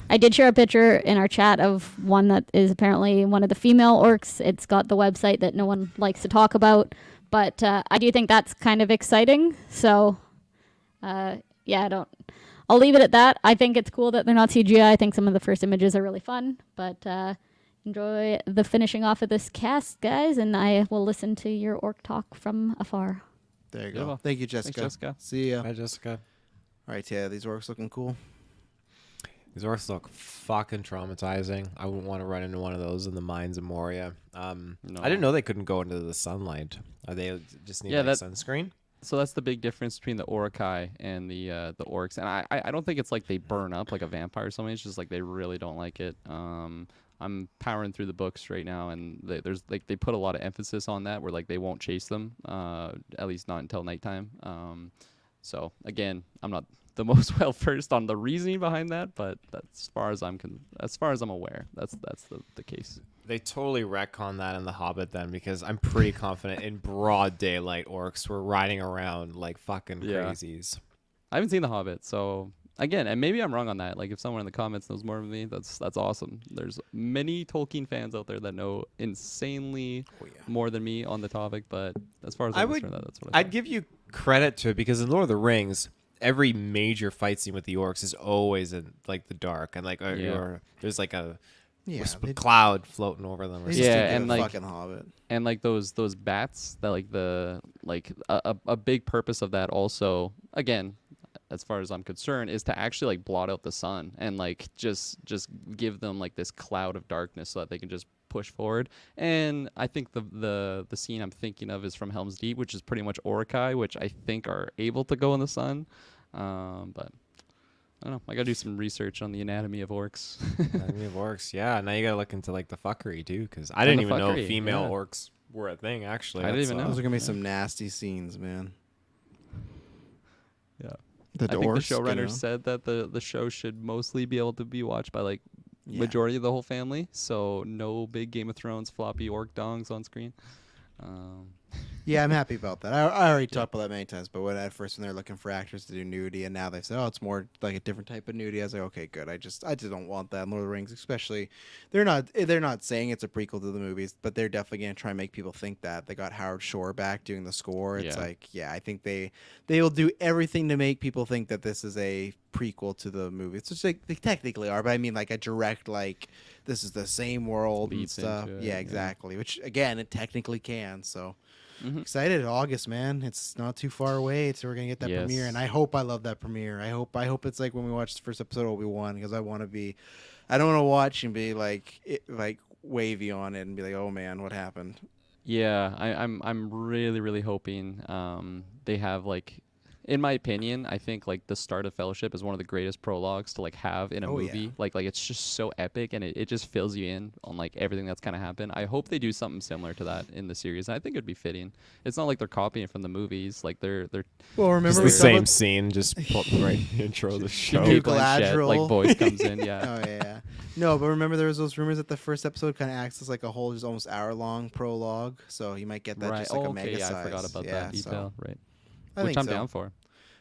I did share a picture in our chat of one that is apparently one of the female orcs. It's got the website that no one likes to talk about, but I do think that's kind of exciting. So, I'll leave it at that. I think it's cool that they're not CGI. I think some of the first images are really fun, but enjoy the finishing off of this cast, guys, and I will listen to your orc talk from afar. There you go. Thank you, Jessica. Thanks, Jessica. See ya. Bye, Jessica. All right, yeah, these orcs looking cool. These orcs look fucking traumatizing. I wouldn't want to run into one of those in the mines of Moria. No. I didn't know they couldn't go into the sunlight. They just need sunscreen? So that's the big difference between the Orokai and the orcs. And I don't think it's like they burn up like a vampire or something. It's just like they really don't like it. I'm powering through the books right now, and there's like they put a lot of emphasis on that, where like they won't chase them, at least not until nighttime. So again, I'm not the most well versed on the reasoning behind that, but that's as far as I'm aware, that's the case. They totally retcon that in The Hobbit then, because I'm pretty confident in broad daylight orcs were riding around like fucking crazies. I haven't seen The Hobbit, so again, and maybe I'm wrong on that. Like if someone in the comments knows more than me, that's awesome. There's many Tolkien fans out there that know insanely more than me on the topic, but as far as I'm concerned, that's what I'd give you credit to it, because in Lord of the Rings, every major fight scene with the orcs is always in like the dark, and like or there's like a cloud floating over them. Or and like fucking Hobbit, and like those bats that like a big purpose of that also, again, as far as I'm concerned, is to actually like blot out the sun and like just give them like this cloud of darkness so that they can just push forward. And I think the scene I'm thinking of is from Helm's Deep, which is pretty much Orokai, which I think are able to go in the sun. But I don't know. I gotta do some research on the anatomy of orcs. Anatomy of orcs, yeah. Now you gotta look into like the fuckery too, because I didn't even know female orcs were a thing. Actually, I didn't even know. Those are gonna be some nasty scenes, man. Yeah. I think the showrunner said that the show should mostly be able to be watched by like majority of the whole family, so no big Game of Thrones floppy orc dongs on screen. Yeah, I'm happy about that. I already talked about that many times, but when when they're looking for actors to do nudity, and now they say, oh, it's more like a different type of nudity. I was like, okay, good. I just don't want that in Lord of the Rings, especially they're not saying it's a prequel to the movies, but they're definitely gonna try and make people think that. They got Howard Shore back doing the score. It's Yeah. like, yeah, I think they will do everything to make people think that this is a prequel to the movie. It's just like they technically are, but I mean like a direct like this is the same world Leads and stuff. into it, Yeah, yeah. exactly. Which again, it technically can. So. Mhm. Excited, August, man. It's not too far away, so we're gonna get that premiere, Yes. and I hope I love that premiere. I hope it's like when we watched the first episode of Obi-Wan, because I don't want to watch and be like wavy on it and be like, oh man, what happened? Yeah, I'm really really hoping they have like, in my opinion, I think like the start of Fellowship is one of the greatest prologues to like have in a Oh, yeah. movie. Like it's just so epic, and it just fills you in on like everything that's kind of happened. I hope they do something similar to that in the series. I think it'd be fitting. It's not like they're copying from the movies. Like they're Well, remember It's we the talked same about- scene, just put right intro of the show. Dude, Kate Blanchett, like Galadriel. voice comes in. Yeah. Oh yeah, no, but remember there was those rumors that the first episode kind of acts as like a whole, just almost hour-long prologue, so you might get that Right. just like Oh, a okay. mega Yeah, size. I forgot about Yeah, that detail. Right. I Which think I'm so. down for.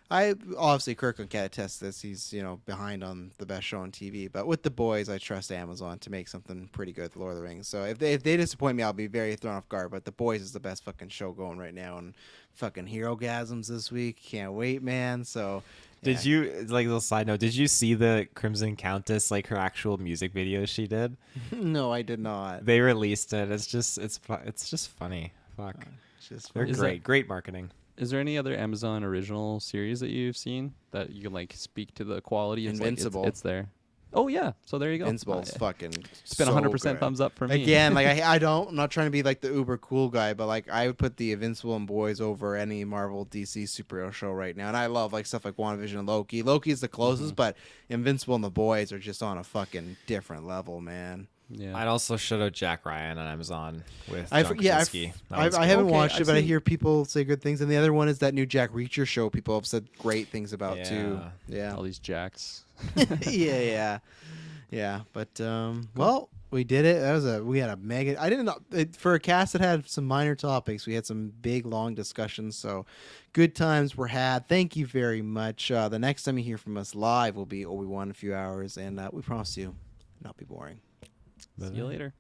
I obviously Kirklin can't attest to this. He's behind on the best show on TV. But with The Boys, I trust Amazon to make something pretty good with Lord of the Rings. So if they disappoint me, I'll be very thrown off guard. But The Boys is the best fucking show going right now, and fucking hero gasms this week. Can't wait, man. So Did you, like a little side note, did you see the Crimson Countess, like her actual music video she did? No, I did not. They released it. It's just funny. Fuck. It's just They're Is great marketing. Is there any other Amazon original series that you've seen that you can like speak to the quality? It's like, Invincible. it's there. Oh yeah, so there you go. Invincible's fucking. It's been so 100% good. thumbs up for me. Again, like I'm not trying to be like the uber cool guy, but like I would put the Invincible and Boys over any Marvel DC superhero show right now. And I love like stuff like WandaVision and Loki. Loki's the closest, but Invincible and the Boys are just on a fucking different level, man. yeah. I'd also shout out Jack Ryan on Amazon with I John haven't good. watched Okay, it, but I I've hear people say good things. And the other one is that new Jack Reacher show. People have said great things about too. Yeah, All these jacks. yeah. But well, we did it. We had a mega. I didn't know for a cast that had some minor topics. We had some big long discussions. So good times were had. Thank you very much. The next time you hear from us live will be Obi-Wan in a few hours, and we promise you not be boring. See you later.